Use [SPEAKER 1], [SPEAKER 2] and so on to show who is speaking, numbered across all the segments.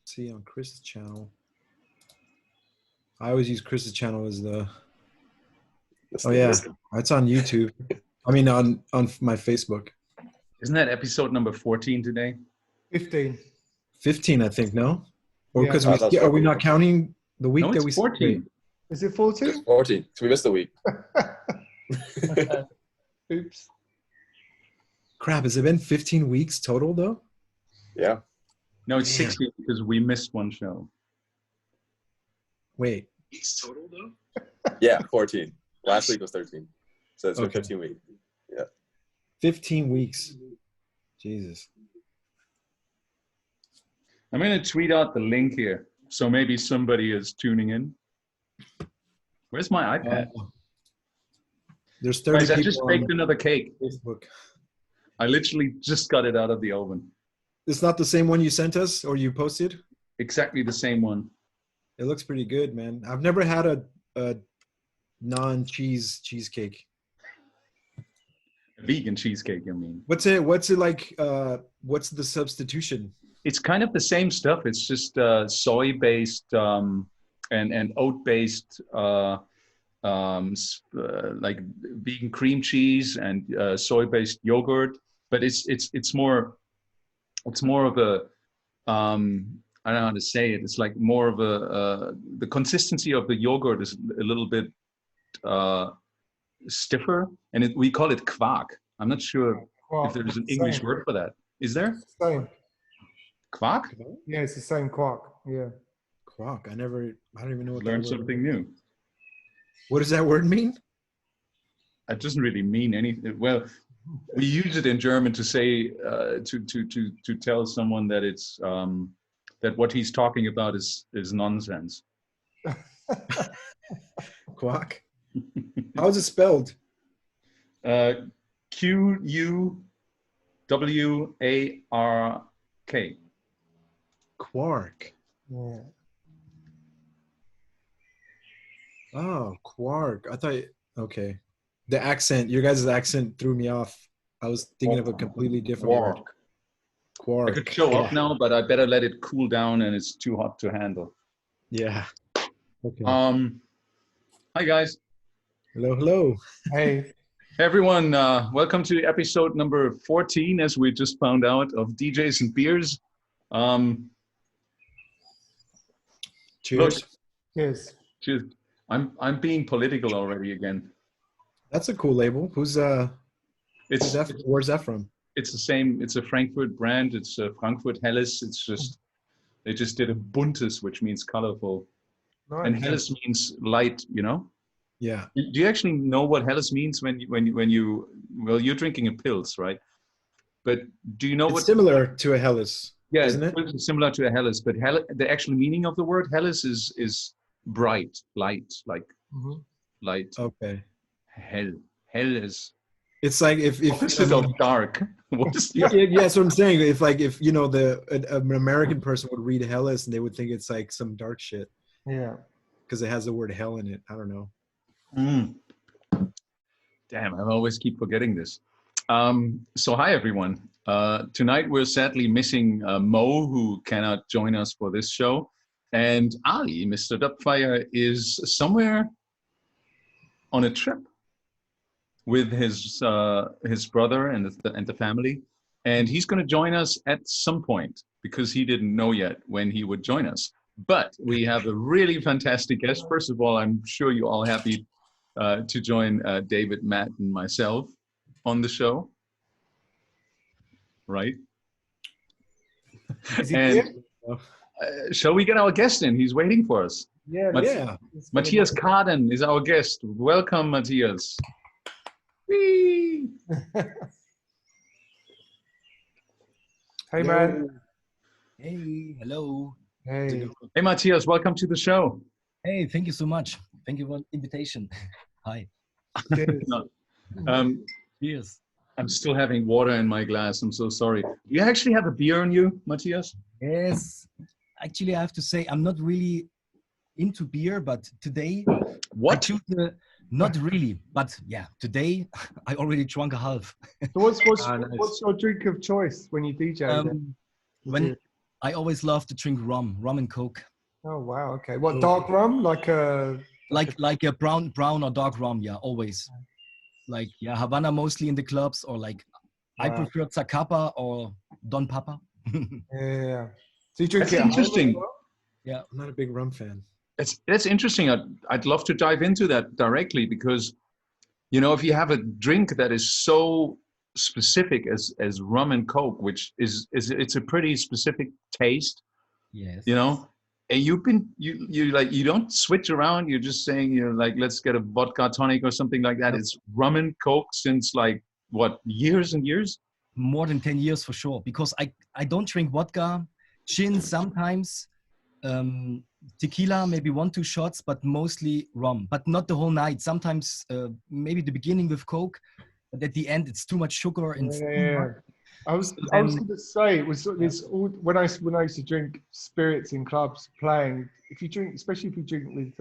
[SPEAKER 1] See on Chris's channel. I always use Chris's channel as the. Oh yeah, it's on YouTube. I mean on my Facebook.
[SPEAKER 2] Isn't that episode number 14 today?
[SPEAKER 3] 15.
[SPEAKER 1] 15, I think. No, or because are we not counting the week that we?
[SPEAKER 2] 14.
[SPEAKER 3] Is it 14?
[SPEAKER 4] It's 14. So we missed a week.
[SPEAKER 3] Oops.
[SPEAKER 1] Crap! Has it been 15 weeks total though?
[SPEAKER 4] Yeah.
[SPEAKER 2] No, it's 16 because we missed one show.
[SPEAKER 1] Wait. Weeks total though?
[SPEAKER 4] Yeah, 14. Last week was 13. So it's been 15 weeks. Yeah.
[SPEAKER 1] 15 weeks. Jesus.
[SPEAKER 2] I'm going to tweet out the link here. So maybe somebody is tuning in. Where's my iPad?
[SPEAKER 1] There's 30
[SPEAKER 2] Guys, I
[SPEAKER 1] people
[SPEAKER 2] just baked another cake.
[SPEAKER 1] Facebook.
[SPEAKER 2] I literally just got it out of the oven.
[SPEAKER 1] It's not the same one you sent us or you posted?
[SPEAKER 2] Exactly the same one.
[SPEAKER 1] It looks pretty good, man. I've never had a non-cheese cheesecake.
[SPEAKER 2] A vegan cheesecake, I mean.
[SPEAKER 1] What's it like? What's the substitution?
[SPEAKER 2] It's kind of the same stuff. It's just soy-based and oat-based, like vegan cream cheese and soy-based yogurt. But it's more of a I don't know how to say it. It's like more of the consistency of the yogurt is a little bit stiffer, and we call it quark. I'm not sure if there's an English word for that. Is there?
[SPEAKER 3] Same.
[SPEAKER 2] Quark?
[SPEAKER 3] Yeah, it's the same quark. Yeah.
[SPEAKER 1] Quark. I don't even know what
[SPEAKER 2] Learn
[SPEAKER 1] that word
[SPEAKER 2] something
[SPEAKER 1] means.
[SPEAKER 2] new.
[SPEAKER 1] What does that word mean?
[SPEAKER 2] It doesn't really mean anything. Well, we use it in German to say to tell someone that it's that what he's talking about is nonsense.
[SPEAKER 1] Quark. How is it spelled?
[SPEAKER 2] Q-U-W-A-R-K.
[SPEAKER 1] Quark.
[SPEAKER 3] Yeah.
[SPEAKER 1] Oh, quark. I thought, okay. The accent, your guys' accent threw me off. I was thinking of a completely different word. Quark.
[SPEAKER 2] I could show up now, but I better let it cool down and it's too hot to handle.
[SPEAKER 1] Yeah. Okay.
[SPEAKER 2] Hi guys.
[SPEAKER 1] Hello, hello.
[SPEAKER 3] Hey.
[SPEAKER 2] Everyone, welcome to episode number 14, as we just found out, of DJs and Beers.
[SPEAKER 1] Cheers.
[SPEAKER 2] Look,
[SPEAKER 3] Cheers.
[SPEAKER 2] cheers. I'm being political already again.
[SPEAKER 1] That's a cool label. Where's that from?
[SPEAKER 2] It's the same. It's a Frankfurt brand. It's a Frankfurt Helles. It's just, they just did a buntes, which means colorful.
[SPEAKER 3] Nice.
[SPEAKER 2] And Helles means light, you know?
[SPEAKER 1] Yeah.
[SPEAKER 2] Do you actually know what Helles means when you well, you're drinking a Pils, right? But do you know
[SPEAKER 1] It's similar to a Helles,
[SPEAKER 2] yeah,
[SPEAKER 1] isn't it?
[SPEAKER 2] It's similar to a Helles, but the actual meaning of the word Helles is bright, light, like light.
[SPEAKER 1] Okay.
[SPEAKER 2] Hell is.
[SPEAKER 1] It's like if
[SPEAKER 2] Opposite of dark. What is the
[SPEAKER 1] yeah, that's what I'm saying. If you know an American person would read Helles and they would think it's like some dark shit.
[SPEAKER 3] Yeah.
[SPEAKER 1] Because it has the word hell in it. I don't know.
[SPEAKER 2] Damn, I always keep forgetting this. So hi everyone. Tonight we're sadly missing Mo, who cannot join us for this show, and Ali, Mr. Dubfire, is somewhere on a trip with his brother and the family, and he's going to join us at some point because he didn't know yet when he would join us. But we have a really fantastic guest. First of all, I'm sure you're all happy to join David, Matt, and myself on the show, right?
[SPEAKER 3] Is he
[SPEAKER 2] And
[SPEAKER 3] here?
[SPEAKER 2] shall we get our guest in? He's waiting for us.
[SPEAKER 3] Yeah.
[SPEAKER 1] Yeah.
[SPEAKER 2] Matthias Kaden is our guest. Welcome, Matthias. Whee!
[SPEAKER 3] Hey, man.
[SPEAKER 5] Hey, hello.
[SPEAKER 3] Hey.
[SPEAKER 2] Hey, Matthias, welcome to the show.
[SPEAKER 5] Hey, thank you so much. Thank you for the invitation. Hi.
[SPEAKER 3] Cheers.
[SPEAKER 5] Cheers.
[SPEAKER 2] I'm still having water in my glass. I'm so sorry. You actually have a beer on you, Matthias?
[SPEAKER 5] Yes. Actually, I have to say, I'm not really into beer, but today,
[SPEAKER 2] What?
[SPEAKER 5] not really, but yeah, today I already drank a half.
[SPEAKER 3] So what's
[SPEAKER 1] Nice.
[SPEAKER 3] your drink of choice when you DJ? then?
[SPEAKER 5] When I always love to drink rum and Coke.
[SPEAKER 3] Oh wow. Okay. What, dark rum? Like a
[SPEAKER 5] Like a brown or dark rum, yeah, always. Like, yeah, Havana mostly in the clubs, or like I
[SPEAKER 3] Wow.
[SPEAKER 5] prefer Zacapa or Don Papa.
[SPEAKER 3] Yeah. So you drink
[SPEAKER 2] That's
[SPEAKER 3] it at home as
[SPEAKER 2] interesting.
[SPEAKER 3] well?
[SPEAKER 5] Yeah.
[SPEAKER 1] I'm not a big rum fan.
[SPEAKER 2] That's interesting. I'd love to dive into that directly because, you know, if you have a drink that is so specific as rum and Coke, which is it's a pretty specific taste,
[SPEAKER 5] Yes.
[SPEAKER 2] you know, and you like, you don't switch around. You're just saying, you know, like, let's get a vodka tonic or something like that.
[SPEAKER 1] Yep.
[SPEAKER 2] It's rum and Coke since like what, years and years?
[SPEAKER 5] More than 10 years for sure, because I don't drink vodka, gin sometimes, tequila, maybe 1-2 shots, but mostly rum, but not the whole night. Sometimes maybe the beginning with Coke, but at the end it's too much sugar and
[SPEAKER 3] Yeah. I was
[SPEAKER 5] then-
[SPEAKER 3] going to say, it was this all, when I used to drink spirits in clubs playing, if you drink, especially if you drink with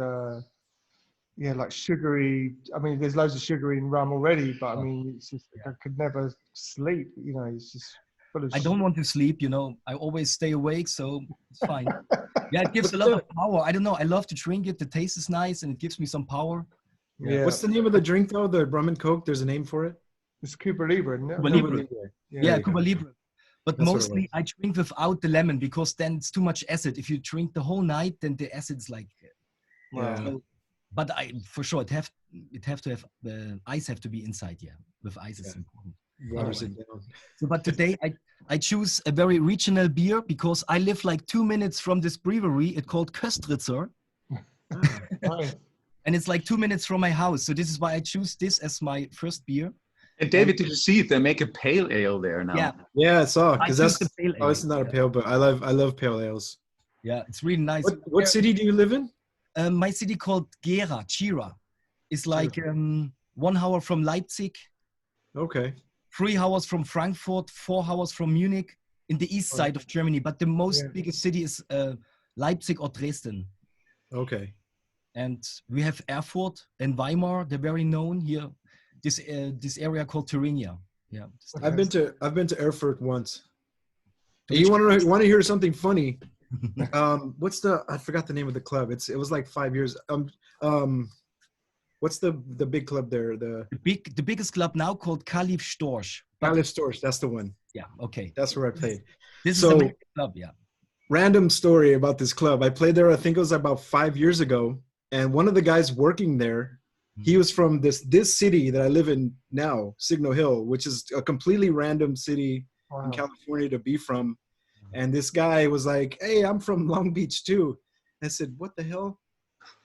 [SPEAKER 3] like sugary, I mean there's loads of sugar in rum already, but I mean it's just I could never sleep, you know, it's just full of
[SPEAKER 5] I don't want to sleep, you know, I always stay awake, so it's fine. Yeah, it gives a lot of power. I don't know, I love to drink it, the taste is nice and it gives me some power.
[SPEAKER 3] Yeah.
[SPEAKER 1] What's the name of the drink though? The rum and Coke. There's a name for it.
[SPEAKER 3] It's Cuba Libre, isn't it?
[SPEAKER 5] Cuba
[SPEAKER 1] Cuba
[SPEAKER 5] Libre.
[SPEAKER 1] Libre.
[SPEAKER 5] Yeah, Cuba Libre. But
[SPEAKER 1] That's what it
[SPEAKER 5] mostly
[SPEAKER 1] was.
[SPEAKER 5] I drink without the lemon because then it's too much acid. If you drink the whole night, then the acid's like.
[SPEAKER 3] Wow.
[SPEAKER 5] So, but I for sure it have to have the ice have to be inside. Yeah, with ice is important.
[SPEAKER 1] Waters it down.
[SPEAKER 5] So, but today I choose a very regional beer because I live like 2 minutes from this brewery. It's called Köstritzer,
[SPEAKER 3] Nice.
[SPEAKER 5] and it's like 2 minutes from my house. So this is why I choose this as my first beer.
[SPEAKER 2] And David, did you see it? They make a pale ale there now.
[SPEAKER 5] Yeah,
[SPEAKER 1] Yeah, I saw
[SPEAKER 5] I
[SPEAKER 1] because
[SPEAKER 5] choose
[SPEAKER 1] that's
[SPEAKER 5] the pale
[SPEAKER 1] oh,
[SPEAKER 5] ale.
[SPEAKER 1] it's not a
[SPEAKER 5] Yeah.
[SPEAKER 1] pale, but I love pale ales.
[SPEAKER 5] Yeah, it's really nice.
[SPEAKER 1] What city do you live in?
[SPEAKER 5] My city called Gera. It's like 1 hour from Leipzig,
[SPEAKER 1] Okay.
[SPEAKER 5] 3 hours from Frankfurt, 4 hours from Munich, in the east side of Germany. But the most biggest city is Leipzig or Dresden.
[SPEAKER 1] Okay.
[SPEAKER 5] And we have Erfurt and Weimar. They're very known here. This area called Thuringia. Yeah.
[SPEAKER 1] I've been to Erfurt once. And you want to hear something funny? I forgot the name of the club. It was like 5 years. What's the big club there? The
[SPEAKER 5] biggest club now called Kalif Storch.
[SPEAKER 1] Kalif Storch. That's the one.
[SPEAKER 5] Yeah. Okay.
[SPEAKER 1] That's where I played.
[SPEAKER 5] This is the main club. Yeah.
[SPEAKER 1] Random story about this club. I played there. I think it was about 5 years ago. And one of the guys working there, he was from this city that I live in now, Signal Hill, which is a completely random city in California to be from. And this guy was like, "Hey, I'm from Long Beach too." I said, "What the hell?"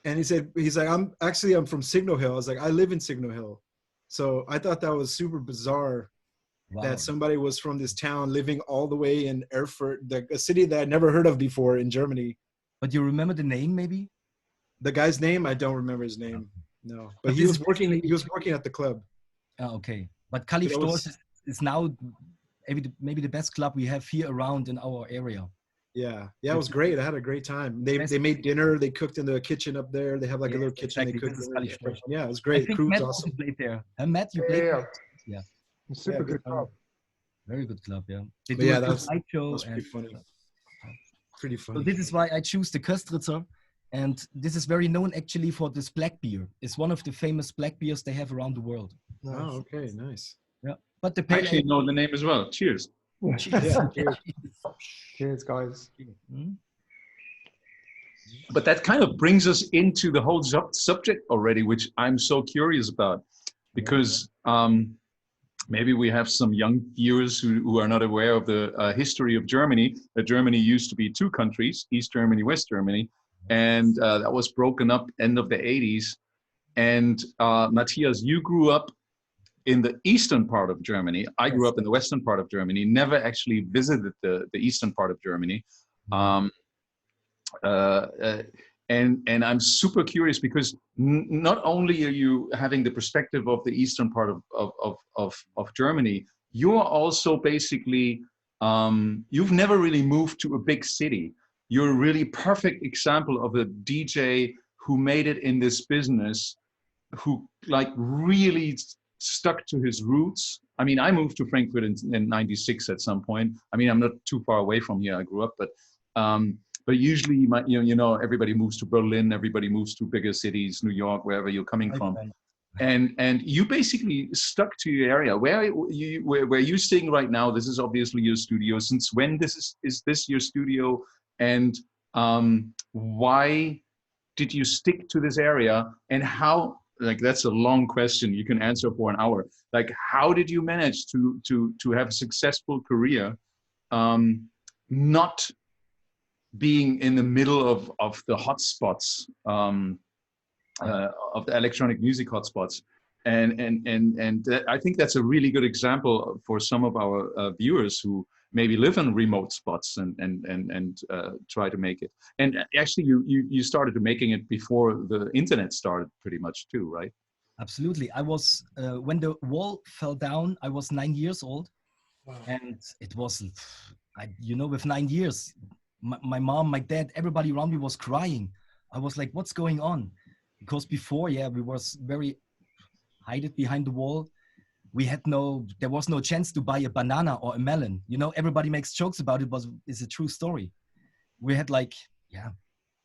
[SPEAKER 1] And he's like, I'm from Signal Hill. I was like, "I live in Signal Hill." So I thought that was super bizarre that somebody was from this town living all the way in Erfurt, a city that I'd never heard of before in Germany.
[SPEAKER 5] But you remember the name maybe?
[SPEAKER 1] The guy's name? I don't remember his name. No, but he was working at the club.
[SPEAKER 5] Okay, but Kalif Storch is now maybe the best club we have here around in our area.
[SPEAKER 1] Yeah, it was great. I had a great time. They made dinner. They cooked in the kitchen up there. They have like a little kitchen.
[SPEAKER 5] Exactly.
[SPEAKER 1] They cooked. Yeah, it was great.
[SPEAKER 5] I think
[SPEAKER 1] Crew
[SPEAKER 5] Matt
[SPEAKER 1] was
[SPEAKER 5] also
[SPEAKER 1] awesome.
[SPEAKER 5] played there. Matt, you played there? Yeah.
[SPEAKER 3] Super good club.
[SPEAKER 5] Very good club. Yeah.
[SPEAKER 1] But yeah, that was
[SPEAKER 5] show
[SPEAKER 1] pretty funny. Pretty funny.
[SPEAKER 5] So this is why I choose the Köstritzer. And this is very known actually for this black beer. It's one of the famous black beers they have around the world.
[SPEAKER 3] Nice.
[SPEAKER 1] Oh, okay, nice.
[SPEAKER 5] Yeah, but the
[SPEAKER 2] I
[SPEAKER 5] pale
[SPEAKER 2] actually
[SPEAKER 5] ale.
[SPEAKER 2] know the name as well. Cheers.
[SPEAKER 1] Yeah,
[SPEAKER 3] Cheers, guys.
[SPEAKER 2] But that kind of brings us into the whole subject already, which I'm so curious about, because maybe we have some young viewers who are not aware of the history of Germany. That Germany used to be 2 countries, East Germany, West Germany, and that was broken up end of the 80s. And Matthias, you grew up in the eastern part of Germany. I grew up in the western part of Germany, never actually visited the eastern part of Germany. And I'm super curious because not only are you having the perspective of the eastern part of Germany, you're also basically, you've never really moved to a big city. You're a really perfect example of a DJ who made it in this business, who like really stuck to his roots. I mean, I moved to Frankfurt in 96 at some point. I mean, I'm not too far away from here. I grew up, but usually, everybody moves to Berlin, everybody moves to bigger cities, New York, wherever you're coming from. And you basically stuck to your area. Where you're sitting right now, this is obviously your studio. Since when is this your studio? And why did you stick to this area? And how, like, that's a long question you can answer for an hour. Like, how did you manage to have a successful career, not being in the middle of the hotspots, of the electronic music hotspots, and I think that's a really good example for some of our viewers who maybe live in remote spots and try to make it. And actually, you started making it before the internet started, pretty much too, right?
[SPEAKER 5] Absolutely. I was when the wall fell down, I was 9 years old.
[SPEAKER 3] Wow.
[SPEAKER 5] And it was, with 9 years, my mom, my dad, everybody around me was crying. I was like, what's going on? Because before, we was very hidden behind the wall. There was no chance to buy a banana or a melon. Everybody makes jokes about it, but it's a true story. We had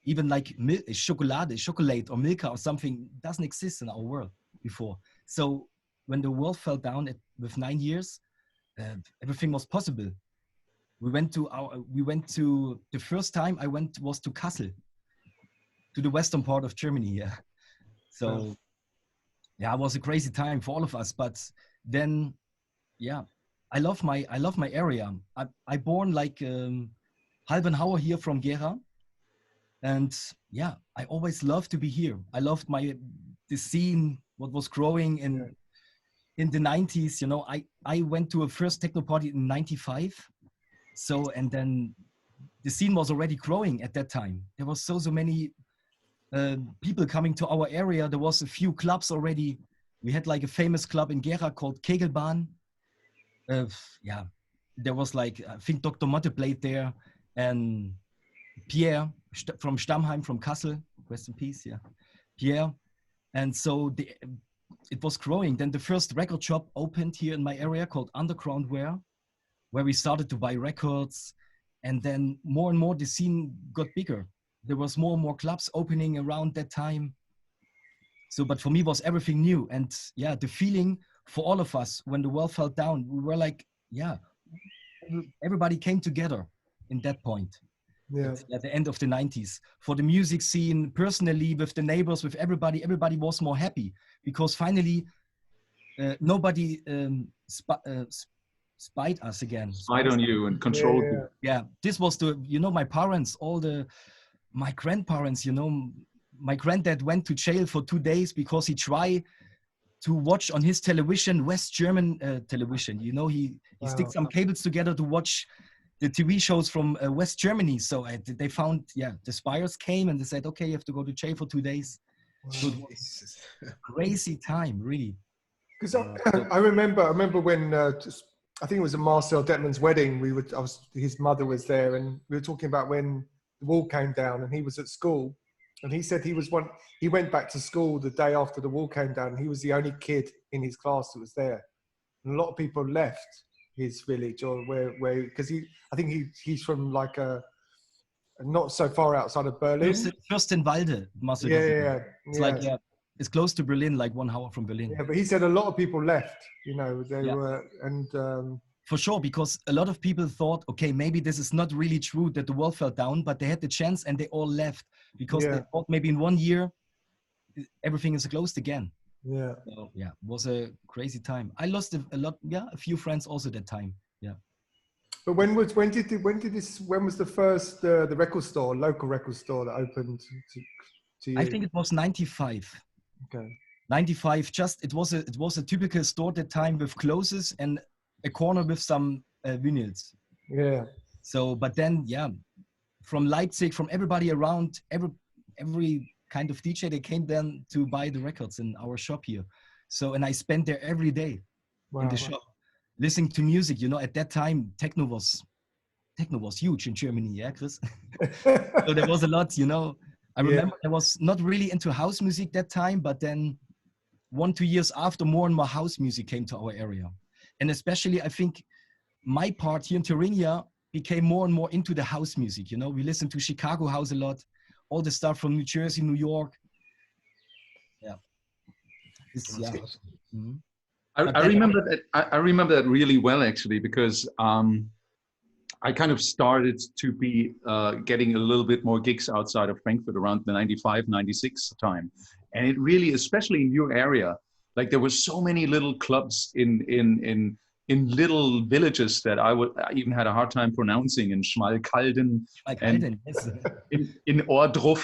[SPEAKER 5] even like chocolate or Milka or something doesn't exist in our world before. So when the world fell down with 9 years, everything was possible. We went to the first time I went was to Kassel, to the western part of Germany. Yeah. So it was a crazy time for all of us. But then, I love my area. I born like halb an hour here from Gera. And I always loved to be here. I loved the scene, what was growing in the 90s. I went to a first techno party in 95. So, and then the scene was already growing at that time. There was so many people coming to our area. There was a few clubs already. We had like a famous club in Gera called Kegelbahn. There was like, I think Dr. Motte played there, and Pierre from Stammheim, from Kassel, rest in peace, Pierre. And so it was growing. Then the first record shop opened here in my area called Underground Wear, where we started to buy records. And then more and more the scene got bigger. There was more and more clubs opening around that time. So, but for me, was everything new. And the feeling for all of us when the world fell down, we were like, everybody came together in that point. At the end of the 90s. For the music scene, personally, with the neighbors, with everybody was more happy because finally nobody spied us again.
[SPEAKER 2] Spied on you and controlled you.
[SPEAKER 5] Yeah, this was my parents, my grandparents, my granddad went to jail for 2 days because he tried to watch on his television, West German television. He stick some cables together to watch the TV shows from West Germany. So they found, the spies came and they said, okay, you have to go to jail for 2 days. Wow. So it was a crazy time, really.
[SPEAKER 3] Because I remember when, I think it was at Marcel Detman's wedding, his mother was there, and we were talking about when the wall came down and he was at school. And he said he went back to school the day after the wall came down. And he was the only kid in his class that was there. And a lot of people left his village or because I think he's from like not so far outside of Berlin.
[SPEAKER 5] Fürstenwalde, Marcel. It's like, it's close to Berlin, like 1 hour from Berlin.
[SPEAKER 3] Yeah, but he said a lot of people left, they were, and
[SPEAKER 5] for sure, because a lot of people thought, okay, maybe this is not really true that the wall fell down, but they had the chance and they all left because they thought maybe in 1 year everything is closed again.
[SPEAKER 3] Yeah.
[SPEAKER 5] So, it was a crazy time. I lost a few friends also that time. Yeah.
[SPEAKER 3] But when was the first the record store, local record store that opened to you?
[SPEAKER 5] I think it was 95.
[SPEAKER 3] Okay.
[SPEAKER 5] 95. It was a typical store at that time with clothes and a corner with some vinyls.
[SPEAKER 3] Yeah.
[SPEAKER 5] So, but then, from Leipzig, from everybody around, every kind of DJ, they came then to buy the records in our shop here. So, and I spent there every day in the shop, listening to music. At that time, techno was huge in Germany. Yeah, Chris. So there was a lot. I remember I was not really into house music that time, but then 1-2 years after, more and more house music came to our area. And especially, I think my part here in Thuringia became more and more into the house music. You know, we listened to Chicago house a lot, all the stuff from New Jersey, New York. Yeah. Yeah. Mm-hmm.
[SPEAKER 2] I remember that. I remember that really well, actually, because I kind of started to be getting a little bit more gigs outside of Frankfurt around the 95, 96 time. And it really, especially in your area, like there were so many little clubs in little villages that I even had a hard time pronouncing, in Schmalkalden and
[SPEAKER 5] yes.
[SPEAKER 2] in Ohrdruf.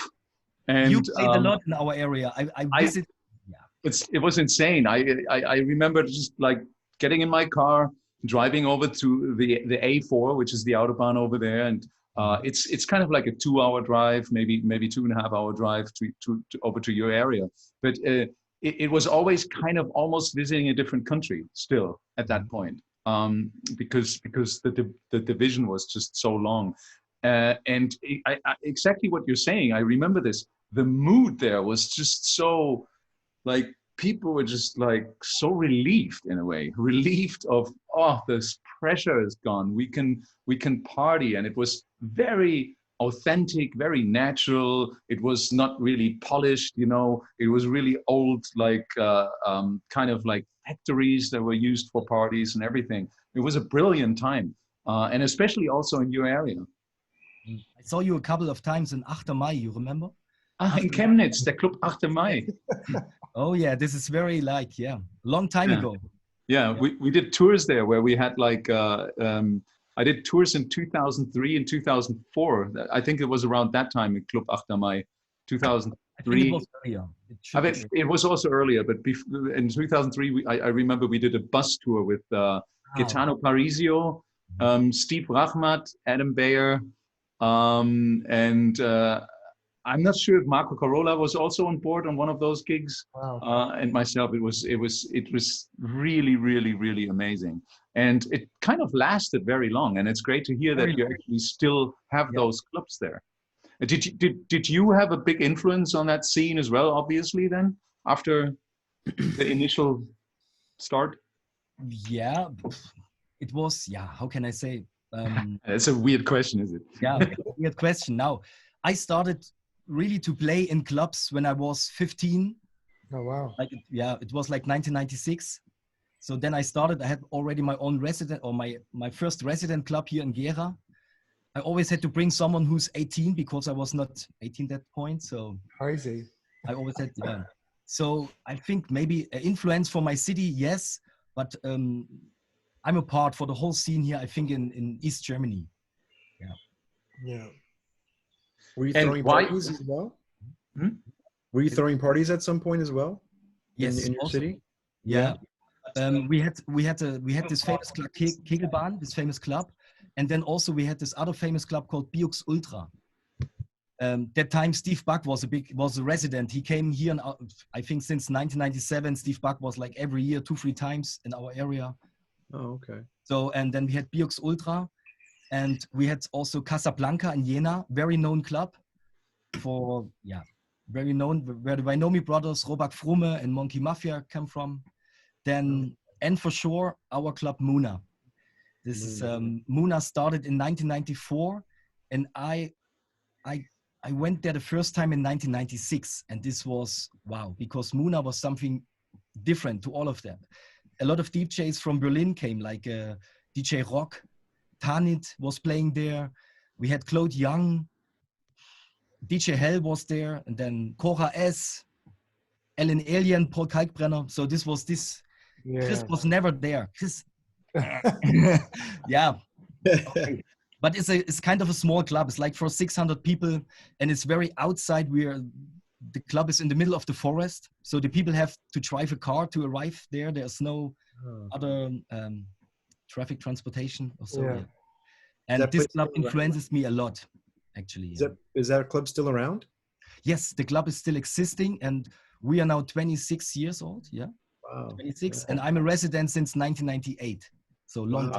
[SPEAKER 2] And
[SPEAKER 5] you played a lot in our area. I visited.
[SPEAKER 2] It was insane. I remember just like getting in my car, driving over to the A4, which is the Autobahn over there, and it's kind of like a 2-hour drive, maybe 2.5-hour drive to over to your area. But it was always kind of almost visiting a different country still at that point, because the division was just so long. And I exactly what you're saying. I remember this. The mood there was just so, like, people were just like so relieved in a way, relieved of, oh, this pressure is gone. We can party, and it was very authentic, very natural. It was not really polished, you know. It was really old, like kind of like factories that were used for parties and everything. It was a brilliant time, and especially also in your area.
[SPEAKER 5] I saw you a couple of times in 8. Mai, you remember?
[SPEAKER 2] In Chemnitz, der Club 8. Mai.
[SPEAKER 5] Oh yeah, this is very like, long time ago.
[SPEAKER 2] Yeah, we did tours there where we had like, I did tours in 2003 and 2004. I think it was around that time in Club 8. Mai, 2003.
[SPEAKER 5] I think it was earlier.
[SPEAKER 2] It was also earlier, but in 2003, I remember we did a bus tour with Gaetano Parisio, Steve Rachmat, Adam Bayer, and I'm not sure if Marco Carola was also on board on one of those gigs.
[SPEAKER 3] Wow.
[SPEAKER 2] And myself. It was really, really, really amazing, and it kind of lasted very long. And it's great to hear that you actually still have those clubs there. Did you have a big influence on that scene as well? Obviously, then after the initial start.
[SPEAKER 5] Yeah, it was. Yeah, how can I say?
[SPEAKER 2] It's a weird question, is it?
[SPEAKER 5] Yeah, weird question. Now, I started really to play in clubs when I was 15.
[SPEAKER 3] Oh wow!
[SPEAKER 5] It was like 1996. So then I started. I had already my own resident, or my first resident club here in Gera. I always had to bring someone who's 18 because I was not 18 at that point. So
[SPEAKER 3] crazy.
[SPEAKER 5] I always had. So I think maybe influence for my city, yes, but I'm a part for the whole scene here. I think in East Germany.
[SPEAKER 3] Yeah.
[SPEAKER 1] Were you throwing parties as well? Were you throwing parties at some point as well?
[SPEAKER 5] Yes,
[SPEAKER 1] in your city.
[SPEAKER 5] Yeah. We had this famous club Kegelbahn, this famous club, and then also we had this other famous club called Biux Ultra. That time Steve Buck was a resident. He came here, and I think since 1997, Steve Buck was like every year 2-3 times in our area.
[SPEAKER 1] Oh, okay.
[SPEAKER 5] So, and then we had Biux Ultra. And we had also Casablanca in Jena, very known club very known, where the Vainomi brothers, Robak Frume and Monkey Mafia come from. Then, and for sure, our club Muna. This is Muna started in 1994, and I went there the first time in 1996, and this was wow, because Muna was something different to all of them. A lot of DJs from Berlin came, like DJ Rock. Tanit was playing there. We had Claude Young. DJ Hell was there. And then Cora S. Ellen Alien, Paul Kalkbrenner. So this was this. Yeah. Chris was never there. Chris. Yeah. Okay. But it's kind of a small club. It's like for 600 people. And it's very outside. The club is in the middle of the forest. So the people have to drive a car to arrive there. There's no other traffic transportation or so. Yeah. And this club influences me a lot, actually.
[SPEAKER 1] Is that club still around?
[SPEAKER 5] Yes, the club is still existing, and we are now 26 years old. Yeah,
[SPEAKER 1] wow.
[SPEAKER 5] 26, yeah. And I'm a resident since 1998, so long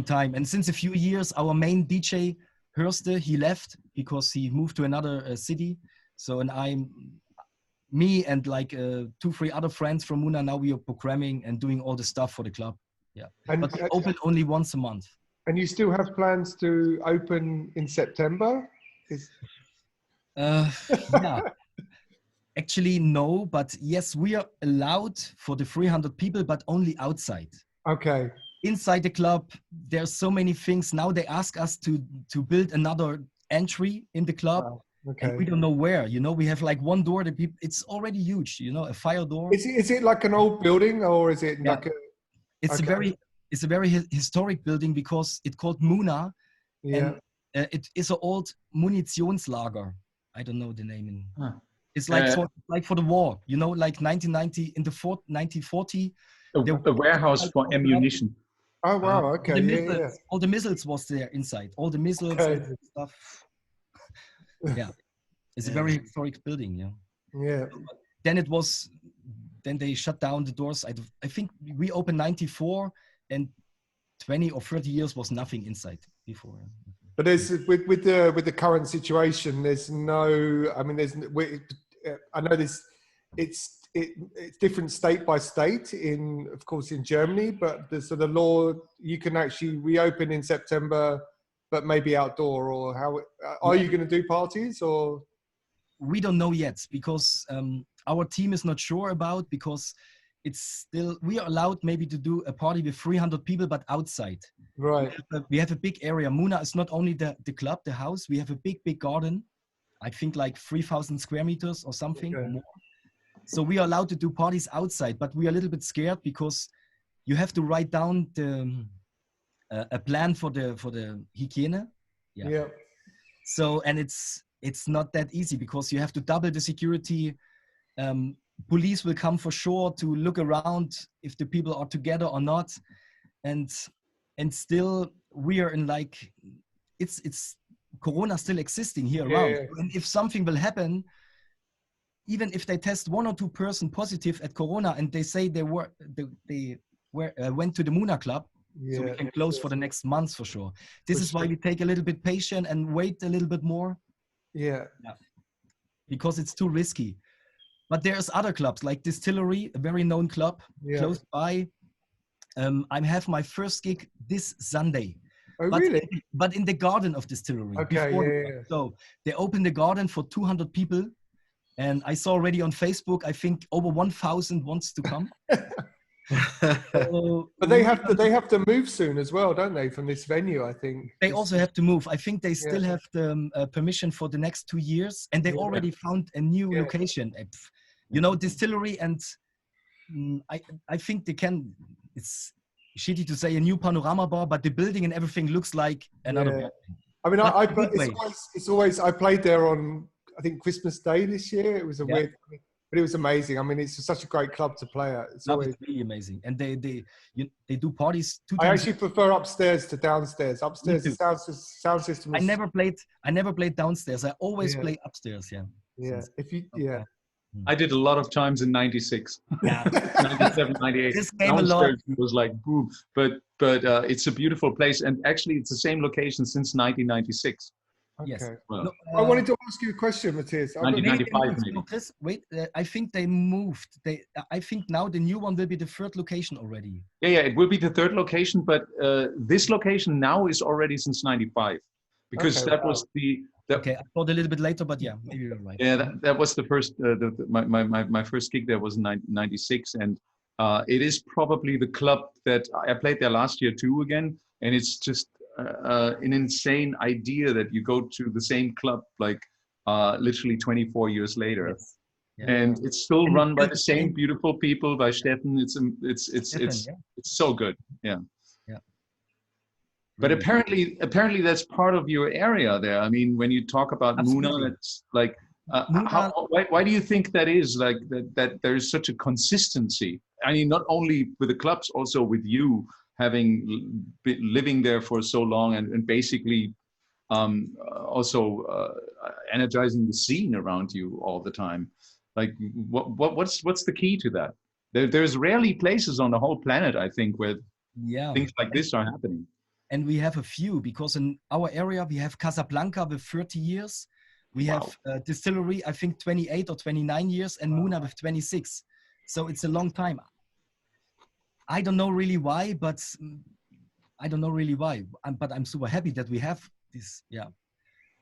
[SPEAKER 5] time. And since a few years, our main DJ Hörste, he left because he moved to another city. So, and me and like 2-3 other friends from Muna, now we are programming and doing all the stuff for the club. Yeah,
[SPEAKER 3] And,
[SPEAKER 5] but we open only once a month.
[SPEAKER 3] and you still have plans to open in September?
[SPEAKER 5] Yeah, actually no, but yes, we are allowed for the 300 people, but only outside.
[SPEAKER 3] Okay.
[SPEAKER 5] Inside the club, there's so many things. Now they ask us to build another entry in the club.
[SPEAKER 3] Wow.
[SPEAKER 5] And
[SPEAKER 3] Okay.
[SPEAKER 5] we don't know where. You know, we have like one door. It's already huge. You know, a fire door.
[SPEAKER 3] Is it like an old building, or is it like a?
[SPEAKER 5] It's
[SPEAKER 3] okay.
[SPEAKER 5] a very historic building because it's called Muna,
[SPEAKER 3] Yeah.
[SPEAKER 5] and it is an old Munitionslager. I don't know the name. It's like for the war. You know, like 1990 in the 1940.
[SPEAKER 2] A warehouse for ammunition.
[SPEAKER 3] Oh wow. Okay.
[SPEAKER 5] All the missiles was there inside. All the missiles and stuff. Yeah, it's a very historic building. Yeah.
[SPEAKER 3] Yeah.
[SPEAKER 5] Then they shut down the doors. I think we opened 94, and 20 or 30 years was nothing inside before.
[SPEAKER 3] But there's with the current situation, there's no. I mean, I know this. It's different state by state. Of course, in Germany, but the law, you can actually reopen in September, but maybe outdoor. Or how are you going to do parties or?
[SPEAKER 5] We don't know yet because our team is not sure about, because it's still, we are allowed maybe to do a party with 300 people, but outside.
[SPEAKER 3] Right.
[SPEAKER 5] We have a big area. Muna is not only the club, the house. We have a big garden. I think like 3,000 square meters or something or more. So we are allowed to do parties outside, but we are a little bit scared because you have to write down a plan for the hygiene.
[SPEAKER 3] Yeah.
[SPEAKER 5] So, and it's not that easy because you have to double the security. Police will come for sure to look around if the people are together or not. And still we are in like, it's Corona still existing here around.
[SPEAKER 3] Yeah.
[SPEAKER 5] And if something will happen, even if they test 1 or 2 person positive at Corona and they say they went to the Muna Club, so we can close for the next month for sure. This is why we take a little bit patient and wait a little bit more.
[SPEAKER 3] Yeah.
[SPEAKER 5] Because it's too risky. But there's other clubs like Distillery, a very known club close by. I have my first gig this Sunday.
[SPEAKER 3] Oh, really?
[SPEAKER 5] But in the garden of Distillery.
[SPEAKER 3] Okay,
[SPEAKER 5] So they opened the garden for 200 people. And I saw already on Facebook, I think over 1,000 wants to come.
[SPEAKER 3] But they have to move soon as well, don't they, from this venue, I think.
[SPEAKER 5] They also have to move. I think they still have the permission for the next 2 years. And they already found a new location. You know, Distillery, and I think they can, it's shitty to say a new panorama bar, but the building and everything looks like another building.
[SPEAKER 3] I mean, it's always, I played there on, I think, Christmas Day this year. It was a weird, but it was amazing. I mean, it's such a great club to play at. It's always
[SPEAKER 5] really amazing. And they do parties 2 times.
[SPEAKER 3] I actually prefer upstairs to downstairs. Upstairs, the sound system is...
[SPEAKER 5] I never played downstairs. I always play upstairs,
[SPEAKER 2] I did a lot of times in 96. 97, 98.
[SPEAKER 5] This came a lot.
[SPEAKER 2] It was like boom. But it's a beautiful place. And actually, it's the same location since 1996.
[SPEAKER 3] Okay.
[SPEAKER 5] Yes.
[SPEAKER 2] Well,
[SPEAKER 3] I wanted to ask you a question, Mathias.
[SPEAKER 2] 1995 maybe.
[SPEAKER 5] Chris, wait, I think they moved. I think now the new one will be the 3rd location already.
[SPEAKER 2] Yeah, it will be the 3rd location, but this location now is already since 95, because that was
[SPEAKER 5] okay, I thought a little bit later, but yeah, maybe you're right.
[SPEAKER 2] Yeah, that was the first. My first gig there was in 96, and it is probably the club that I played there last year too again, and it's just an insane idea that you go to the same club like literally 24 years later.
[SPEAKER 5] Yes. Yeah.
[SPEAKER 2] And it's still run by the same beautiful people, by Steffen. It's so good. Yeah. But apparently that's part of your area there. I mean, when you talk about Muna, it's like, why do you think that is, like that there's such a consistency? I mean, not only with the clubs, also with you having been living there for so long and basically also energizing the scene around you all the time. Like, what's the key to that? There's rarely places on the whole planet, I think, where things like this are happening.
[SPEAKER 5] And we have a few, because in our area we have Casablanca with 30 years, We
[SPEAKER 2] Wow.
[SPEAKER 5] have Distillery, I think 28 or 29 years, and Muna with 26. So it's a long time. I don't know really why, but but I'm super happy that we have this. Yeah.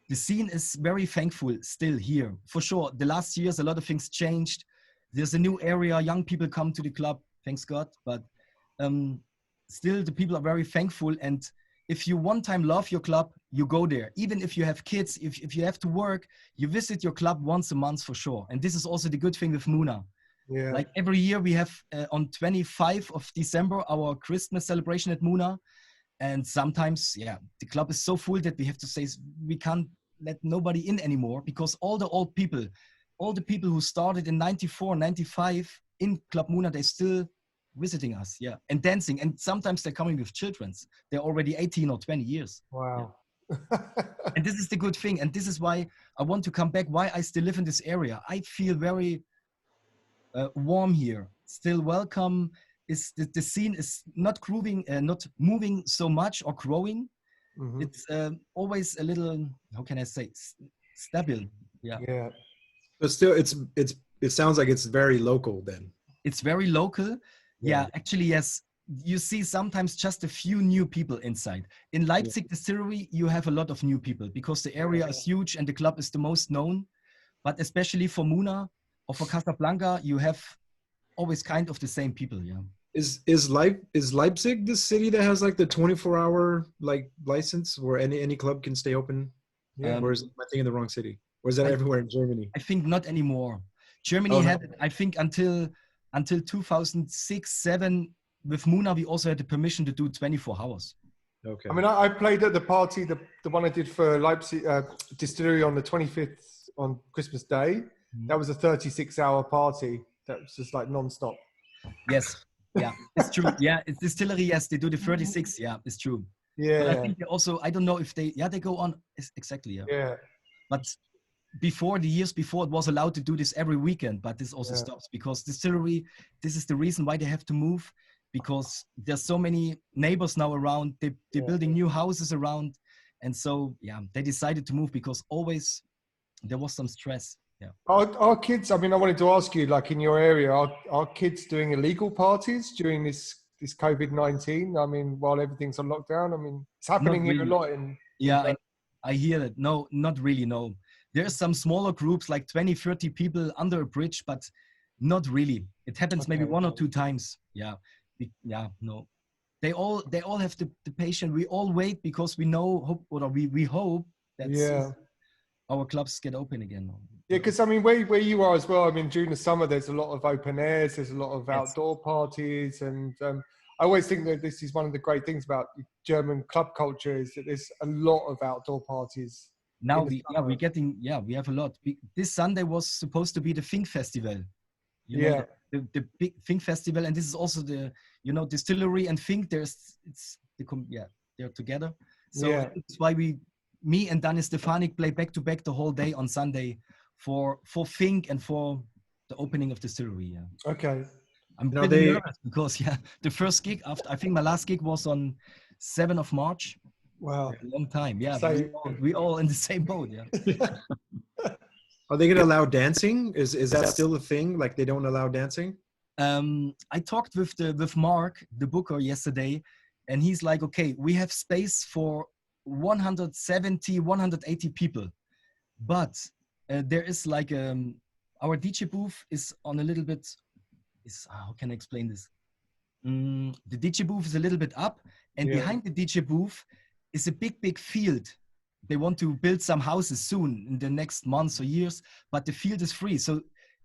[SPEAKER 5] The scene is very thankful still here. For sure, the last years, a lot of things changed. There's a new area. Young people come to the club, thanks God. But still, the people are very thankful. And if you one time love your club, you go there. Even if you have kids, if you have to work, you visit your club once a month for sure. And this is also the good thing with Muna.
[SPEAKER 3] Yeah.
[SPEAKER 5] Like every year we have on 25 of December, our Christmas celebration at Muna. And sometimes, yeah, the club is so full that we have to say we can't let nobody in anymore because all the old people, all the people who started in 94, 95 in Club Muna, they're still visiting us, yeah, and dancing. And sometimes they're coming with children. They're already 18 or 20 years.
[SPEAKER 3] Wow.
[SPEAKER 5] Yeah. And this is the good thing. And this is why I want to come back, why I still live in this area. I feel very warm here, still welcome. The scene is not moving so much or growing.
[SPEAKER 3] Mhm.
[SPEAKER 5] It's always a little, how can I say, stable. Yeah.
[SPEAKER 3] Yeah.
[SPEAKER 1] But still, it sounds like it's very local then.
[SPEAKER 5] It's very local.
[SPEAKER 3] Yeah.
[SPEAKER 5] Yeah, actually, yes. You see sometimes just a few new people inside. In Leipzig Distillery, you have a lot of new people because the area is huge and the club is the most known. But especially for Muna or for Casablanca, you have always kind of the same people, yeah.
[SPEAKER 1] Is Leipzig the city that has like the 24-hour like license where any club can stay open?
[SPEAKER 3] Yeah.
[SPEAKER 1] Or am I thinking in the wrong city? Or is that everywhere in Germany?
[SPEAKER 5] I think not anymore. Germany had it, I think, until 2006-7 with Muna, we also had the permission to do 24 hours.
[SPEAKER 1] Okay.
[SPEAKER 3] I mean, I played at the party, the one I did for Leipzig Distillery on the 25th on Christmas Day. That was a 36-hour party. That was just like non-stop.
[SPEAKER 5] Yes. Yeah, it's true. Yeah, it's Distillery. Yes, they do the 36. Yeah, it's true.
[SPEAKER 3] Yeah.
[SPEAKER 5] But I think they also, I don't know if they go on. Exactly. Yeah.
[SPEAKER 3] Yeah.
[SPEAKER 5] But before, the years before, it was allowed to do this every weekend, but this also stops because Distillery, this is the reason why they have to move, because there's so many neighbors now around. They're building new houses around. And so, yeah, they decided to move because always there was some stress. Yeah.
[SPEAKER 3] Are kids, I mean, I wanted to ask you, like in your area, are kids doing illegal parties during this COVID-19? I mean, while everything's on lockdown, I mean, it's happening here a lot in...
[SPEAKER 5] Yeah, I hear that. No, not really, no. There's some smaller groups, like 20, 30 people under a bridge, but not really. It happens maybe 1 or 2 times. Yeah, yeah, no. They all have the patience. We all wait because we know, we hope that our clubs get open again.
[SPEAKER 3] Yeah, because I mean, where you are as well, I mean, during the summer, there's a lot of open airs, there's a lot of outdoor parties. And I always think that this is one of the great things about German club culture is that there's a lot of outdoor parties.
[SPEAKER 5] Now, we have a lot. This Sunday was supposed to be the Fink Festival. You know, the big Fink Festival. And this is also the, Distillery and Fink, they're together. So that's why me and Danny Stefanik play back-to-back the whole day on Sunday for Fink and for the opening of Distillery. Yeah.
[SPEAKER 3] Okay.
[SPEAKER 5] I'm a bit nervous because the first gig I think my last gig was on 7th of March.
[SPEAKER 3] Wow.
[SPEAKER 5] A long time. Yeah. We all in the same boat. Yeah.
[SPEAKER 1] Are they going to allow dancing? Is that still a thing? Like they don't allow dancing?
[SPEAKER 5] I talked with Mark, the booker, yesterday, and he's like, okay, we have space for 170, 180 people. But there is like our DJ booth is on a little bit, how can I explain this? The DJ booth is a little bit up, and behind the DJ booth is a big field. They want to build some houses soon in the next months or years, but the field is free. So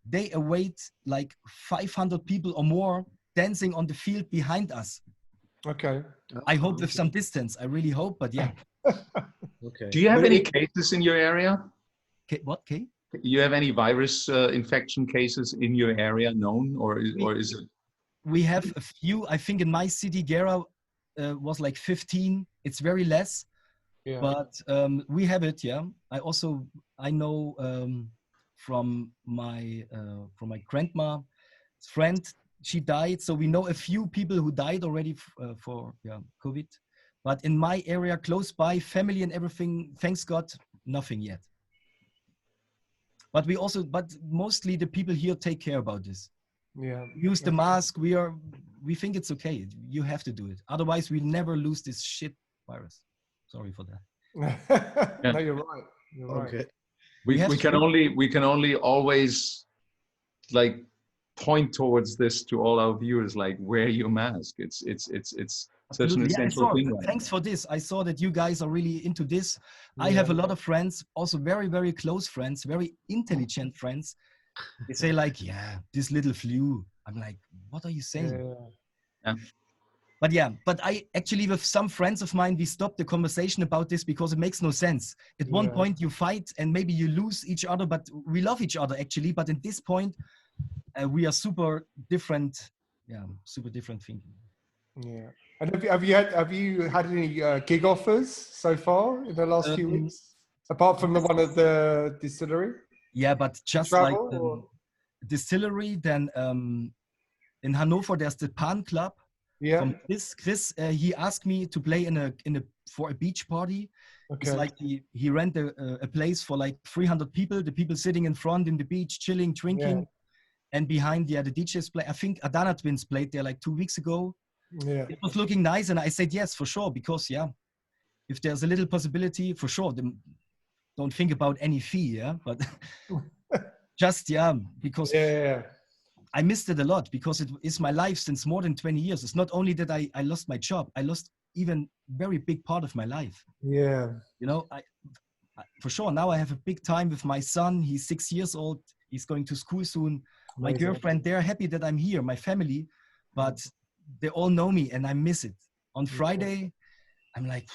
[SPEAKER 5] they await like 500 people or more dancing on the field behind us.
[SPEAKER 3] Okay.
[SPEAKER 5] I hope with some distance. I really hope, but yeah.
[SPEAKER 1] Okay.
[SPEAKER 2] Do you have any cases in your area?
[SPEAKER 5] What, Kay?
[SPEAKER 2] You have any virus infection cases in your area known, or is it?
[SPEAKER 5] We have a few. I think in my city, Gera was like 15. It's very less, but we have it. Yeah. I know from my grandma's friend. She died, so we know a few people who died already for COVID. But in my area, close by, family and everything, thanks God, nothing yet. But mostly the people here take care about this.
[SPEAKER 3] Yeah.
[SPEAKER 5] Use the mask. We think it's okay. You have to do it. Otherwise, we never lose this shit virus. Sorry for that.
[SPEAKER 2] Yeah.
[SPEAKER 3] No, you're right. You're right.
[SPEAKER 1] Okay.
[SPEAKER 2] We can only always like point towards this to all our viewers, like wear your mask. It's such an
[SPEAKER 5] Absolutely.
[SPEAKER 2] essential thing. Right
[SPEAKER 5] Thanks for this. I saw that you guys are really into this. I
[SPEAKER 3] Yeah.
[SPEAKER 5] have a lot of friends, also very, very close friends, very intelligent friends. They say like, yeah, this little flu. I'm like, what are you saying?
[SPEAKER 3] Yeah.
[SPEAKER 5] But I actually, with some friends of mine, we stopped the conversation about this because it makes no sense. At one point you fight and maybe you lose each other, but we love each other actually. But at this point, we are super different. Yeah, super different thinking.
[SPEAKER 3] Yeah. And have you had any gig offers so far in the last few weeks, apart from the one at the distillery?
[SPEAKER 5] Yeah, but just
[SPEAKER 3] Travel,
[SPEAKER 5] like distillery, then in Hanover there's the Pan Club.
[SPEAKER 3] Yeah.
[SPEAKER 5] From Chris, he asked me to play for a beach party.
[SPEAKER 3] Okay.
[SPEAKER 5] It's like he rent a place for like 300 people. The people sitting in front in the beach, chilling, drinking, and behind the DJs play. I think Adana Twins played there like 2 weeks ago.
[SPEAKER 3] Yeah.
[SPEAKER 5] It was looking nice, and I said yes for sure because if there's a little possibility, for sure. Don't think about any fee, but just because I missed it a lot because it is my life since more than 20 years. It's not only that I lost my job, I lost even very big part of my life.
[SPEAKER 3] Yeah.
[SPEAKER 5] You know, I for sure now I have a big time with my son. He's 6 years old. He's going to school soon. My girlfriend, they're happy that I'm here, my family, but they all know me and I miss it. On Friday, I'm like,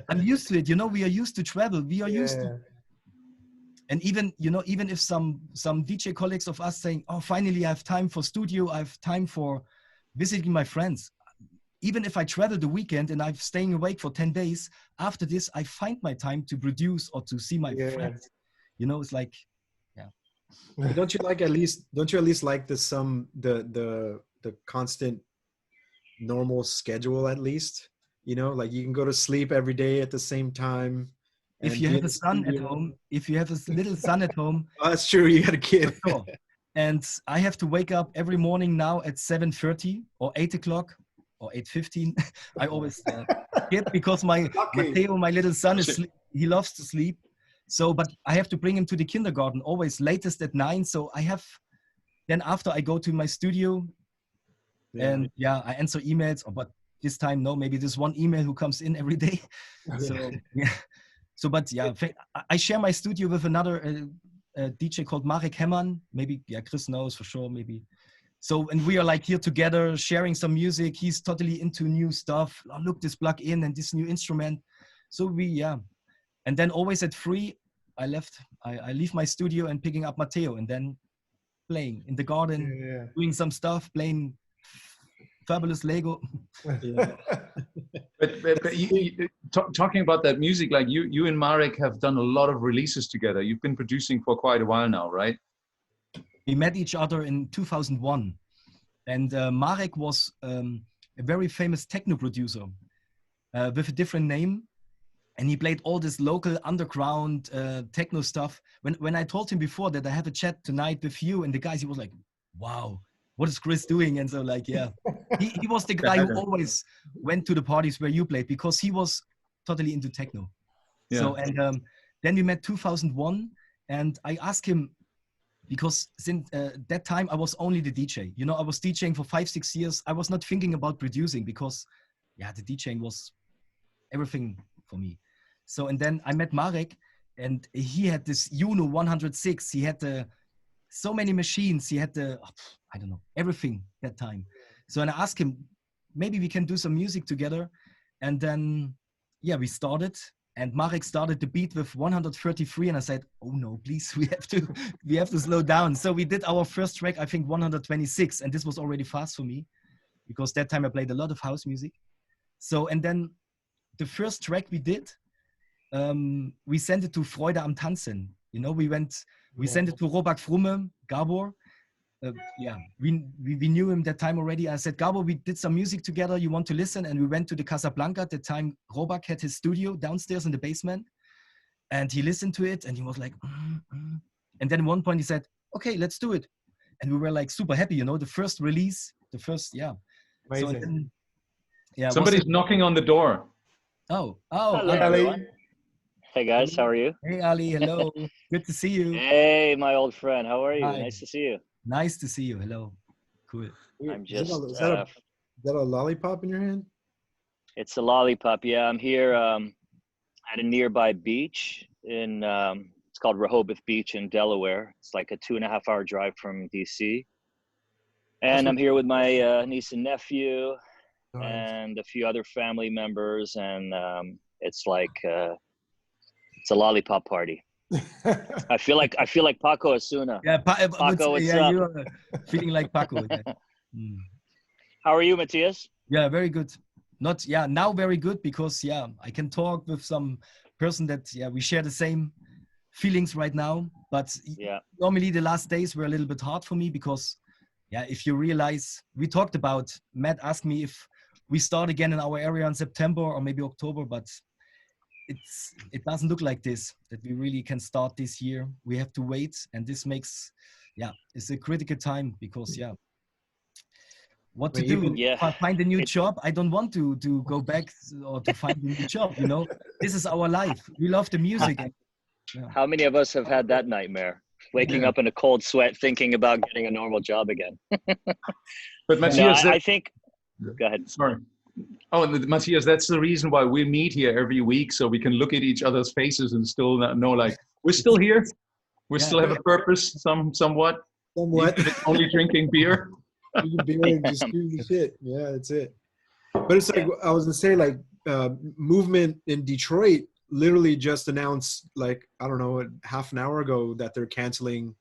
[SPEAKER 5] I'm used to it. You know, we are used to travel. We are used to. And even, you know, even if some DJ colleagues of us saying, oh, finally I have time for studio, I have time for visiting my friends. Even if I travel the weekend and I'm staying awake for 10 days, after this, I find my time to produce or to see my friends. You know, it's like,
[SPEAKER 1] Don't you at least like the constant normal schedule at least? You know, like you can go to sleep every day at the same time.
[SPEAKER 5] If you have a son at home, if you have a little son at home.
[SPEAKER 1] Oh, that's true. You got a kid.
[SPEAKER 5] Sure. And I have to wake up every morning now at 7:30 or 8 o'clock or 8:15. I always skip because Matteo, my little son, he loves to sleep. So, but I have to bring him to the kindergarten always latest at 9. So then after I go to my studio and I answer emails, but this time, no, maybe there's one email who comes in every day. So, So, but I share my studio with another DJ called Marek Hemman. Maybe, Chris knows for sure, maybe. So, and we are like here together sharing some music. He's totally into new stuff. Oh, look, this plug-in and this new instrument. So and then always at 3, I leave my studio and picking up Matteo and then playing in the garden, doing some stuff, playing fabulous Lego.
[SPEAKER 2] But you, talking about that music, like you and Marek have done a lot of releases together. You've been producing for quite a while now, right?
[SPEAKER 5] We met each other in 2001, and Marek was a very famous techno producer with a different name, and he played all this local underground techno stuff. When I told him before that I have a chat tonight with you and the guys, he was like, "Wow, what is Chris doing?" And so like, he was the guy who always went to the parties where you played because he was totally into techno. Yeah. So, and then we met 2001 and I asked him, because since that time I was only the DJ, you know, I was DJing for 5-6 years. I was not thinking about producing because the DJing was everything for me. So, and then I met Marek and he had this Uno 106. He had so many machines. He had I don't know, everything that time. So, and I asked him, maybe we can do some music together. And then, we started. And Marek started the beat with 133. And I said, oh no, please, we have to slow down. So we did our first track, I think 126. And this was already fast for me because that time I played a lot of house music. So, and then the first track we did, we sent it to Freude am Tanzen. You know, we sent it to Robak Frumme, Gabor. We knew him that time already. I said, Gabor, we did some music together. You want to listen? And we went to the Casablanca. At the time, Robak had his studio downstairs in the basement. And he listened to it and he was like, and then at one point he said, okay, let's do it. And we were like super happy, the first release,
[SPEAKER 3] Amazing.
[SPEAKER 5] So then,
[SPEAKER 2] Somebody's knocking on the door.
[SPEAKER 5] Oh,
[SPEAKER 6] Hello,
[SPEAKER 5] Ali.
[SPEAKER 6] everyone. Hey guys, how are you?
[SPEAKER 5] Hey Ali, hello. Good to see you.
[SPEAKER 6] Hey, my old friend, how are you?
[SPEAKER 5] Hi.
[SPEAKER 6] Nice to see you.
[SPEAKER 5] Nice to see you. Hello. Cool.
[SPEAKER 6] I'm just.
[SPEAKER 1] Is that a lollipop in your hand?
[SPEAKER 6] It's a lollipop. Yeah, I'm here at a nearby beach in. It's called Rehoboth Beach in Delaware. It's like a 2.5-hour drive from DC. And I'm here with my niece and nephew, and a few other family members, and it's like it's a lollipop party. I feel like Paco Asuna.
[SPEAKER 5] Yeah,
[SPEAKER 6] Paco, what's up?
[SPEAKER 5] You are feeling like Paco. Yeah.
[SPEAKER 6] How are you, Matthias?
[SPEAKER 5] Yeah, very good. Now very good because I can talk with some person that we share the same feelings right now. But normally the last days were a little bit hard for me because if you realize, we talked about, Matt asked me if we start again in our area in September or maybe October, but it doesn't look like this, that we really can start this year. We have to wait, and this makes, it's a critical time because, what to do? Find a new job. I don't want to go back or to find a new job, This is our life. We love the music.
[SPEAKER 6] How many of us have had that nightmare? Waking up in a cold sweat, thinking about getting a normal job again.
[SPEAKER 2] But Matthias,
[SPEAKER 6] I think. Go ahead.
[SPEAKER 2] Sorry. Oh, Matthias, that's the reason why we meet here every week, so we can look at each other's faces and still know, like, we're still here. We still have a purpose, somewhat. Only drinking beer.
[SPEAKER 1] Drinking beer and just shooting shit. Yeah, that's it. But it's like I was gonna say, like, Movement in Detroit literally just announced, like, I don't know, half an hour ago that they're canceling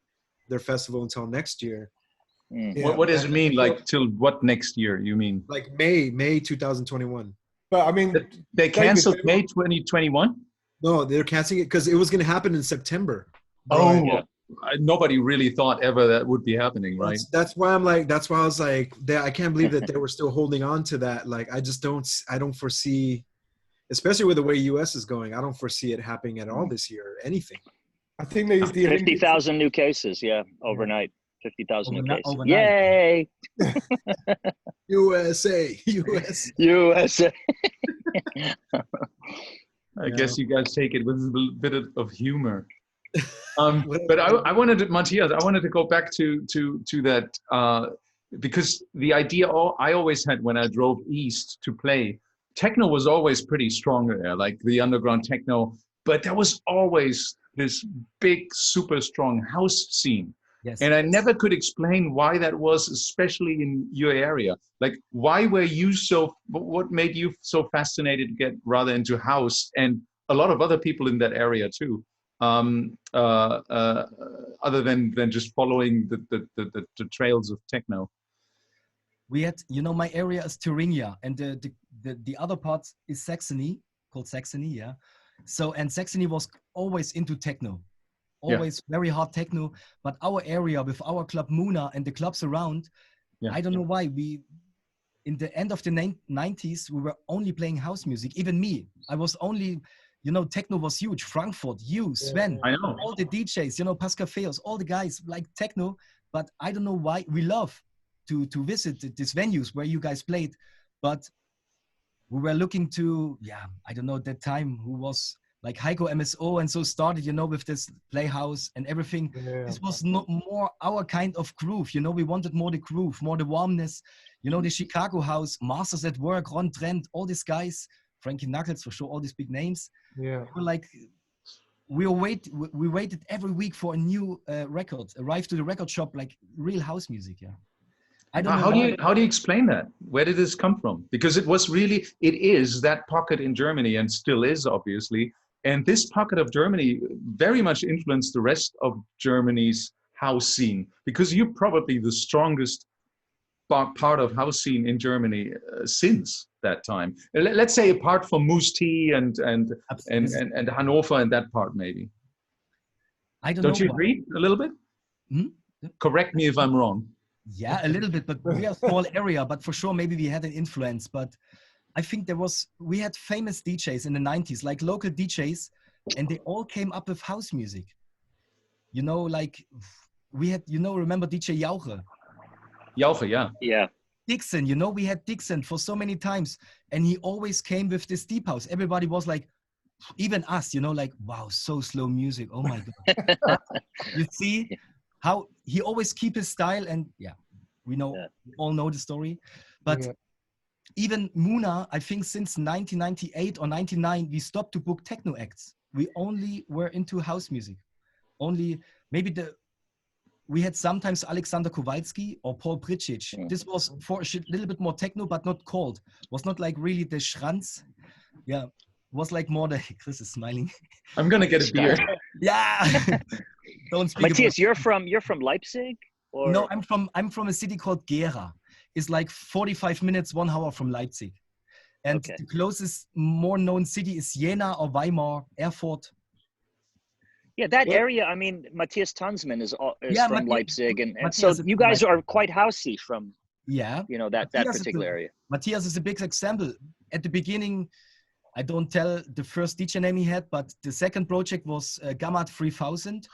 [SPEAKER 1] their festival until next year.
[SPEAKER 2] What does it mean? Like, till what next year? You mean?
[SPEAKER 1] Like May 2021.
[SPEAKER 3] But I mean,
[SPEAKER 2] they canceled May 2021?
[SPEAKER 1] No, they're canceling it because it was going to happen in September.
[SPEAKER 2] Nobody really thought ever that would be happening, right?
[SPEAKER 1] That's why I was like, I can't believe that they were still holding on to that. Like, I don't foresee, especially with the way US is going, I don't foresee it happening at all this year, anything.
[SPEAKER 3] I think there's
[SPEAKER 6] 50,000 new cases, overnight. 50,000 new cases.
[SPEAKER 5] Overnight.
[SPEAKER 6] Yay!
[SPEAKER 1] USA.
[SPEAKER 2] I guess you guys take it with a bit of humor. But I wanted to, Matthias, to go back to that because the idea I always had when I drove east to play, techno was always pretty strong there, like the underground techno, but there was always this big, super strong house scene.
[SPEAKER 5] Yes.
[SPEAKER 2] And I never could explain why that was, especially in your area. Like, why were you what made you so fascinated to get rather into house, and a lot of other people in that area too, other than just following the trails of techno?
[SPEAKER 5] We had, my area is Thuringia, and the other part is Saxony, called Saxony, So, and Saxony was always into techno. Always very hard techno, but our area with our club Muna and the clubs around, I don't know why in the end of the 90s, we were only playing house music. Even me, I was only, techno was huge. Frankfurt, you, Sven,
[SPEAKER 2] I know.
[SPEAKER 5] All the DJs, Pascal Feos, all the guys like techno, but I don't know why. We love to visit these venues where you guys played, but we were looking to, I don't know at that time who was like Heiko MSO, and so started, with this Playhouse and everything. This was not more our kind of groove, we wanted more the groove, more the warmness, the Chicago house, Masters at Work, Ron Trent, all these guys, Frankie Knuckles for sure, all these big names.
[SPEAKER 3] Yeah.
[SPEAKER 5] We're like, we waited every week for a new record, arrived to the record shop, like real house music, I don't know.
[SPEAKER 2] How do you explain that? Where did this come from? Because it is that pocket in Germany, and still is, obviously. And this pocket of Germany very much influenced the rest of Germany's house scene, because you're probably the strongest part of house scene in Germany since that time. Let's say apart from Moose T and Hanover and that part, maybe. Don't you agree a little bit? Correct me if I'm wrong.
[SPEAKER 5] Yeah, a little bit, but we are a small area, but for sure maybe we had an influence. But I think we had famous DJs in the 90s, like local DJs and they all came up with house music. You know, like we had, you know, remember DJ Jauche?
[SPEAKER 2] Jauche, yeah.
[SPEAKER 6] Yeah.
[SPEAKER 5] Dixon, you know, we had Dixon for so many times, and he always came with this deep house. Everybody was like, even us, you know, like, wow, so slow music. Oh my God. You see how he always keep his style, and yeah, we know, we all know the story. But even Muna, I think since 1998 or 99, we stopped to book techno acts. We only were into house music. Only maybe we had sometimes Alexander Kowalski or Paul Pritchich. This was for a little bit more techno, but not cold. Was not like really the Schranz. Yeah, was like more the, Chris is smiling.
[SPEAKER 2] I'm gonna get a beer.
[SPEAKER 5] Yeah. Don't speak
[SPEAKER 6] Matthias,
[SPEAKER 5] about
[SPEAKER 6] you're from Leipzig? Or?
[SPEAKER 5] No, I'm from a city called Gera. It's like 45 minutes, 1 hour from Leipzig. And the closest more known city is Jena or Weimar, Erfurt.
[SPEAKER 6] Yeah, that area, I mean, Matthias Tanzmann is from Leipzig. And so
[SPEAKER 5] Matthias
[SPEAKER 6] you guys are quite housey from, you know, that particular area.
[SPEAKER 5] Matthias is a big example. At the beginning, I don't tell the first DJ name he had, but the second project was Gammat 3000.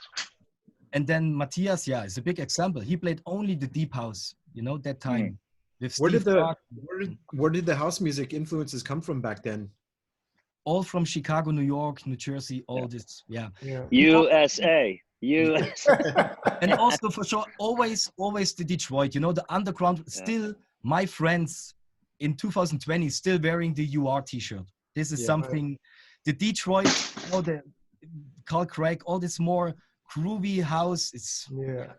[SPEAKER 5] And then Matthias, is a big example. He played only the deep house, you know, that time.
[SPEAKER 1] Where did the house music influences come from back then?
[SPEAKER 5] All from Chicago, New York, New Jersey, all this,
[SPEAKER 6] USA.
[SPEAKER 5] And also for sure, always the Detroit, you know, the underground. Still, my friends in 2020 still wearing the UR t-shirt. This is something, the Detroit, all the Carl Craig, all this more groovy house. It's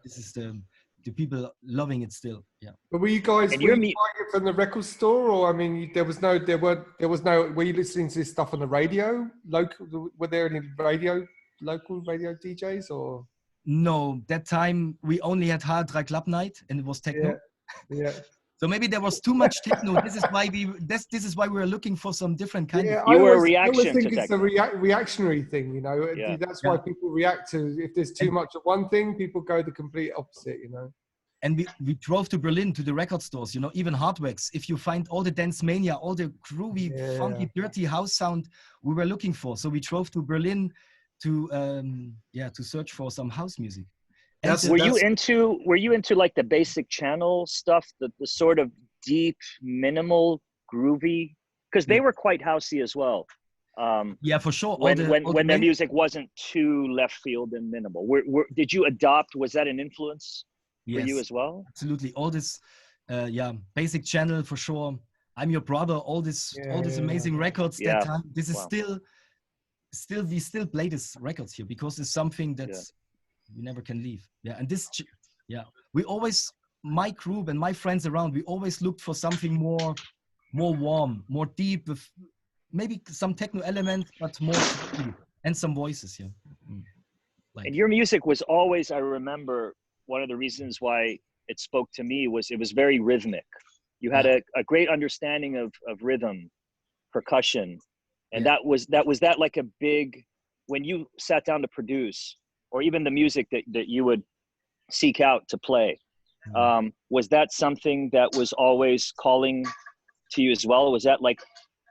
[SPEAKER 5] this is the people loving it still. Yeah.
[SPEAKER 3] But were you guys buying it from the record store, or I mean, there was no. Were you listening to this stuff on the radio? Were there any local radio DJs or?
[SPEAKER 5] No, that time we only had Hard Rock Club Night, and it was techno.
[SPEAKER 3] Yeah.
[SPEAKER 5] So maybe there was too much techno. This is why we were looking for some different kind of.
[SPEAKER 6] You were a reaction.
[SPEAKER 3] I always think it's a reactionary thing, you know.
[SPEAKER 6] Yeah.
[SPEAKER 3] That's why people react to. If there's too much of one thing, people go the complete opposite, you know.
[SPEAKER 5] And we drove to Berlin to the record stores, you know, even Hardwax. If you find all the dance mania, all the groovy, funky, dirty house sound we were looking for, so we drove to Berlin to search for some house music.
[SPEAKER 6] Were you into like the basic channel stuff, the sort of deep, minimal, groovy? Because they were quite housey as well.
[SPEAKER 5] Yeah, for sure.
[SPEAKER 6] When their music wasn't too left field and minimal, did you adopt? Was that an influence for you as well?
[SPEAKER 5] Absolutely. All this, basic channel for sure. I'm Your Brother. All these amazing records. That time. This is we still play these records here because it's something that we never can leave. Yeah, and this, we always, my group and my friends around, we always looked for something more warm, more deep, with maybe some techno elements, but more deep, and some voices. Yeah.
[SPEAKER 6] And your music was always, I remember, one of the reasons why it spoke to me was it was very rhythmic. You had a great understanding of rhythm, percussion, and that was like a big, when you sat down to produce, or even the music that you would seek out to play, was that something that was always calling to you as well? Was that like,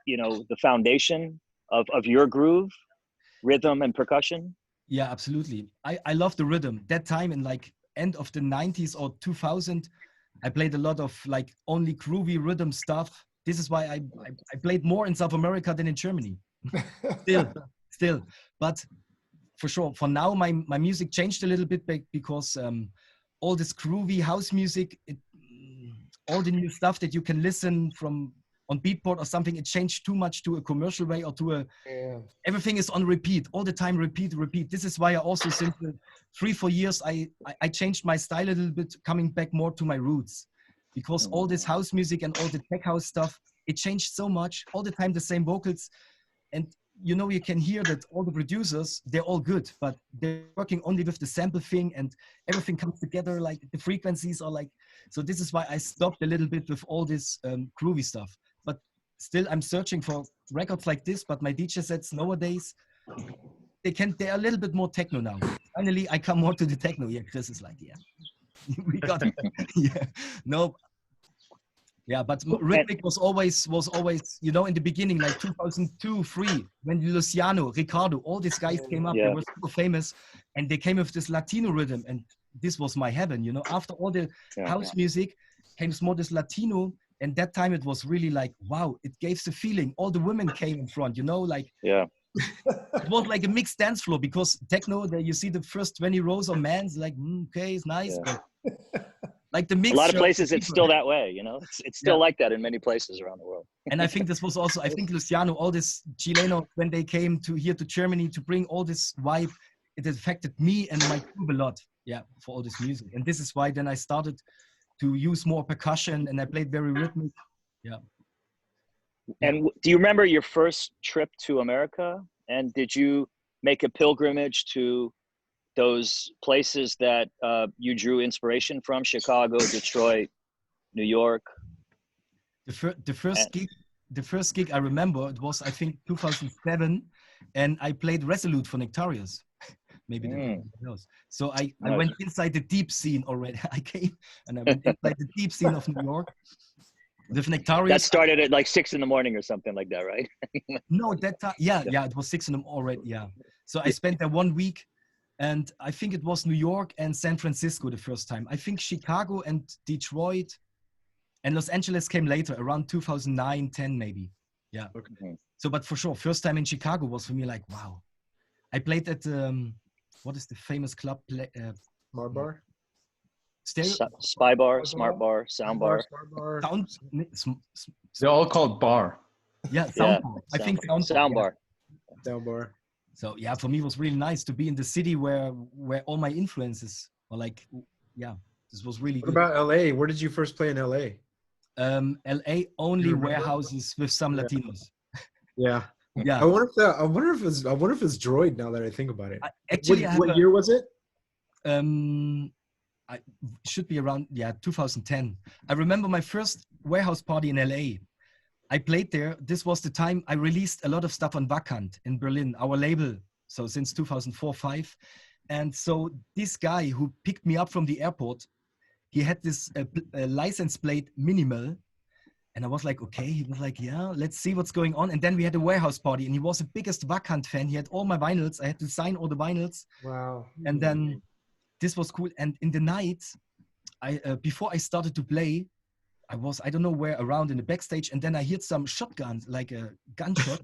[SPEAKER 6] you know, the foundation of your groove, rhythm and percussion?
[SPEAKER 5] Yeah, absolutely. I love the rhythm. That time in like end of the 90s or 2000, I played a lot of like only groovy rhythm stuff. This is why I played more in South America than in Germany. Still. But for sure, for now, my music changed a little bit because all this groovy house music, all the new stuff that you can listen from on Beatport or something, it changed too much to a commercial way or to everything is on repeat, all the time, repeat. This is why I also, since 3-4 years, I changed my style a little bit, coming back more to my roots, because all this house music and all the tech house stuff, it changed so much, all the time the same vocals. And you know, you can hear that all the producers, they're all good, but they're working only with the sample thing and everything comes together, like the frequencies are like, so this is why I stopped a little bit with all this groovy stuff. But still, I'm searching for records like this, but my DJ sets nowadays, they're a little bit more techno now. Finally, I come more to the techno. Yeah, Chris is like, we got it. No, Yeah, but rhythmic was always, you know, in the beginning, like 2002, 3, when Luciano, Ricardo, all these guys came up, they were super famous, and they came with this Latino rhythm, and this was my heaven, you know. After all the house music came more this Latino, and that time it was really like, wow, it gave the feeling. All the women came in front, you know, like it was like a mixed dance floor, because techno, there you see the first 20 rows of men's like, okay, it's nice, but like the mix.
[SPEAKER 6] A lot of places it's still that way, you know. It's still like that in many places around the world.
[SPEAKER 5] And I think this was also, I think Luciano, all this Chileno, when they came to here to Germany to bring all this vibe, it affected me and my group a lot. Yeah, for all this music. And this is why then I started to use more percussion, and I played very rhythmic. Yeah.
[SPEAKER 6] And do you remember your first trip to America? And did you make a pilgrimage to those places that you drew inspiration from? Chicago, Detroit, New York?
[SPEAKER 5] The first gig I remember, it was, I think, 2007, and I played Resolute for Nectarius. Maybe that knows. So I went inside the deep scene already. I came and I went inside the deep scene of New York with Nectarius.
[SPEAKER 6] That started at like 6 a.m. or something like that, right?
[SPEAKER 5] No, that time, yeah, it was 6 a.m. already. Yeah. So I spent there 1 week, and I think it was New York and San Francisco the first time. I think Chicago and Detroit and Los Angeles came later, around 2009, 10 maybe. Yeah. Okay. So, but for sure, first time in Chicago was for me like, wow. I played at what is the famous club?
[SPEAKER 1] Smart Bar?
[SPEAKER 6] Spy Bar, Smart Bar, Sound Bar.
[SPEAKER 2] They're all called bar.
[SPEAKER 5] Yeah, Sound Bar. I think
[SPEAKER 6] Sound Bar.
[SPEAKER 1] Sound Bar.
[SPEAKER 5] So yeah, for me it was really nice to be in the city where all my influences were like, yeah, this was really good.
[SPEAKER 1] What about LA? Where did you first play in LA?
[SPEAKER 5] LA, only warehouses with some Latinos.
[SPEAKER 1] Yeah.
[SPEAKER 5] Yeah.
[SPEAKER 1] I wonder if it's Droid now that I think about it. What year was it?
[SPEAKER 5] I should be around 2010. I remember my first warehouse party in LA. I played there. This was the time I released a lot of stuff on Vacant in Berlin, our label. So since 2004-5. And so this guy who picked me up from the airport, he had this license plate Minimal. And I was like, okay. He was like, yeah, let's see what's going on. And then we had a warehouse party, and he was the biggest Vacant fan. He had all my vinyls. I had to sign all the vinyls.
[SPEAKER 3] Wow.
[SPEAKER 5] And then this was cool. And in the night, before I started to play, I was, I don't know where, around in the backstage. And then I heard some shotguns, like a gunshots.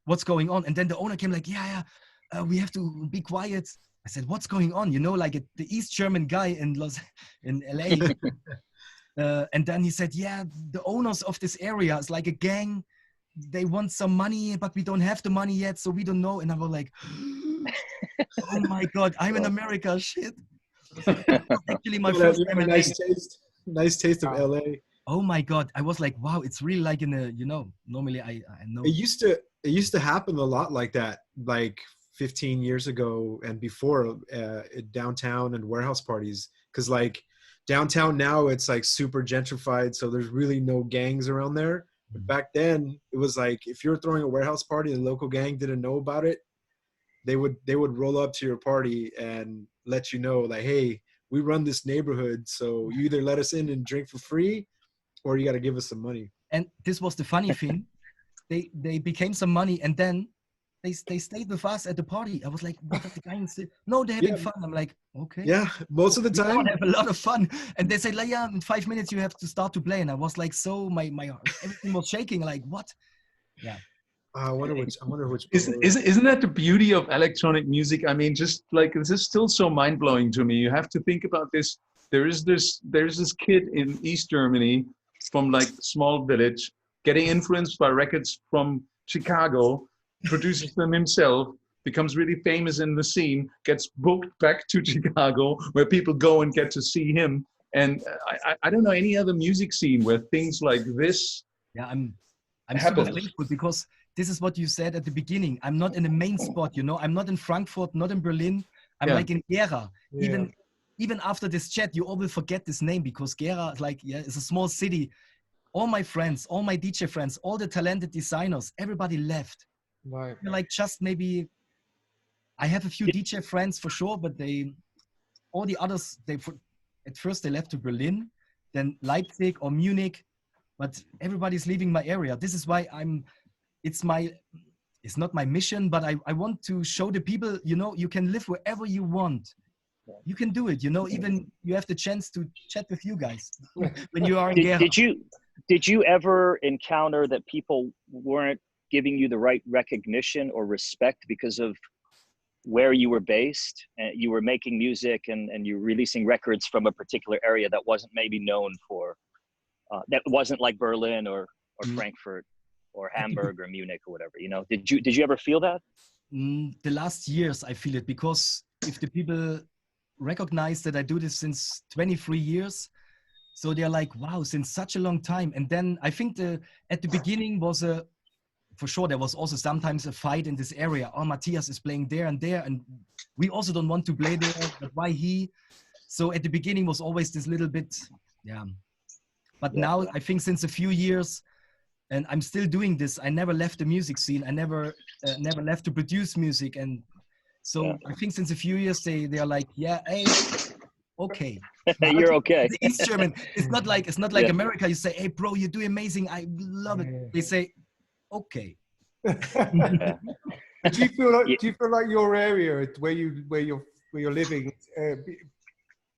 [SPEAKER 5] What's going on? And then the owner came like, we have to be quiet. I said, what's going on? You know, like the East German guy in LA. And then he said, the owners of this area is like a gang. They want some money, but we don't have the money yet, so we don't know. And I was like, oh my God, I'm in America, shit. Actually, my first time in
[SPEAKER 1] nice taste of LA.
[SPEAKER 5] Oh my God, I was like, wow, it's really like in a, you know, normally I know.
[SPEAKER 1] It used to happen a lot like that, like 15 years ago and before, downtown and warehouse parties, because like downtown now it's like super gentrified, so there's really no gangs around there. But back then it was like if you were throwing a warehouse party and the local gang didn't know about it, they would roll up to your party and let you know like, hey, we run this neighborhood, so you either let us in and drink for free or you got to give us some money.
[SPEAKER 5] And this was the funny thing. They became some money, and then they stayed with us at the party. I was like, what are the guys? No, they're having fun. I'm like, okay.
[SPEAKER 1] Yeah, most of the time.
[SPEAKER 5] We have a lot of fun. And they said, like, yeah, in 5 minutes you have to start to play. And I was like, so my everything was shaking. Like, what? Yeah.
[SPEAKER 1] I wonder which.
[SPEAKER 2] Isn't that the beauty of electronic music? I mean, just like this is still so mind blowing to me. You have to think about this. There's this kid in East Germany from like small village getting influenced by records from Chicago, produces them himself, becomes really famous in the scene, gets booked back to Chicago where people go and get to see him. And I don't know any other music scene where things like this.
[SPEAKER 5] Yeah, I'm super thankful because this is what you said at the beginning. I'm not in the main spot, you know. I'm not in Frankfurt, not in Berlin. I'm like in Gera. Yeah. Even after this chat, you all will forget this name because Gera is like, it's a small city. All my friends, all my DJ friends, all the talented designers, everybody left.
[SPEAKER 3] Right.
[SPEAKER 5] Like just maybe, I have a few DJ friends for sure, but all the others, at first they left to Berlin. than Leipzig or Munich, but everybody's leaving my area. This is why it's not my mission, but I want to show the people, you know, you can live wherever you want. You can do it, you know, even you have the chance to chat with you guys when you are in Gera.
[SPEAKER 6] Did you ever encounter that people weren't giving you the right recognition or respect because of where you were based, and you were making music and you're releasing records from a particular area that wasn't maybe known for, that wasn't like Berlin or Frankfurt or Hamburg or Munich or whatever, you know? Did you ever feel that?
[SPEAKER 5] The last years I feel it, because if the people recognize that I do this since 23 years, so they're like, wow, since such a long time. And then I think at the beginning was for sure, there was also sometimes a fight in this area. Oh, Mathias is playing there, and we also don't want to play there, but why he? So at the beginning was always this little bit, yeah. But now I think since a few years, and I'm still doing this, I never left the music scene. I never left to produce music. And so I think since a few years, they are like, yeah, hey, okay.
[SPEAKER 6] You're okay.
[SPEAKER 5] The East German, it's not like America. You say, hey, bro, you do amazing. I love it. They say, okay.
[SPEAKER 3] Do you feel like your area where you're living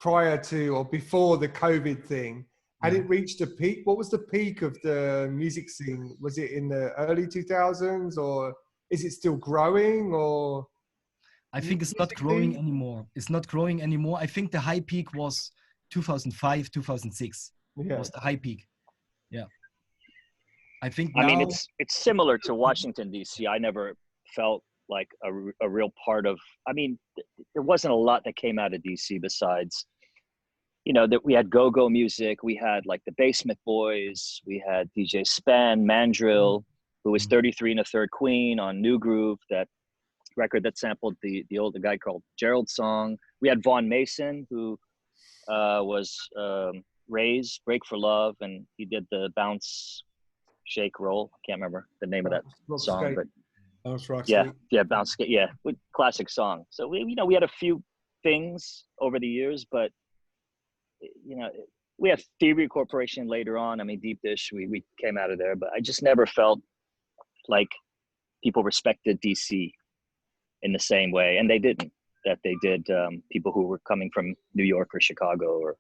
[SPEAKER 3] prior to or before the COVID thing, had it reached a peak? What was the peak of the music scene? Was it in the early 2000s, or is it still growing? Or
[SPEAKER 5] I think it's not growing anymore. It's not growing anymore. I think the high peak was 2005, 2006. Was the high peak. Yeah. I think now,
[SPEAKER 6] I mean, it's similar to Washington, D.C. I never felt like a real part of, I mean, there wasn't a lot that came out of D.C. besides, you know, that we had go-go music. We had like the Basement Boys. We had DJ Span, Mandrill, who was 33 and a Third Queen on New Groove, that record that sampled the older guy called Gerald's song. We had Vaughn Mason, who was Ray's Break for Love, and he did the Bounce Shake Roll. I can't remember the name of that song, but
[SPEAKER 1] Bounce Rock
[SPEAKER 6] yeah, Bounce Skate, yeah, classic song. So we had a few things over the years, but you know, we have Thievery Corporation later on. I mean, Deep Dish, we came out of there, but I just never felt like people respected DC in the same way, and they didn't. That they did people who were coming from New York or Chicago or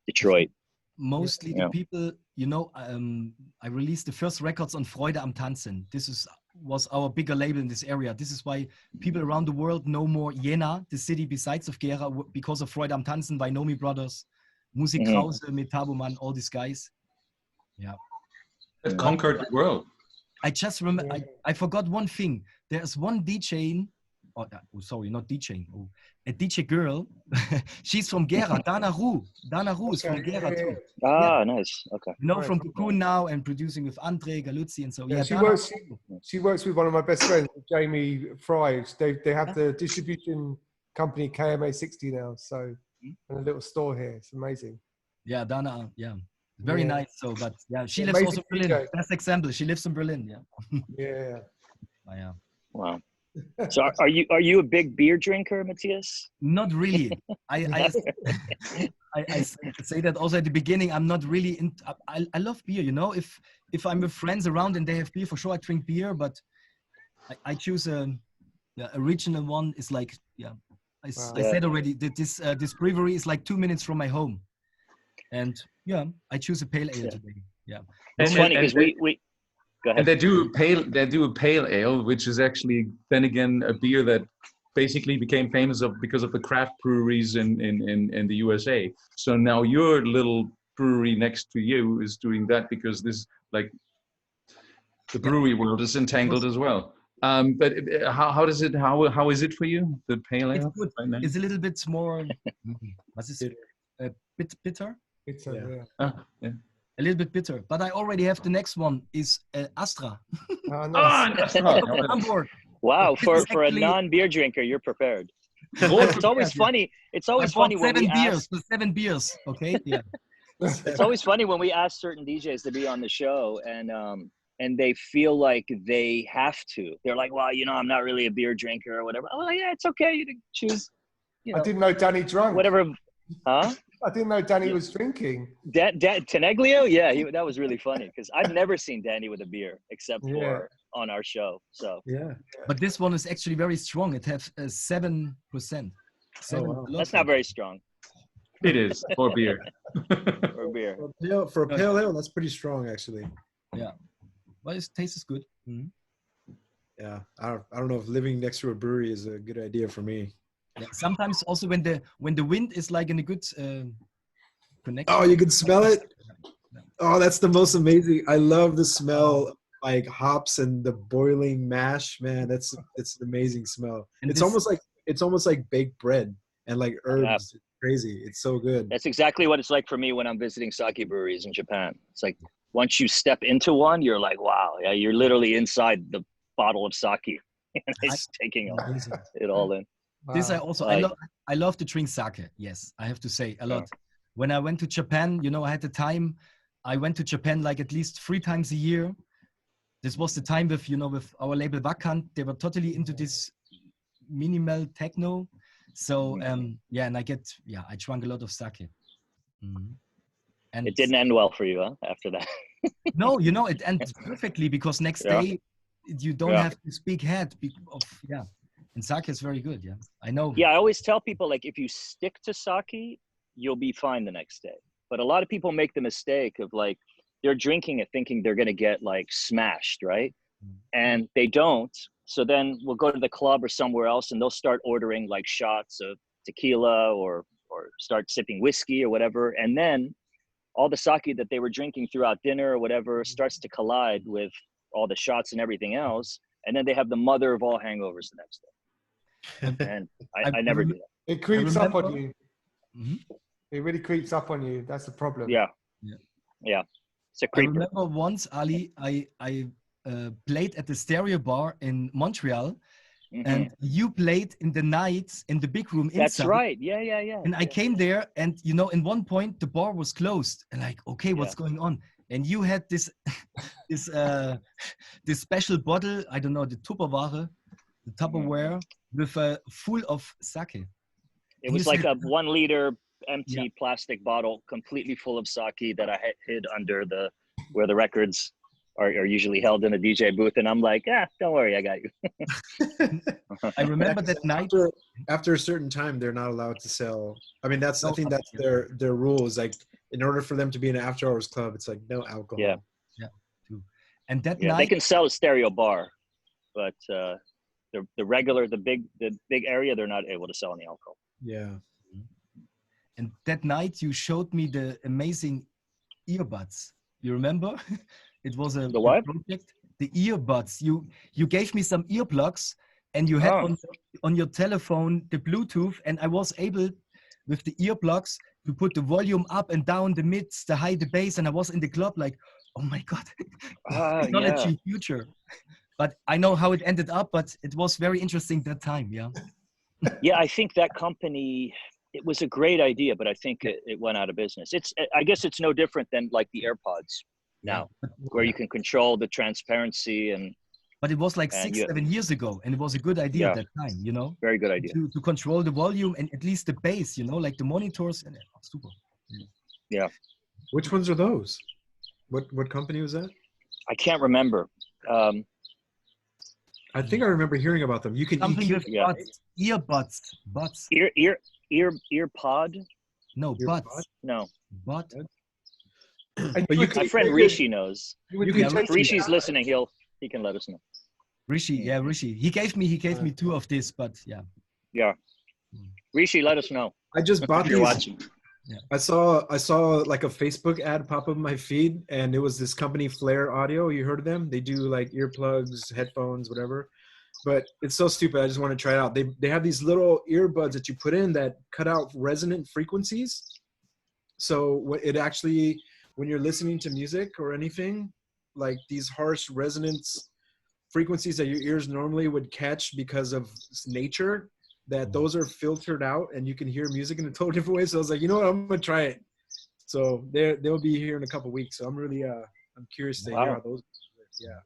[SPEAKER 6] Detroit.
[SPEAKER 5] Mostly the people, you know, I released the first records on Freude am Tanzen. This was our bigger label in this area. This is why people around the world know more Jena, the city besides of Gera, because of Freude am Tanzen by Nomi Brothers, Musik Krause, Metaboman, all these guys. Yeah.
[SPEAKER 2] It conquered the world.
[SPEAKER 5] I just remember, I forgot one thing. There's one DJ, sorry, not DJ, a DJ girl. She's from Gera, Dana Ru. Dana Ru is from Gera too.
[SPEAKER 6] Ah, nice. Okay.
[SPEAKER 5] You know, from Cocoon now and producing with Andre, Galuzzi, and so.
[SPEAKER 3] Yeah, she works with one of my best friends, Jamie Fry. They have the distribution company KMA 60 now, so and a little store here. It's amazing.
[SPEAKER 5] Yeah, Dana. Yeah, very nice. So, but yeah, she lives also in Berlin. Best example. She lives in Berlin. Yeah.
[SPEAKER 3] Yeah.
[SPEAKER 5] Yeah.
[SPEAKER 6] Wow. So are you a big beer drinker, Mathias?
[SPEAKER 5] Not really. I say that also at the beginning. I'm not really I love beer, you know. If I'm with friends around and they have beer, for sure I drink beer, but I choose a original one. Is like I said already that this brewery is like 2 minutes from my home, and I choose a pale ale today. Yeah.
[SPEAKER 6] It's funny because we
[SPEAKER 2] and they do a pale ale, which is actually then again a beer that basically became famous because of the craft breweries in the USA. So now your little brewery next to you is doing that because this, like, the brewery world is entangled as well. But how is it for you, the pale ale?
[SPEAKER 5] It's good. It's a little bit more. What is it? A bit bitter. A little bit bitter, but I already have the next one. Is Astra.
[SPEAKER 2] Nice.
[SPEAKER 6] Wow, for a non-beer drinker, you're prepared. It's always funny. It's always funny when we ask
[SPEAKER 5] 7 beers. Okay, yeah.
[SPEAKER 6] It's always funny when we ask certain DJs to be on the show, and they feel like they have to. They're like, well, you know, I'm not really a beer drinker or whatever. I'm like, yeah, it's okay. You can choose. You know,
[SPEAKER 3] I didn't know Danny drunk.
[SPEAKER 6] Whatever. Huh?
[SPEAKER 3] I didn't know Danny was drinking.
[SPEAKER 6] Teneglio, yeah, that was really funny because I've never seen Danny with a beer except for on our show. So
[SPEAKER 5] but this one is actually very strong. It has 7%.
[SPEAKER 6] That's not very strong.
[SPEAKER 2] It is for beer.
[SPEAKER 6] For beer.
[SPEAKER 1] For a pale ale, that's pretty strong, actually.
[SPEAKER 5] Yeah, well, it tastes good. Mm-hmm.
[SPEAKER 1] Yeah, I don't know if living next to a brewery is a good idea for me.
[SPEAKER 5] Yeah, sometimes also when the wind is like in a good connection.
[SPEAKER 1] Oh, you can smell it. Oh, that's the most amazing. I love the smell of like hops and the boiling mash. Man, it's an amazing smell. And it's almost like baked bread and like herbs. Yeah. It's crazy. It's so good.
[SPEAKER 6] That's exactly what it's like for me when I'm visiting sake breweries in Japan. It's like once you step into one, you're like, wow, yeah, you're literally inside the bottle of sake and it's taking it all in.
[SPEAKER 5] Wow. This I love to drink sake. Yes, I have to say a lot.
[SPEAKER 6] Yeah.
[SPEAKER 5] When I went to Japan, I had the time. I went to Japan like at least 3 times a year. This was the time with with our label Wakant. They were totally into this minimal techno. So and I drank a lot of sake. Mm-hmm. And
[SPEAKER 6] it didn't end well for you, huh? After that.
[SPEAKER 5] No, it ends perfectly because next day you don't have to speak head and sake is very good. Yeah, I know.
[SPEAKER 6] Yeah, I always tell people like if you stick to sake, you'll be fine the next day. But a lot of people make the mistake of like they're drinking it thinking they're gonna get like smashed, right? And they don't. So then we'll go to the club or somewhere else, and they'll start ordering like shots of tequila or start sipping whiskey or whatever, and then all the sake that they were drinking throughout dinner or whatever starts to collide with all the shots and everything else, and then they have the mother of all hangovers the next day. And I never do that.
[SPEAKER 3] It creeps up on you.
[SPEAKER 5] Mm-hmm.
[SPEAKER 3] It really creeps up on you. That's the problem.
[SPEAKER 6] Yeah. It's a creeper.
[SPEAKER 5] I remember once, Ali, I played at the Stereo Bar in Montreal, and you played in the nights in the big room inside.
[SPEAKER 6] That's right. Yeah.
[SPEAKER 5] And I came there, and in one point the bar was closed, and like, okay, what's going on? And you had this this special bottle, I don't know, the Tupperware with full of sake.
[SPEAKER 6] It was like a 1 liter empty plastic bottle completely full of sake that I hid under where the records are usually held in a DJ booth, and I'm like, don't worry, I got you.
[SPEAKER 5] I remember that night.
[SPEAKER 1] After a certain time, they're not allowed to sell. I mean, I think that's their rules. Like, in order for them to be an after-hours club, it's like no alcohol.
[SPEAKER 5] Yeah. True. And that night,
[SPEAKER 6] they can sell a Stereo Bar, but the big area, they're not able to sell any alcohol.
[SPEAKER 1] Yeah.
[SPEAKER 5] And that night, you showed me the amazing earbuds. You remember? It was a project. The earbuds. You gave me some earplugs, and you had on your telephone the Bluetooth, and I was able with the earplugs to put the volume up and down, the mids, the high, the bass, and I was in the club like, oh my god, technology future. But I know how it ended up, but it was very interesting that time.
[SPEAKER 6] Yeah, I think that company, it was a great idea, but I think it went out of business. I guess it's no different than like the AirPods now, where you can control the transparency
[SPEAKER 5] But it was like 6-7 years ago, and it was a good idea at that time,
[SPEAKER 6] Very good idea.
[SPEAKER 5] To control the volume and at least the bass, like the monitors. And super.
[SPEAKER 6] Yeah.
[SPEAKER 1] Which ones are those? What company was that?
[SPEAKER 6] I can't remember.
[SPEAKER 1] I think I remember hearing about them. You can
[SPEAKER 5] earbuds.
[SPEAKER 6] Ear pod?
[SPEAKER 5] No, buds.
[SPEAKER 6] No.
[SPEAKER 5] But
[SPEAKER 6] my friend Rishi knows. Rishi's listening. He can let us know.
[SPEAKER 5] Rishi. He gave me 2 of this, but
[SPEAKER 6] Yeah. Rishi, let us know.
[SPEAKER 1] I just bought these.
[SPEAKER 6] Watching.
[SPEAKER 5] Yeah.
[SPEAKER 1] I saw like a Facebook ad pop up in my feed, and it was this company Flare Audio. You heard of them? They do like earplugs, headphones, whatever. But it's so stupid. I just want to try it out. They have these little earbuds that you put in that cut out resonant frequencies. So it actually, when you're listening to music or anything, like these harsh resonance frequencies that your ears normally would catch because of nature, that those are filtered out and you can hear music in a totally different way. So I was like, you know what, I'm gonna try it. So they'll be here in a couple of weeks. So I'm really I'm curious to hear how those. Yeah.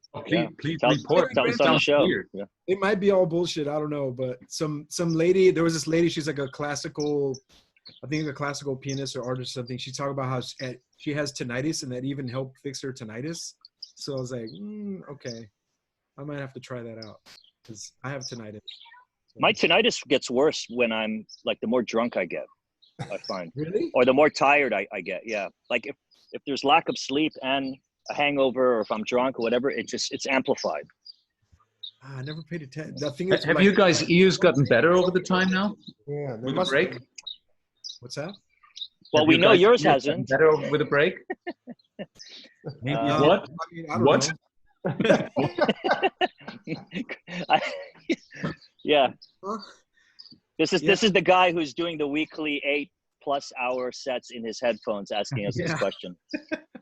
[SPEAKER 2] Please report.
[SPEAKER 6] Tell us on the show. Yeah.
[SPEAKER 1] It might be all bullshit. I don't know, but some lady. There was this lady. She's like a classical I think a classical pianist or artist or something. She talked about how she has tinnitus and that even helped fix her tinnitus. So I was like, okay, I might have to try that out because I have tinnitus. So.
[SPEAKER 6] My tinnitus gets worse when I'm like the more drunk I get, I find.
[SPEAKER 1] Really?
[SPEAKER 6] Or the more tired I get. Yeah. Like if there's lack of sleep and a hangover, or if I'm drunk or whatever, it's amplified.
[SPEAKER 1] I never paid attention. The thing is,
[SPEAKER 2] Have you guys' ears gotten better over the time now?
[SPEAKER 3] Yeah,
[SPEAKER 2] With a break?
[SPEAKER 1] What's that?
[SPEAKER 6] Well,
[SPEAKER 2] Have
[SPEAKER 6] we
[SPEAKER 2] you
[SPEAKER 6] know
[SPEAKER 2] guys'
[SPEAKER 6] yours
[SPEAKER 2] ears
[SPEAKER 6] hasn't.
[SPEAKER 2] gotten better with a break?
[SPEAKER 5] Maybe
[SPEAKER 2] What?
[SPEAKER 1] I mean, I don't
[SPEAKER 2] What?
[SPEAKER 1] know.
[SPEAKER 6] Yeah.
[SPEAKER 1] Huh?
[SPEAKER 6] This is the guy who's doing the weekly 8+ hour sets in his headphones asking us this
[SPEAKER 1] Yeah.
[SPEAKER 6] question.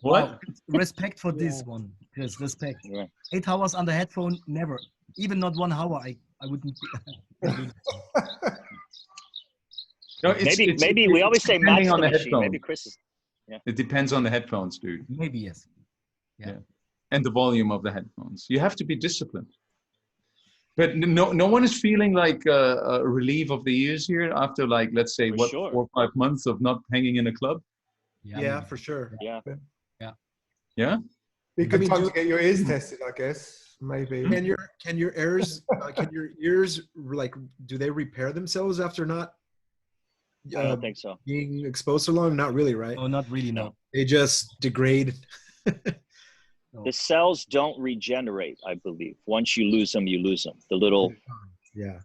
[SPEAKER 2] What?
[SPEAKER 5] Wow. Respect for this one. Yes, respect.
[SPEAKER 6] Yeah.
[SPEAKER 5] 8 hours on the headphone, never. Even not 1 hour, I wouldn't.
[SPEAKER 2] No,
[SPEAKER 6] Maybe we always say match
[SPEAKER 2] depending
[SPEAKER 6] the
[SPEAKER 2] on the
[SPEAKER 6] machine.
[SPEAKER 2] headphone.
[SPEAKER 6] Maybe Chris is.
[SPEAKER 2] It depends on the headphones, dude,
[SPEAKER 5] Maybe yes.
[SPEAKER 2] and the volume of the headphones. You have to be disciplined. But no one is feeling like a relief of the ears here after, like, let's say,
[SPEAKER 6] For sure.
[SPEAKER 2] 4 or 5 months of not hanging in a club.
[SPEAKER 1] Yeah, for sure.
[SPEAKER 6] Yeah.
[SPEAKER 2] Yeah.
[SPEAKER 3] Be a good
[SPEAKER 1] I mean,
[SPEAKER 3] time to get your ears tested, I guess. Maybe.
[SPEAKER 1] Can your ears like, do they repair themselves after not
[SPEAKER 6] I don't think so.
[SPEAKER 1] being exposed so long? Not really, right?
[SPEAKER 5] Oh, not really, no.
[SPEAKER 1] They just degrade.
[SPEAKER 6] The cells don't regenerate, I believe. Once you lose them, you lose them. The little
[SPEAKER 1] Yeah.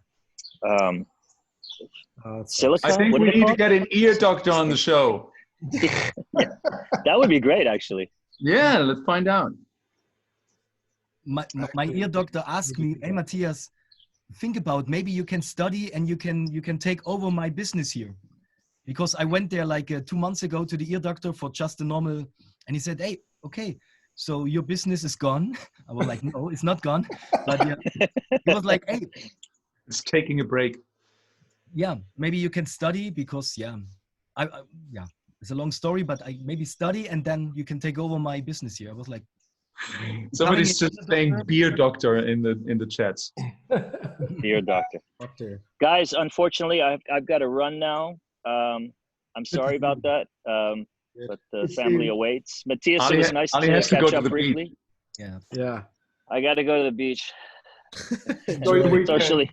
[SPEAKER 6] silica.
[SPEAKER 2] I think
[SPEAKER 6] what
[SPEAKER 2] we
[SPEAKER 6] are they
[SPEAKER 2] need to
[SPEAKER 6] called?
[SPEAKER 2] get an ear doctor on the show.
[SPEAKER 6] That would be great, actually.
[SPEAKER 2] Yeah, let's find out.
[SPEAKER 5] My ear doctor asked me, hey, Matthias, think about maybe you can study and you can take over my business here. Because I went there like 2 months ago to the ear doctor for just a normal, and he said, hey, okay, so your business is gone. I was like, no, it's not gone. But yeah, he was like, hey.
[SPEAKER 2] It's taking a break.
[SPEAKER 5] Yeah, maybe you can study because, I it's a long story, but I maybe study and then you can take over my business here. I was like,
[SPEAKER 2] Somebody's just saying beer doctor in the chats.
[SPEAKER 6] Dear doctor. Guys, unfortunately, I've got to run now. I'm sorry about that. But the family awaits. Matthias, it was nice to catch up briefly.
[SPEAKER 1] Yeah.
[SPEAKER 6] I got to go to the beach.
[SPEAKER 3] Enjoy
[SPEAKER 6] Socially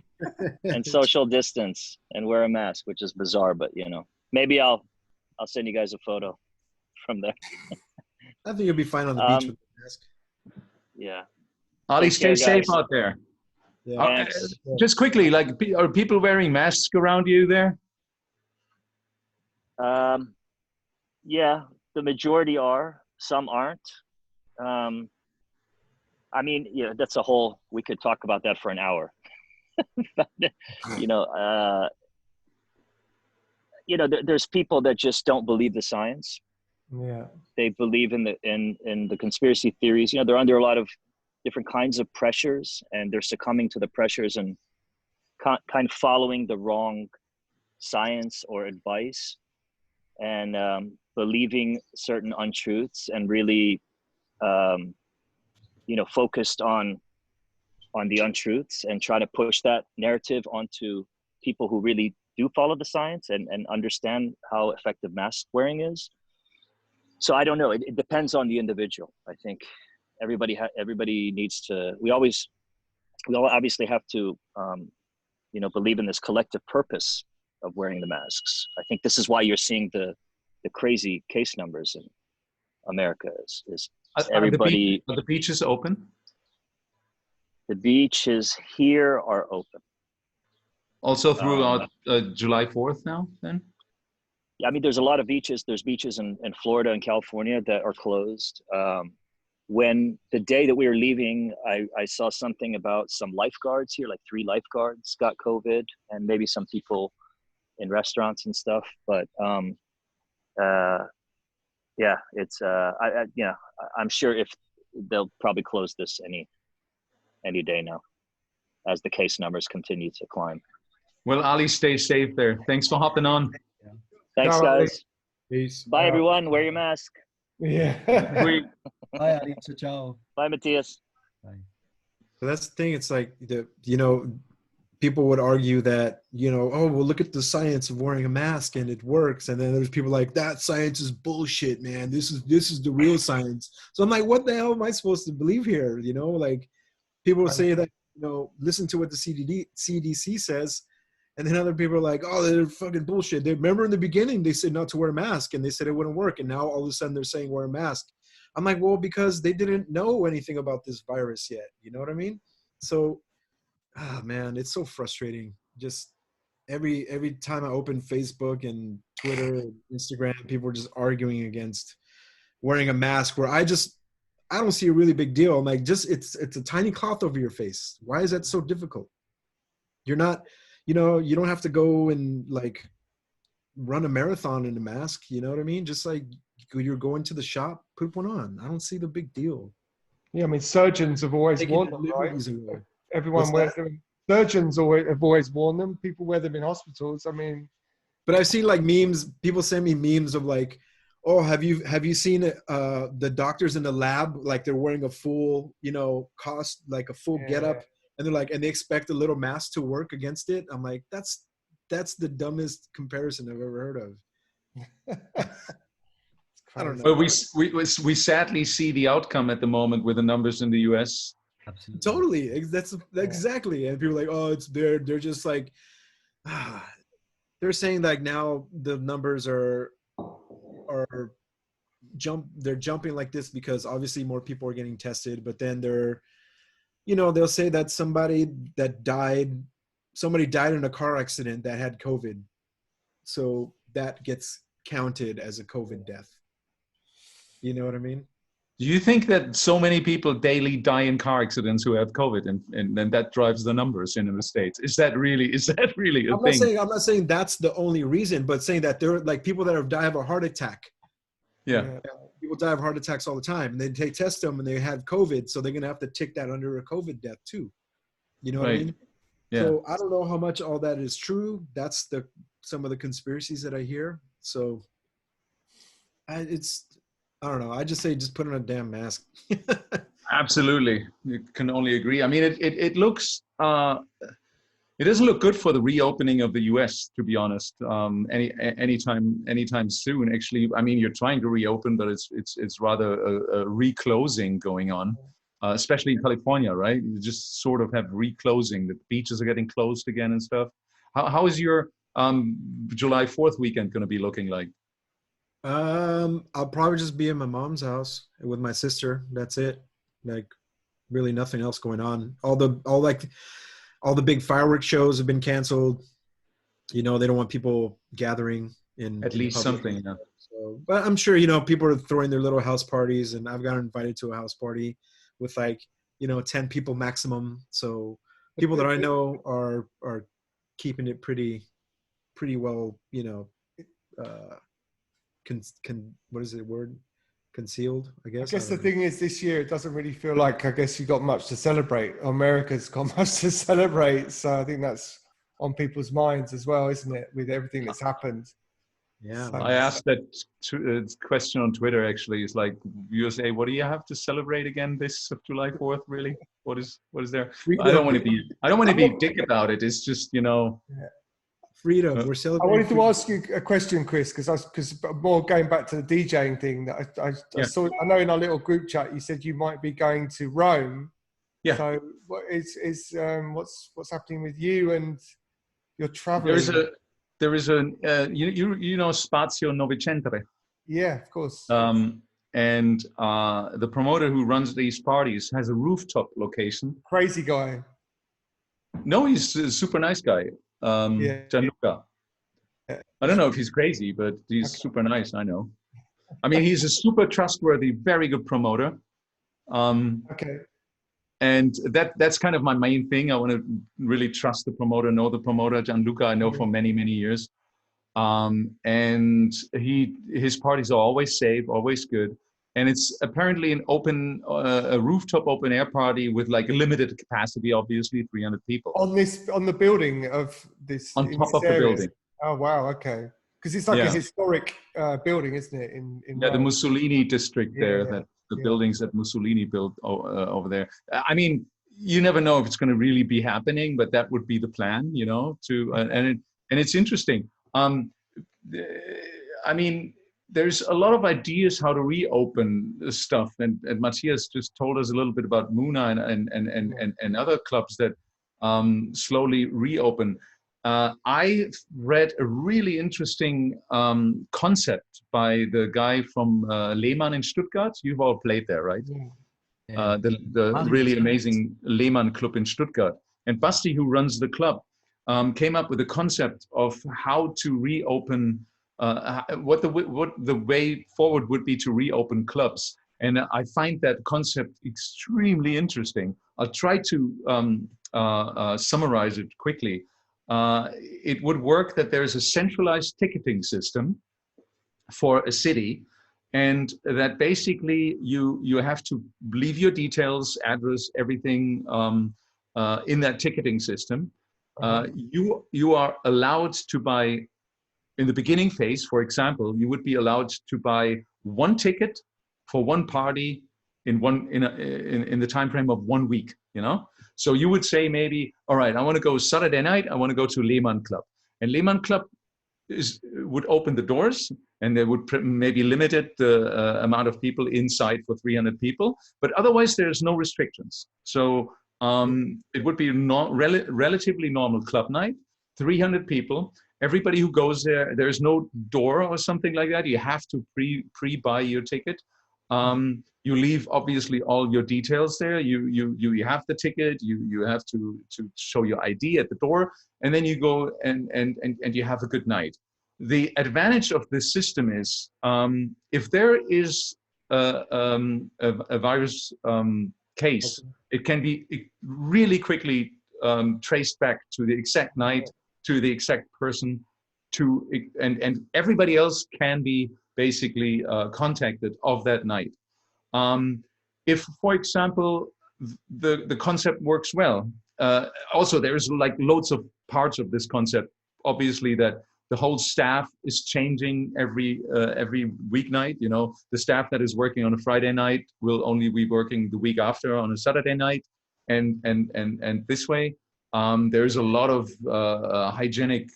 [SPEAKER 6] and social distance and wear a mask, which is bizarre, but maybe I'll send you guys a photo from there.
[SPEAKER 1] I think you'll be fine on the beach with the mask.
[SPEAKER 6] Yeah.
[SPEAKER 2] Ali, stay safe
[SPEAKER 6] guys.
[SPEAKER 2] out there.
[SPEAKER 1] Yeah.
[SPEAKER 2] Just quickly, like, are people wearing masks around you there?
[SPEAKER 6] Yeah, the majority are. Some aren't. I mean, that's a whole. We could talk about that for an hour. There's people that just don't believe the science.
[SPEAKER 3] Yeah.
[SPEAKER 6] They believe in the conspiracy theories. They're under a lot of different kinds of pressures, and they're succumbing to the pressures and kind of following the wrong science or advice, and believing certain untruths, and really focused on the untruths, and try to push that narrative onto people who really do follow the science and understand how effective mask wearing is. So I don't know. It depends on the individual. I think everybody needs to. We all obviously have to, believe in this collective purpose of wearing the masks. I think this is why you're seeing the crazy case numbers in America. Is everybody?
[SPEAKER 2] Are the beaches open?
[SPEAKER 6] The beaches here are open.
[SPEAKER 2] Also throughout July 4th now, then?
[SPEAKER 6] Yeah, I mean, there's a lot of beaches. There's beaches in Florida and California that are closed. When the day that we were leaving, I saw something about some lifeguards here, like 3 lifeguards got COVID, and maybe some people in restaurants and stuff. But yeah, it's I'm sure if they'll probably close this any day now, as the case numbers continue to climb.
[SPEAKER 2] Well, Ali, stay safe there. Thanks for hopping on.
[SPEAKER 6] Thanks, guys.
[SPEAKER 1] Peace.
[SPEAKER 6] Bye, everyone. Wear your mask.
[SPEAKER 3] Yeah.
[SPEAKER 5] Bye, Ali. Ciao.
[SPEAKER 6] Bye, Matthias.
[SPEAKER 5] Bye.
[SPEAKER 1] So that's the thing. It's like people would argue that, oh, well, look at the science of wearing a mask and it works. And then there's people like, that science is bullshit, man. This is the real science. So I'm like, what the hell am I supposed to believe here? Like people will say that, listen to what the CDC says. And then other people are like, oh, they're fucking bullshit. They remember in the beginning, they said not to wear a mask and they said it wouldn't work. And now all of a sudden they're saying wear a mask. I'm like, well, because they didn't know anything about this virus yet. You know what I mean? So, man, it's so frustrating. Just every time I open Facebook and Twitter and Instagram, people are just arguing against wearing a mask where I don't see a really big deal. I'm like, it's a tiny cloth over your face. Why is that so difficult? You're not, you don't have to go and like run a marathon in a mask. You know what I mean? Just like you're going to the shop, put one on. I don't see the big deal.
[SPEAKER 3] Yeah, I mean, surgeons have always worn them, right? Everyone wears them. Surgeons have always worn them. People wear them in hospitals. I mean,
[SPEAKER 1] but I've seen like memes. People send me memes of like, oh, have you seen the doctors in the lab? Like they're wearing a full, like a full getup, and they're like, and they expect a little mask to work against it. I'm like, that's the dumbest comparison I've ever heard of. I don't know.
[SPEAKER 2] But we sadly see the outcome at the moment with the numbers in the US.
[SPEAKER 5] Absolutely.
[SPEAKER 1] Totally. That's exactly. And people are like, oh, they're just like, they're saying like now the numbers are jumping like this because obviously more people are getting tested, but then they'll say that somebody died in a car accident that had COVID. So that gets counted as a COVID death. You know what I mean?
[SPEAKER 2] Do you think that so many people daily die in car accidents who have COVID and that drives the numbers in the States? Is that really a thing?
[SPEAKER 1] I'm not saying that's the only reason, but saying that there are like people that have a heart attack.
[SPEAKER 2] Yeah.
[SPEAKER 1] People die of heart attacks all the time, and they test them and they had COVID, so they're going to have to tick that under a COVID death too. You know what I mean? Yeah. So I don't know how much all that is true. That's some of the conspiracies that I hear. So I don't know. I just say just put on a damn mask.
[SPEAKER 2] Absolutely. You can only agree. I mean, it looks, it doesn't look good for the reopening of the US, to be honest. Anytime soon, actually. I mean, you're trying to reopen, but it's rather a reclosing going on, especially in California, right? You just sort of have reclosing. The beaches are getting closed again and stuff. How is your July 4th weekend going to be looking like?
[SPEAKER 1] I'll probably just be in my mom's house with my sister. That's it. Like really nothing else going on. All the big fireworks shows have been canceled. They don't want people gathering in
[SPEAKER 2] at least something. Yeah.
[SPEAKER 1] So, but I'm sure, people are throwing their little house parties, and I've gotten invited to a house party with 10 people maximum. So people that I know are keeping it pretty well, what is the word? Concealed, I guess.
[SPEAKER 3] I guess the thing is, this year it doesn't really feel like, I guess you got much to celebrate. America's got much to celebrate, so I think that's on people's minds as well, isn't it? With everything that's happened.
[SPEAKER 1] Yeah.
[SPEAKER 3] So,
[SPEAKER 2] I asked that question on Twitter. Actually, it's like USA. What do you have to celebrate again this July 4th? Really? What is there? I don't want to be a dick about it. It's just
[SPEAKER 1] Yeah. Freedom. We're celebrating.
[SPEAKER 3] I wanted to ask you a question, Chris, because more going back to the DJing thing that I saw. I know in our little group chat you said you might be going to Rome.
[SPEAKER 2] Yeah.
[SPEAKER 3] So what what's happening with you and your traveling?
[SPEAKER 2] There is a you know Spazio Novecentre.
[SPEAKER 3] Yeah, of course.
[SPEAKER 2] And the promoter who runs these parties has a rooftop location.
[SPEAKER 3] Crazy guy.
[SPEAKER 2] No, he's a super nice guy. Gianluca. I don't know if he's crazy, but he's super nice. I know. I mean, he's a super trustworthy, very good promoter.
[SPEAKER 3] Okay.
[SPEAKER 2] And that's kind of my main thing. I want to really trust the promoter, know the promoter. Gianluca, I know for many, many years. And his parties are always safe, always good. And it's apparently an a rooftop open air party with like a limited capacity, obviously 300 people.
[SPEAKER 3] On the building of this.
[SPEAKER 2] On top of the building.
[SPEAKER 3] Oh wow, okay. Because it's like a historic building, isn't it? In
[SPEAKER 2] the Mussolini district there, that the buildings that Mussolini built over there. I mean, you never know if it's going to really be happening, but that would be the plan, you know. And it's interesting. I mean, there's a lot of ideas how to reopen stuff, and Mathias just told us a little bit about Muna and other clubs that slowly reopen. I read a really interesting concept by the guy from Lehmann in Stuttgart. You've all played there, right?
[SPEAKER 5] Yeah.
[SPEAKER 2] The really amazing Lehmann Club in Stuttgart. And Basti, who runs the club, came up with a concept of how to reopen, what the way forward would be to reopen clubs. And I find that concept extremely interesting. I'll try to summarize it quickly. It would work that there is a centralized ticketing system for a city, and that basically you have to leave your details, address, everything in that ticketing system. You are allowed to buy, in the beginning phase, for example, you would be allowed to buy one ticket for one party in the time frame of 1 week, you know? So you would say maybe, all right, I want to go Saturday night, I want to go to Lehmann Club. And Lehmann Club would open the doors, and they would maybe limit the amount of people inside for 300 people, but otherwise there's no restrictions. So it would be relatively normal club night, 300 people. Everybody who goes there, there's no door or something like that. You have to pre-buy your ticket. You leave obviously all your details there. You have the ticket. You have to show your ID at the door, and then you go and you have a good night. The advantage of this system is if there is a virus case, it can be really quickly traced back to the exact night, to the exact person, and everybody else can be basically contacted of that night. If, for example, the concept works well, also there's like loads of parts of this concept. Obviously, that the whole staff is changing every weeknight. You know, the staff that is working on a Friday night will only be working the week after on a Saturday night, and this way. There's a lot of hygienic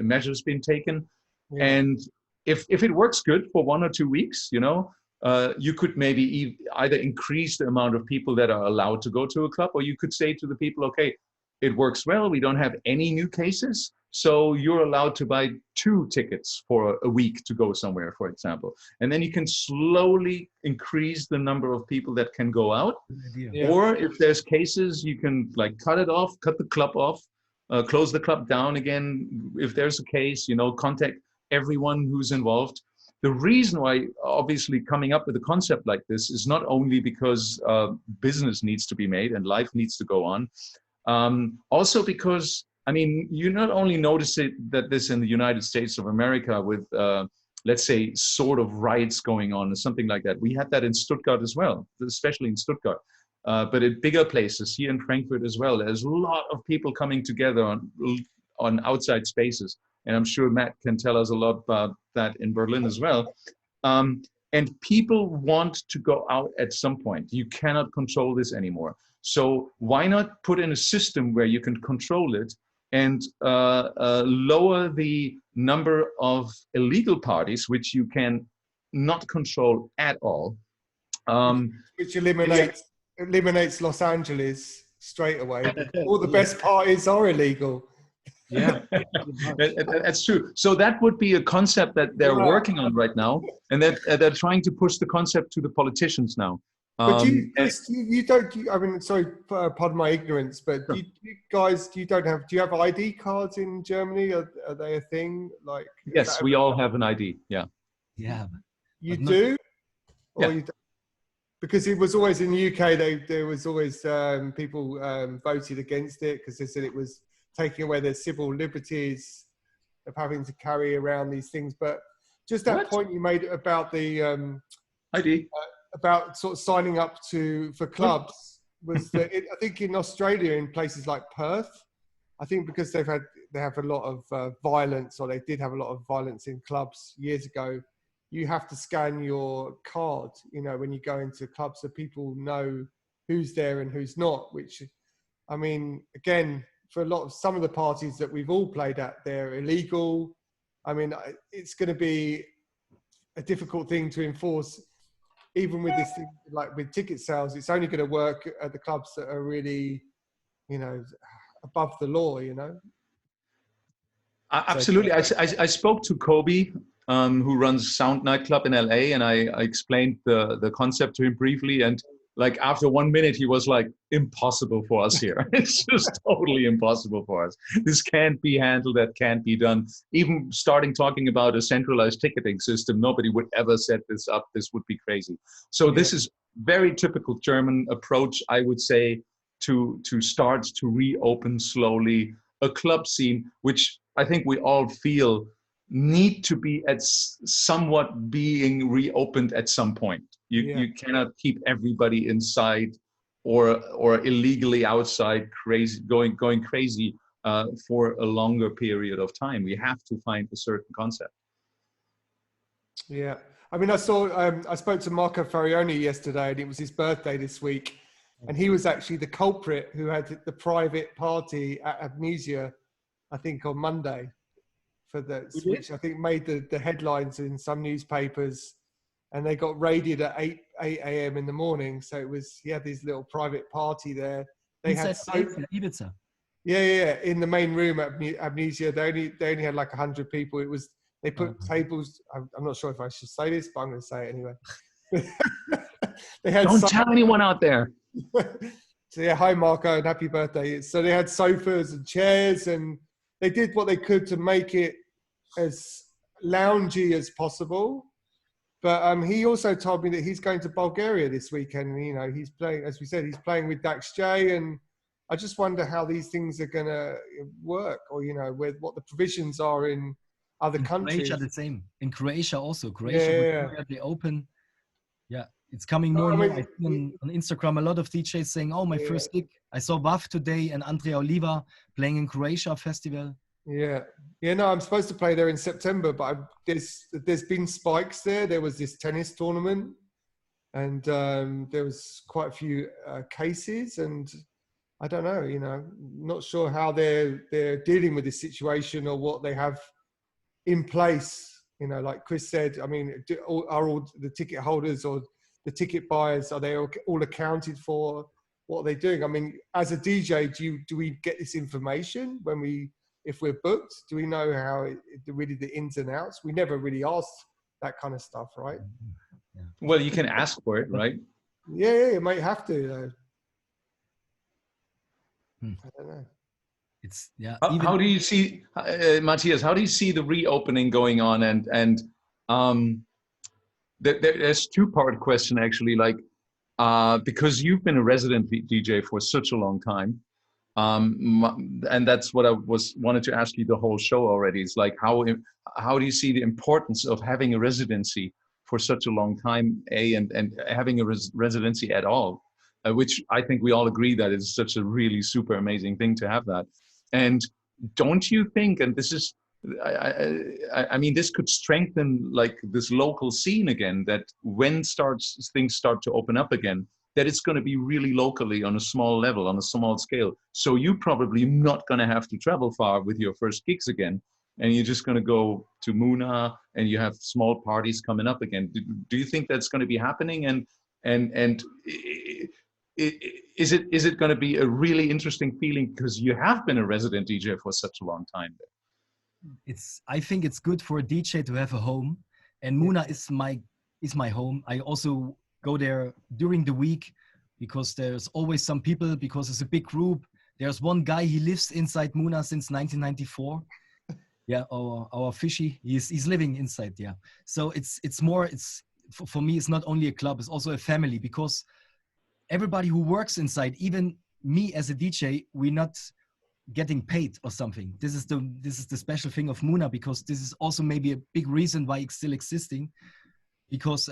[SPEAKER 2] measures being taken, and if it works good for 1 or 2 weeks, you know, you could maybe either increase the amount of people that are allowed to go to a club, or you could say to the people, okay, it works well, we don't have any new cases, so you're allowed to buy 2 tickets for a week to go somewhere, for example. And then you can slowly increase the number of people that can go out. Or if there's cases, you can like cut the club off, close the club down again. If there's a case, you know, contact everyone who's involved. The reason why obviously coming up with a concept like this is not only because business needs to be made and life needs to go on, also because, I mean, you not only notice that this in the United States of America with, let's say, sort of riots going on or something like that. We had that in Stuttgart as well, especially in Stuttgart. But in bigger places, here in Frankfurt as well, there's a lot of people coming together on outside spaces. And I'm sure Matt can tell us a lot about that in Berlin as well. And people want to go out at some point. You cannot control this anymore. So why not put in a system where you can control it and lower the number of illegal parties, which you can not control at all.
[SPEAKER 3] Which eliminates Los Angeles straight away. All the best parties are illegal.
[SPEAKER 2] Yeah, that's true. So that would be a concept that they're working on right now, and that they're trying to push the concept to the politicians now.
[SPEAKER 3] But you don't. I mean, sorry, pardon my ignorance, but do you have ID cards in Germany? Are they a thing? Like,
[SPEAKER 2] yes, we all have an ID. Yeah.
[SPEAKER 5] Yeah.
[SPEAKER 3] You do? Or
[SPEAKER 2] yeah.
[SPEAKER 3] You don't? Because it was always in the UK. There was always people voted against it because they said it was taking away their civil liberties of having to carry around these things. But just that point you made about the
[SPEAKER 2] ID.
[SPEAKER 3] About sort of signing up for clubs was that I think in Australia, in places like Perth, I think because they have a lot of violence, or they did have a lot of violence in clubs years ago, you have to scan your card, you know, when you go into clubs, so people know who's there and who's not, which, I mean, again, for some of the parties that we've all played at, they're illegal. I mean, it's going to be a difficult thing to enforce, even with this thing, like with ticket sales. It's only going to work at the clubs that are really, you know, above the law, you know.
[SPEAKER 2] Absolutely. I spoke to Kobe, who runs Sound nightclub in LA, and I explained the concept to him briefly, and like after 1 minute he was like, impossible for us here. It's just totally impossible for us. This can't be handled, that can't be done. Even starting talking about a centralized ticketing system, nobody would ever set this up. This would be crazy. So this is very typical German approach, I would say, to start to reopen slowly a club scene, which I think we all feel need to be at somewhat being reopened at some point. You cannot keep everybody inside or illegally outside, crazy going crazy for a longer period of time. We have to find a certain concept.
[SPEAKER 3] Yeah, I mean, I spoke to Marco Farioni yesterday, and it was his birthday this week, and he was actually the culprit who had the private party at Amnesia, I think on Monday, for that, which I think made the headlines in some newspapers, and they got raided at 8 a.m. in the morning. So he had this little private party there. They had
[SPEAKER 5] Ibiza.
[SPEAKER 3] Yeah, in the main room at Amnesia. They only had like 100 people. They put tables. I'm not sure if I should say this, but I'm going to say it anyway.
[SPEAKER 2] Don't tell anyone out there.
[SPEAKER 3] So yeah, hi Marco, and happy birthday. So they had sofas and chairs, and they did what they could to make it as loungy as possible. But he also told me that he's going to Bulgaria this weekend. You know, he's playing, as we said, he's playing with Dax J, and I just wonder how these things are going to work, or you know, what the provisions are in other countries.
[SPEAKER 5] Croatia the same. In Croatia also. Croatia, they open. Yeah, it's coming more and more. I see on Instagram a lot of DJs saying, "Oh, my first gig." I saw WAF today and Andrea Oliva playing in Croatia festival.
[SPEAKER 3] Yeah. No, I'm supposed to play there in September, but there's been spikes there. There was this tennis tournament, and there was quite a few cases, and I don't know, you know, not sure how they're dealing with this situation or what they have in place. You know, like Chris said, I mean, are all the ticket holders or the ticket buyers, are they all accounted for? What are they doing? I mean, as a DJ, do we get this information if we're booked? Do we know how really the ins and outs? We never really asked that kind of stuff, right?
[SPEAKER 2] Yeah. Well, you can ask for it, right?
[SPEAKER 3] Yeah, you might have to, though. I don't know.
[SPEAKER 5] It's
[SPEAKER 2] How do you see, Mathias? How do you see the reopening going on? And there's two-part question actually. Like, because you've been a resident DJ for such a long time, and that's what I wanted to ask you the whole show already. It's like how do you see the importance of having a residency for such a long time, and having a residency at all? Which I think we all agree that is such a really super amazing thing to have that. And don't you think, and this is, I mean, this could strengthen like this local scene again, that when things start to open up again, that it's going to be really locally on a small level, on a small scale. So you're probably not going to have to travel far with your first gigs again. And you're just going to go to Muna and you have small parties coming up again. Do you think that's going to be happening? And is it going to be a really interesting feeling because you have been a resident DJ for such a long time?
[SPEAKER 5] I think it's good for a DJ to have a home, and Muna is my home. I also go there during the week because there's always some people, because it's a big group. There's one guy, he lives inside Muna since 1994. Yeah, our fishy, he's living inside. Yeah, so it's for me, it's not only a club, it's also a family, because everybody who works inside, even me as a DJ, we're not getting paid or something. This is the special thing of Muna, because this is also maybe a big reason why it's still existing, because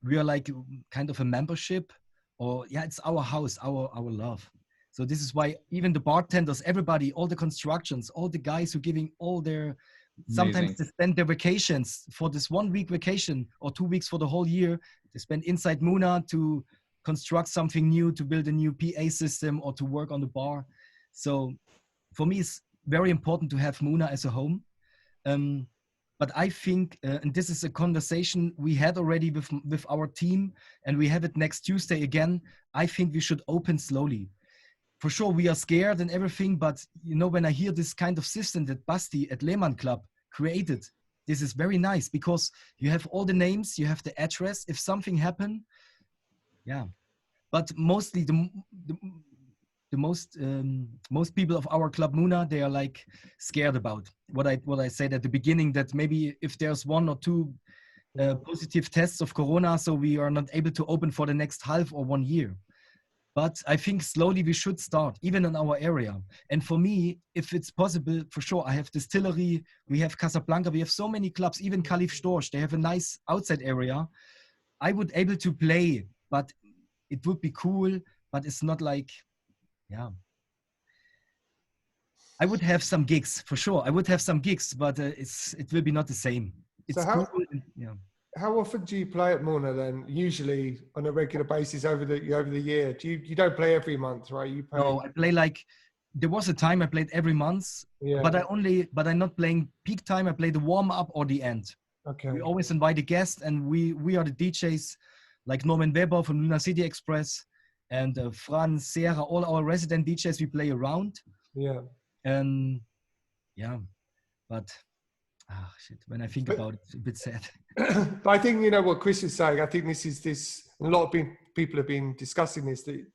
[SPEAKER 5] we are like kind of a membership, or it's our house, our love. So this is why even the bartenders, everybody, all the constructions, all the guys who giving all their, sometimes they spend their vacations for this 1 week vacation or 2 weeks for the whole year. They spend inside Muna to construct something new, to build a new PA system, or to work on the bar. So for me, it's very important to have Muna as a home. But I think, and this is a conversation we had already with our team, and we have it next Tuesday again, I think we should open slowly. For sure, we are scared and everything, but you know, when I hear this kind of system that Basti at Lehmann Club created, this is very nice, because you have all the names, you have the address, if something happen, yeah. But mostly the most people of our club Muna, they are like scared about what I said at the beginning, that maybe if there's 1 or 2 positive tests of Corona, so we are not able to open for the next half or 1 year. But I think slowly we should start, even in our area. And for me, if it's possible, for sure, I have Distillery, we have Casablanca, we have so many clubs, even Calif Storch, they have a nice outside area. I would able to play, but it would be cool, but it's not like, yeah. I would have some gigs, for sure. I would have some gigs, but it will be not the same. It's
[SPEAKER 3] So
[SPEAKER 5] cool. Yeah.
[SPEAKER 3] how often do you play at Mona then? Usually on a regular basis over the year. You don't play every month, right? You play.
[SPEAKER 5] No, I play like, there was a time I played every month,
[SPEAKER 3] Yeah.
[SPEAKER 5] but I'm not playing peak time. I play the warm up or the end.
[SPEAKER 3] Okay.
[SPEAKER 5] We always invite a guest, and we are the DJs, like Norman Weber from Luna City Express, and Franz, Sarah, all our resident DJs. We play around.
[SPEAKER 3] Yeah.
[SPEAKER 5] And yeah, but shit, when I think about it, it's a bit sad.
[SPEAKER 3] But I think, you know, what Chris is saying, I think a lot of people have been discussing this, that,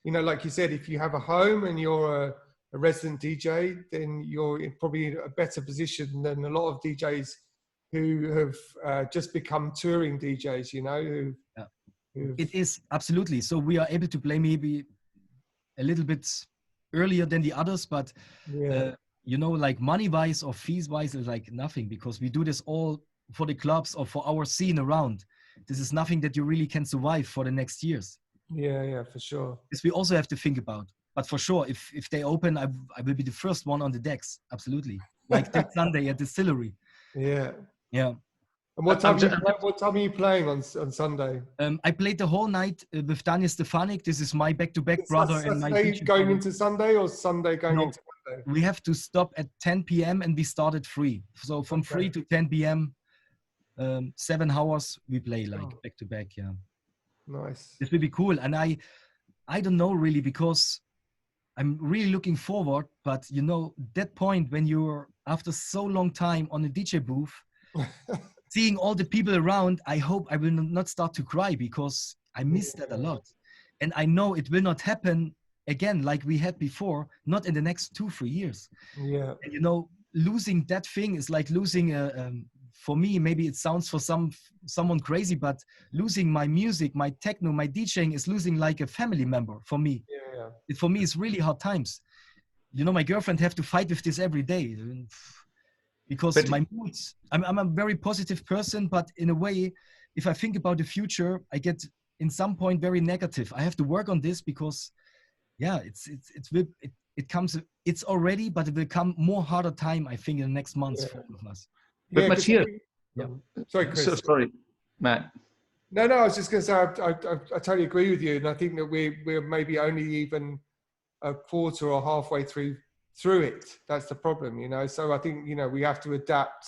[SPEAKER 3] you know, like you said, if you have a home and you're a resident DJ, then you're probably in a better position than a lot of DJs who have just become touring DJs, you know.
[SPEAKER 5] It is, absolutely. So we are able to play maybe a little bit earlier than the others, but you know, like money-wise or fees-wise is like nothing, because we do this all for the clubs or for our scene around. This is nothing that you really can survive for the next years.
[SPEAKER 3] Yeah, for sure.
[SPEAKER 5] This we also have to think about. But for sure, if they open, I will be the first one on the decks. Absolutely. Like that Sunday at Distillery.
[SPEAKER 3] Yeah.
[SPEAKER 5] Yeah.
[SPEAKER 3] And what time are you playing on Sunday?
[SPEAKER 5] I played the whole night with Daniel Stefanik. This is my back-to-back brother. And my
[SPEAKER 3] Saturday going into Sunday, or Sunday going into Monday?
[SPEAKER 5] We have to stop at 10 p.m. and we start at 3. So from 3 to 10 p.m., 7 hours, we play like back-to-back, yeah.
[SPEAKER 3] Nice.
[SPEAKER 5] This will be cool. And I don't know really, because I'm really looking forward, but you know, that point when you're after so long time on a DJ booth, seeing all the people around, I hope I will not start to cry, because I miss that a lot. And I know it will not happen again like we had before, not in the next 2-3 years.
[SPEAKER 3] Yeah.
[SPEAKER 5] And, you know, losing that thing is like losing for me, maybe it sounds for someone crazy, but losing my music, my techno, my DJing is losing like a family member for me. Yeah. For me, it's really hard times. You know, my girlfriend have to fight with this every day. Because my moods, I'm a very positive person, but in a way, if I think about the future, I get in some point very negative. I have to work on this, because yeah, it's already, but it will come more harder time, I think, in the next months for all of us.
[SPEAKER 2] But Mathias,
[SPEAKER 3] sorry, Chris.
[SPEAKER 2] So sorry, Matt.
[SPEAKER 3] No, I was just going to say, I totally agree with you. And I think that we're maybe only even a quarter or halfway through it. That's the problem, you know. So I think, you know, we have to adapt,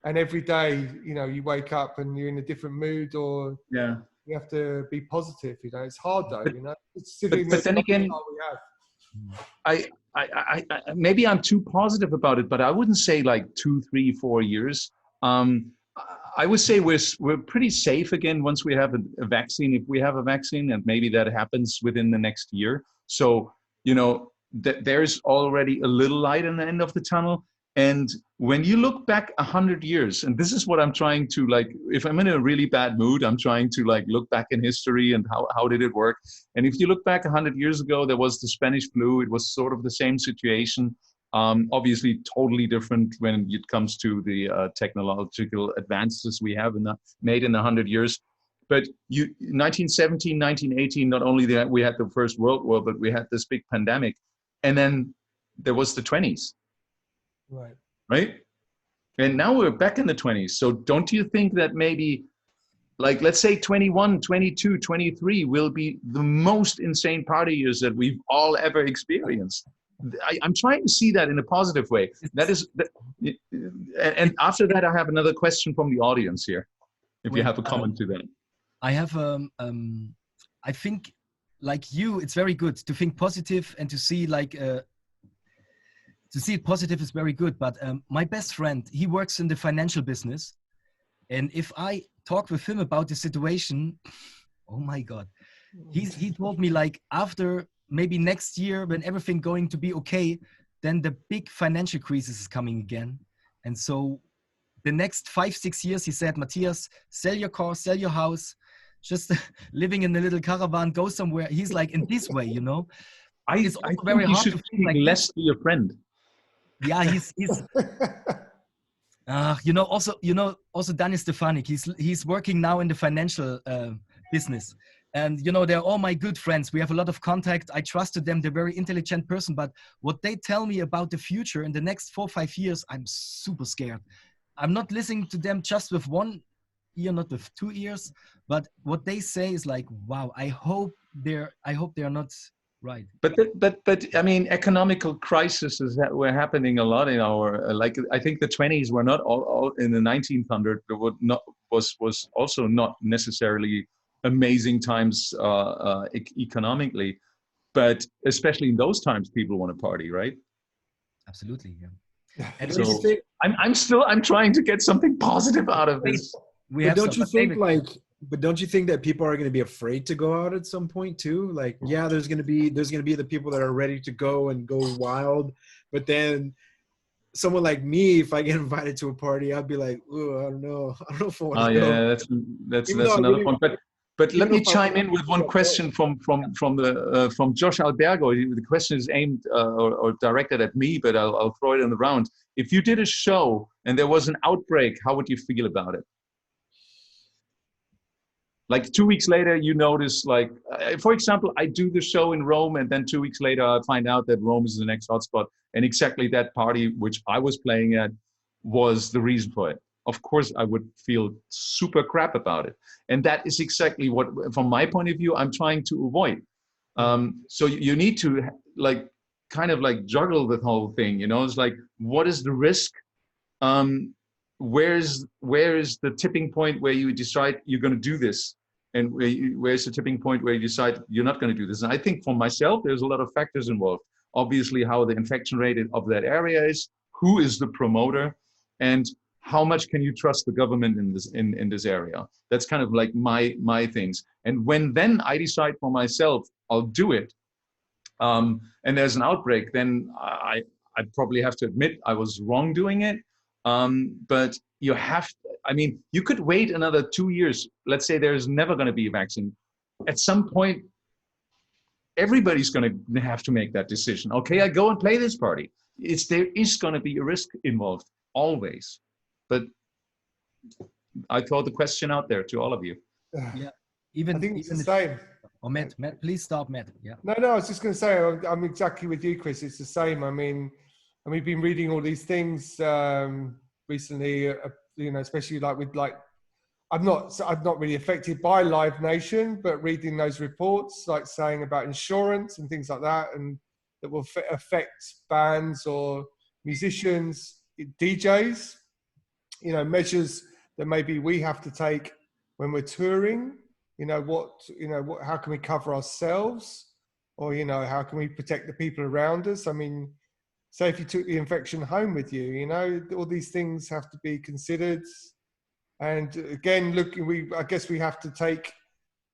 [SPEAKER 3] and every day, you know, you wake up and you're in a different mood, or you have to be positive, you know. It's hard though, you know.
[SPEAKER 2] But then again, I maybe I'm too positive about it, but I wouldn't say like 2, 3, 4 years. I would say we're pretty safe again once we have a vaccine, if we have a vaccine, and maybe that happens within the next year. So, you know, there's already a little light in the end of the tunnel. And when you look back 100 years, and this is what I'm trying to, like, if I'm in a really bad mood, I'm trying to like look back in history and how did it work. And if you look back 100 years ago, there was the Spanish flu. It was sort of the same situation. Obviously totally different when it comes to the technological advances we have made in 100 years. But 1917, 1918, not only that we had the First World War, but we had this big pandemic. And then there was the 20s. Right? And now we're back in the 20s. So don't you think that maybe like, let's say 21, 22, 23 will be the most insane party years that we've all ever experienced. I'm trying to see that in a positive way. That is, and after that, I have another question from the audience here, if you have a comment to that.
[SPEAKER 5] I have, I think, like you, it's very good to think positive and to see like, to see it positive is very good. But my best friend, he works in the financial business. And if I talk with him about the situation, oh my God, he told me like after maybe next year when everything going to be okay, then the big financial crisis is coming again. And so the next 5-6 years, he said, Matthias, sell your car, sell your house, just living in a little caravan, go somewhere. He's like in this way, you know.
[SPEAKER 2] I think you should speak like less to your friend.
[SPEAKER 5] Yeah, he's also Danny Stefanik. He's working now in the financial business, and you know they're all my good friends. We have a lot of contact. I trusted them. They're very intelligent person. But what they tell me about the future in the next 4-5 years, I'm super scared. I'm not listening to them just with one ear, not with 2 ears. But what they say is like, wow. I hope they're not right.
[SPEAKER 2] But I mean, economical crises that were happening a lot in our like. I think the 20s were not all in the 1900s. Was also not necessarily amazing times economically, but especially in those times, people want to party, right?
[SPEAKER 5] Absolutely, yeah.
[SPEAKER 2] And so I'm trying to get something positive out of this.
[SPEAKER 1] But don't you think that people are going to be afraid to go out at some point too? Like, yeah, there's going to be the people that are ready to go and go wild, but then someone like me, if I get invited to a party, I'd be like, oh, I don't know if I want to go.
[SPEAKER 2] Yeah, that's another point. But let me chime in with one question from Josh Albergo. The question is aimed or directed at me, but I'll throw it in the round. If you did a show and there was an outbreak, how would you feel about it? Like 2 weeks later, you notice, like, for example, I do the show in Rome, and then 2 weeks later, I find out that Rome is the next hotspot, and exactly that party which I was playing at was the reason for it. Of course, I would feel super crap about it, and that is exactly what, from my point of view, I'm trying to avoid. So you need to like kind of like juggle the whole thing. You know, it's like, what is the risk? Where is the tipping point where you decide you're going to do this, and where's the tipping point where you decide you're not going to do this? And I think for myself, there's a lot of factors involved. Obviously, how the infection rate of that area is, who is the promoter, and how much can you trust the government in this area? That's kind of like my things. And when then I decide for myself, I'll do it, and there's an outbreak, then I probably have to admit I was wrong doing it. But you have, I mean, you could wait another 2 years. Let's say there's never going to be a vaccine. At some point, everybody's going to have to make that decision. Okay, I go and play this party. There is going to be a risk involved, always. But I throw the question out there to all of you.
[SPEAKER 5] Yeah,
[SPEAKER 3] I think it's the same.
[SPEAKER 5] Oh, Matt, please stop, Matt. Yeah.
[SPEAKER 3] No, I was just going to say, I'm exactly with you, Chris. It's the same. I mean, and we've been reading all these things recently, you know, especially like with like, I'm not really affected by Live Nation, but reading those reports, like saying about insurance and things like that, and that will affect bands or musicians, DJs, you know, measures that maybe we have to take when we're touring. How can we cover ourselves, or, you know, how can we protect the people around us? I mean, say if you took the infection home with you, you know, all these things have to be considered. And again, I guess we have to take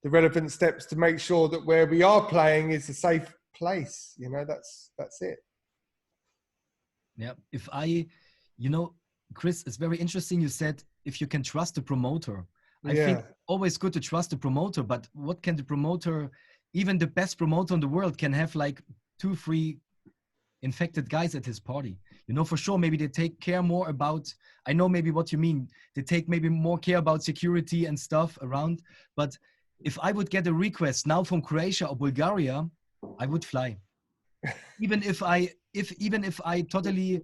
[SPEAKER 3] the relevant steps to make sure that where we are playing is a safe place. You know, that's it.
[SPEAKER 5] Yeah. Chris, it's very interesting. You said if you can trust the promoter. I think always good to trust the promoter, but what can the promoter, even the best promoter in the world, can have like 2-3 infected guys at his party? You know, for sure, maybe they take care more about, I know maybe what you mean. They take maybe more care about security and stuff around. But if I would get a request now from Croatia or Bulgaria, I would fly. Even if I totally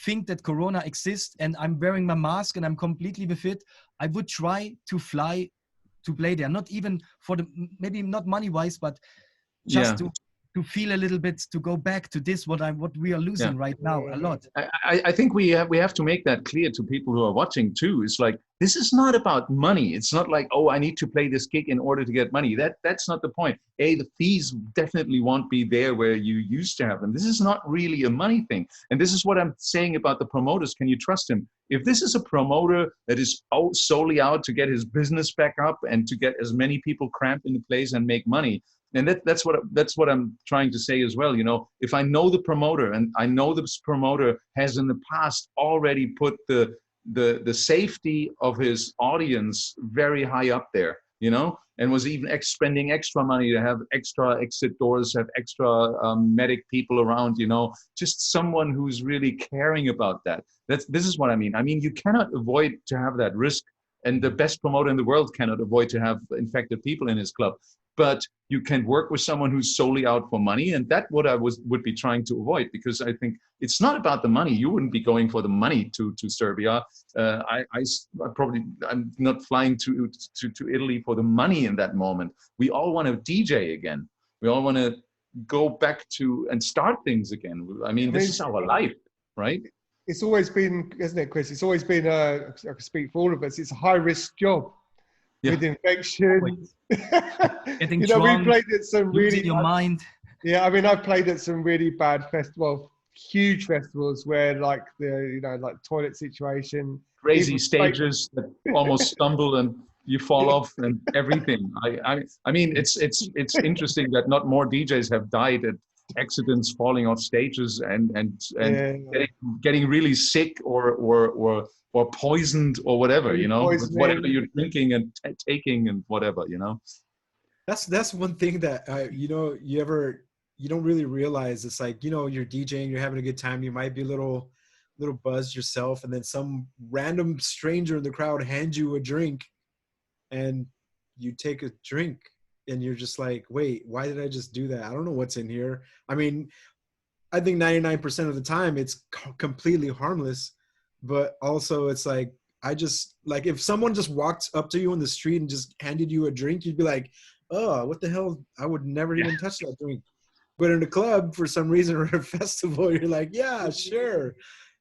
[SPEAKER 5] think that Corona exists and I'm wearing my mask and I'm completely with it, I would try to fly to play there. Not even for the, maybe not money wise, but just to feel a little bit, to go back to this, what we are losing right now a lot.
[SPEAKER 2] I think we have to make that clear to people who are watching too. It's like, this is not about money. It's not like, oh, I need to play this gig in order to get money. That's not the point. The fees definitely won't be there where you used to have them. This is not really a money thing. And this is what I'm saying about the promoters. Can you trust him? If this is a promoter that is solely out to get his business back up and to get as many people cramped in the place and make money, and that's what I'm trying to say as well. You know, if I know the promoter, and I know this promoter has in the past already put the safety of his audience very high up there, you know, and was even spending extra money to have extra exit doors, have extra medic people around, you know, just someone who's really caring about that. This is what I mean. I mean, you cannot avoid to have that risk, and the best promoter in the world cannot avoid to have infected people in his club. But you can work with someone who's solely out for money, and that's what I would be trying to avoid, because I think it's not about the money. You wouldn't be going for the money to Serbia. I'm not flying to Italy for the money in that moment. We all want to DJ again. We all want to go back to and start things again. I mean, this is our life, right?
[SPEAKER 3] It's always been, isn't it, Chris? It's always been, I can speak for all of us, it's a high-risk job. With infection.
[SPEAKER 5] Getting
[SPEAKER 3] you know,
[SPEAKER 5] drunk,
[SPEAKER 3] we played at some really
[SPEAKER 5] your mind.
[SPEAKER 3] Yeah, I mean, I've played at some really bad festivals, huge festivals where like like toilet situation,
[SPEAKER 2] crazy stages that almost stumble and you fall off and everything. I mean, it's interesting that not more DJs have died at accidents, falling off stages and getting really sick or poisoned or whatever, you know, with whatever you're drinking and taking and whatever, you know.
[SPEAKER 1] That's one thing that you know, you don't really realize. It's like, you know, you're DJing, you're having a good time, you might be a little buzzed yourself, and then some random stranger in the crowd hands you a drink, and you take a drink, and you're just like, wait, why did I just do that? I don't know what's in here. I mean, I think 99% of the time it's completely harmless. But also it's like, I just, like, if someone just walked up to you on the street and just handed you a drink, you'd be like, oh, what the hell? I would never even touch that drink. But in a club, for some reason, or a festival, you're like, yeah, sure.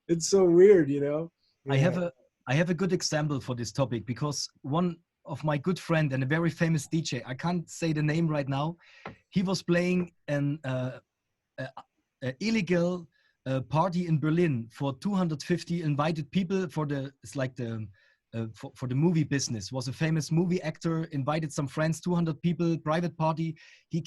[SPEAKER 1] It's so weird, you know? Yeah.
[SPEAKER 5] I have a good example for this topic, because one of my good friend and a very famous DJ, I can't say the name right now, he was playing an illegal party in Berlin for 250 invited people for the for the movie business. Was a famous movie actor, invited some friends, 200 people, private party. He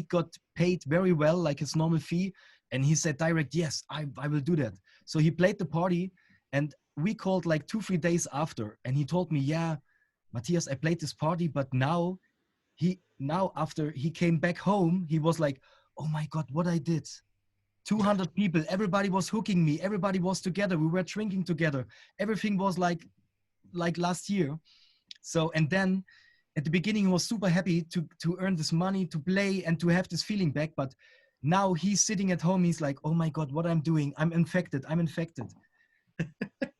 [SPEAKER 5] got paid very well, like his normal fee, and he said direct, yes, I will do that. So he played the party, and we called like 2-3 days after, and he told me, yeah, Mathias, I played this party, but now after he came back home, he was like, oh my God, what I did. 200 people, everybody was hooking me, everybody was together, we were drinking together, everything was like last year. So, and then at the beginning he was super happy to earn this money, to play and to have this feeling back, but now he's sitting at home, he's like, oh my God, what I'm doing, I'm infected.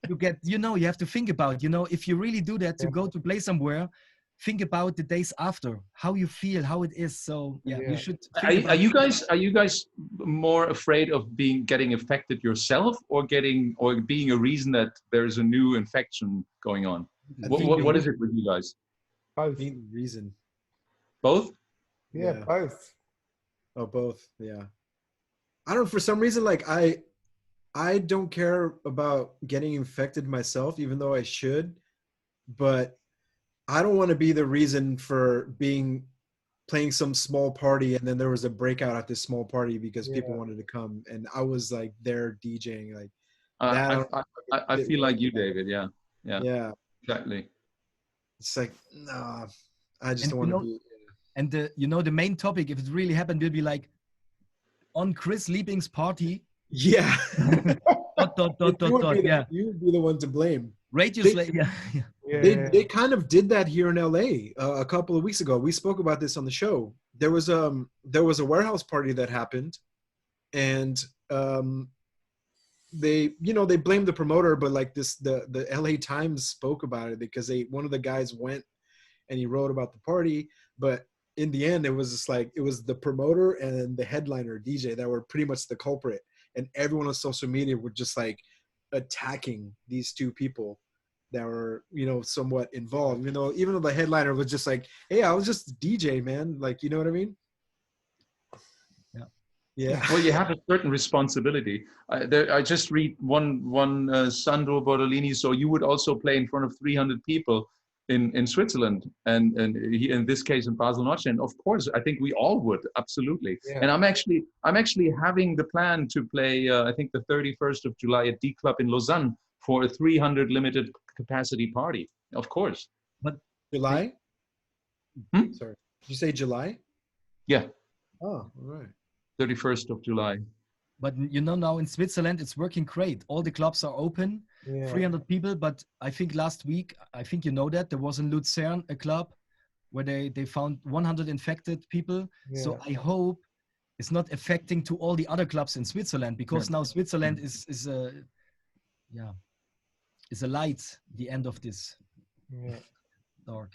[SPEAKER 5] You get, you know, you have to think about, you know, if you really do that, to go to play somewhere, think about the days after, how you feel, how it is. So you should.
[SPEAKER 2] Are you guys more afraid of getting affected yourself, or being a reason that there's a new infection going on? What is it with you guys?
[SPEAKER 3] Both.
[SPEAKER 1] Being the reason.
[SPEAKER 2] Both?
[SPEAKER 3] Yeah, both.
[SPEAKER 1] Oh, both. Yeah. I don't. For some reason, like I don't care about getting infected myself, even though I should, but I don't want to be the reason for playing some small party, and then there was a breakout at this small party because people wanted to come, and I was like there DJing, like
[SPEAKER 2] I feel like you, David. Yeah, exactly.
[SPEAKER 1] It's like, nah, I just don't want to be.
[SPEAKER 5] And the main topic, if it really happened, will be like on Chris Liebing's party.
[SPEAKER 1] Yeah.
[SPEAKER 5] Yeah.
[SPEAKER 1] You would be the one to blame.
[SPEAKER 5] Yeah.
[SPEAKER 1] They kind of did that here in LA a couple of weeks ago. We spoke about this on the show. There was a warehouse party that happened, and they blamed the promoter, but like the LA Times spoke about it because one of the guys went and he wrote about the party. But in the end, it was just like, it was the promoter and the headliner DJ that were pretty much the culprit. And everyone on social media were just like attacking these two people that were, somewhat involved. Even though the headliner was just like, hey, I was just a DJ, man. Like, you know what I mean? Yeah.
[SPEAKER 2] Well, you have a certain responsibility. I just read one Sandro Bordolini. So you would also play in front of 300 people in Switzerland, and he, in this case in Basel Notch. And of course, I think we all would, absolutely.
[SPEAKER 3] Yeah.
[SPEAKER 2] And I'm actually having the plan to play. I think the 31st of July at D Club in Lausanne for a 300 limited capacity party. Of course.
[SPEAKER 1] But July? Sorry, did you say July?
[SPEAKER 2] Yeah.
[SPEAKER 1] Oh, all right.
[SPEAKER 2] 31st of July.
[SPEAKER 5] But now in Switzerland, it's working great. All the clubs are open, 300 people. But I think last week, I think you know that, there was in Lucerne a club where they found 100 infected people. Yeah. So I hope it's not affecting to all the other clubs in Switzerland, because now Switzerland is a light, the end of this dark.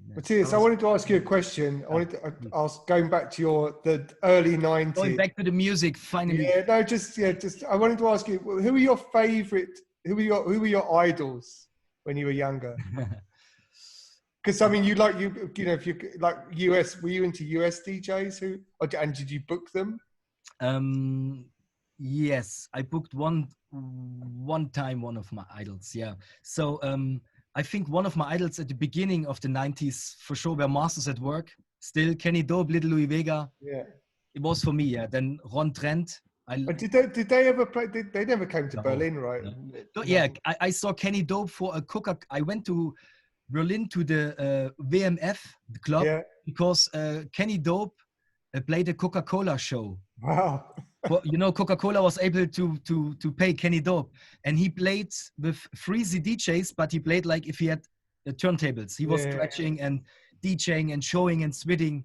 [SPEAKER 3] Matthias, I wanted to ask you a question. I wanted to ask, going back to the early 90s.
[SPEAKER 5] Going back to the music, finally.
[SPEAKER 3] Yeah, no, just I wanted to ask you, who were your favorite? Who were your idols when you were younger? Because I mean, if you like US, were you into US DJs and did you book them?
[SPEAKER 5] Yes, I booked one time one of my idols. Yeah, so I think one of my idols at the beginning of the 90s, for sure, were Masters at Work. Still, Kenny Dope, Little Louis Vega. Yeah. It was for me, yeah. Then Ron Trent.
[SPEAKER 3] Did they ever play? They never came to Berlin, right?
[SPEAKER 5] No. Yeah, I saw Kenny Dope for a I went to Berlin to the WMF club because Kenny Dope played a Coca-Cola show.
[SPEAKER 3] Wow.
[SPEAKER 5] Well, Coca-Cola was able to pay Kenny Dope, and he played with freezy DJs, but he played like if he had turntables. He was stretching and DJing and showing and spitting.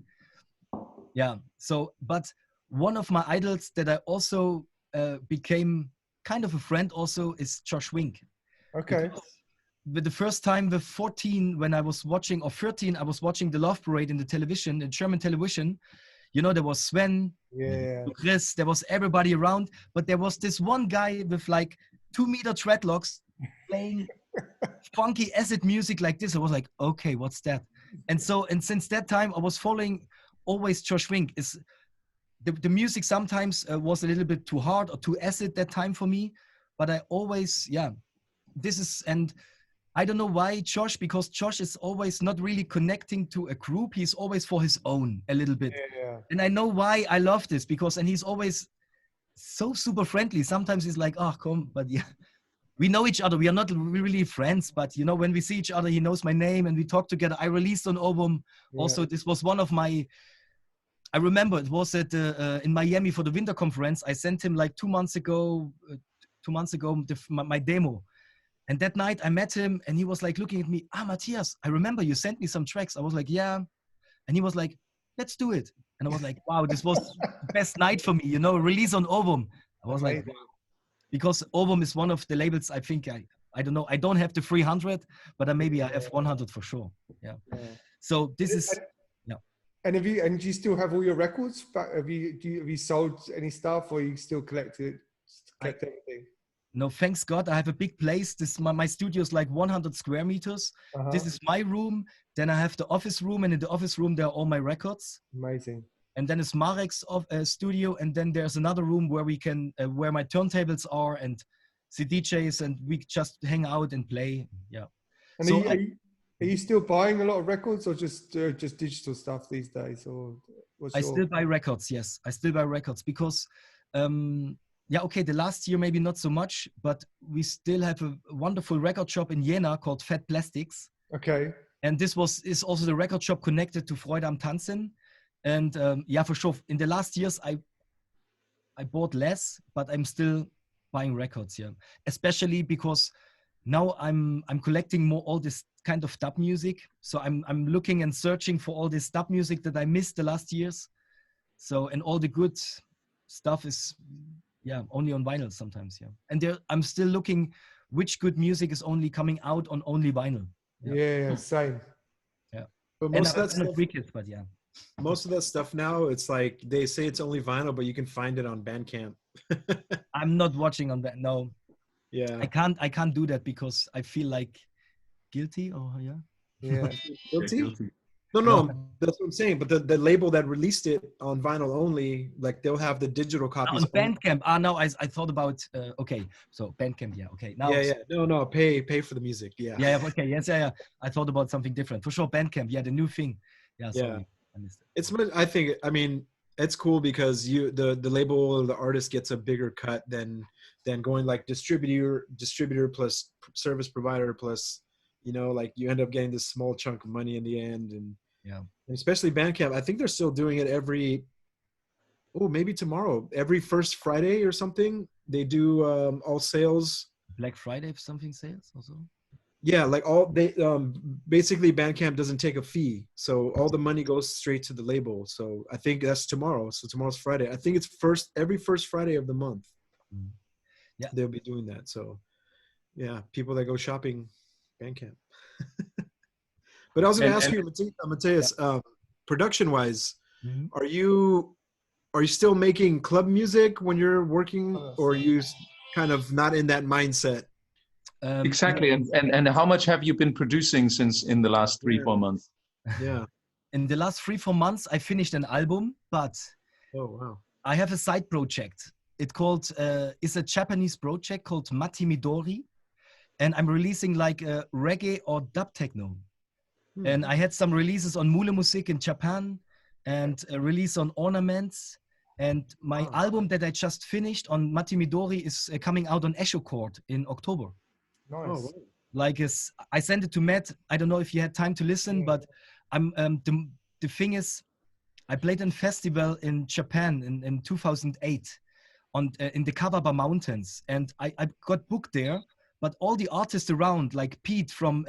[SPEAKER 5] Yeah. So, but one of my idols that I also became kind of a friend also is Josh Wink.
[SPEAKER 3] Okay.
[SPEAKER 5] With the first time with 14, when I was watching, or 13, I was watching the Love Parade in the television, in German television. There was Sven, Chris, there was everybody around, but there was this one guy with like 2-meter dreadlocks playing funky acid music like this. I was like, okay, what's that? And since that time, I was following always Josh Wink. The music sometimes was a little bit too hard or too acid that time for me, but I always, and I don't know why Josh, because Josh is always not really connecting to a group. He's always for his own a little bit. Yeah. And I know why I love this, and he's always so super friendly. Sometimes he's like, oh, come, but yeah, we know each other. We are not really friends, but when we see each other, he knows my name and we talk together. I released an album. Yeah. Also, this was one of my, I remember it was at in Miami for the winter conference. I sent him like 2 months ago, my demo. And that night I met him and he was like looking at me, Matthias, I remember you sent me some tracks. I was like, yeah. And he was like, let's do it. And I was like, wow, this was the best night for me, release on Ovum. I was like, wow. Because Ovum is one of the labels, I think, I don't know, I don't have the 300, but maybe I have 100 for sure. Yeah. So this is,
[SPEAKER 3] And do you still have all your records? Have you sold any stuff, or you still collect everything?
[SPEAKER 5] No, thanks God, I have a big place. My studio is like 100 square meters. This is my room. Then I have the office room, and in the office room there are all my records.
[SPEAKER 3] Amazing.
[SPEAKER 5] And then it's Marek's studio, and then there's another room where we can where my turntables are and the DJs, and we just hang out and play. Yeah.
[SPEAKER 3] And so are you still buying a lot of records, or just digital stuff these days? Or
[SPEAKER 5] still buy records. Yes, I still buy records because. Okay, the last year maybe not so much, but we still have a wonderful record shop in Jena called Fat Plastics.
[SPEAKER 3] Okay.
[SPEAKER 5] And this is also the record shop connected to Freude am Tanzen. And for sure, in the last years, I bought less, but I'm still buying records, especially because now I'm collecting more all this kind of dub music. So I'm looking and searching for all this dub music that I missed the last years. So, and all the good stuff is only on vinyl sometimes. And I'm still looking which good music is only coming out on only vinyl.
[SPEAKER 3] Yeah, same.
[SPEAKER 5] Yeah.
[SPEAKER 1] But
[SPEAKER 5] And
[SPEAKER 1] most of that
[SPEAKER 5] not
[SPEAKER 1] stuff,
[SPEAKER 5] Free Kids, but yeah.
[SPEAKER 1] most of that stuff now, it's like they say it's only vinyl, but you can find it on Bandcamp.
[SPEAKER 5] I'm not watching on that. No,
[SPEAKER 1] Yeah.
[SPEAKER 5] I can't do that because I feel like guilty. Oh yeah.
[SPEAKER 3] Yeah.
[SPEAKER 1] Guilty? No, that's what I'm saying. But the label that released it on vinyl only, like they'll have the digital copies.
[SPEAKER 5] On Bandcamp. No, I thought about. Okay, so Bandcamp. Yeah. Okay. Now.
[SPEAKER 1] Yeah. No. Pay for the music. Yeah.
[SPEAKER 5] Yeah. Okay. Yes. Yeah. I thought about something different for sure. Bandcamp. Yeah, the new thing. Yeah.
[SPEAKER 1] Yeah.
[SPEAKER 5] Sorry. I missed it.
[SPEAKER 1] I think. I mean, it's cool because the label or the artist gets a bigger cut than going like distributor plus service provider plus, like you end up getting this small chunk of money in the end. And
[SPEAKER 5] yeah,
[SPEAKER 1] and especially Bandcamp, I think they're still doing it maybe tomorrow, every first Friday or something. They do all sales.
[SPEAKER 5] Black Friday something sales also.
[SPEAKER 1] Yeah, like basically Bandcamp doesn't take a fee, so all the money goes straight to the label. So I think that's tomorrow. So tomorrow's Friday. I think it's every first Friday of the month.
[SPEAKER 5] Yeah,
[SPEAKER 1] they'll be doing that. So yeah, people that go shopping, Bandcamp. But I was going to ask you, Mathias, production wise, are you still making club music when you're working, or are you kind of not in that mindset?
[SPEAKER 2] Exactly. And how much have you been producing since in the last 3-4 months?
[SPEAKER 1] Yeah.
[SPEAKER 5] In the last 3-4 months, I finished an album, but I have a side project. It's a Japanese project called Mati Midori, and I'm releasing like a reggae or dub techno. And I had some releases on Mule Musik in Japan and a release on Ornaments. And my album that I just finished on Mati Midori is coming out on Echo Chord in October.
[SPEAKER 3] Nice.
[SPEAKER 5] I sent it to Matt. I don't know if you had time to listen, but the thing is, I played in festival in Japan in 2008 in the Kawaba Mountains, and I got booked there. But all the artists around, like Pete from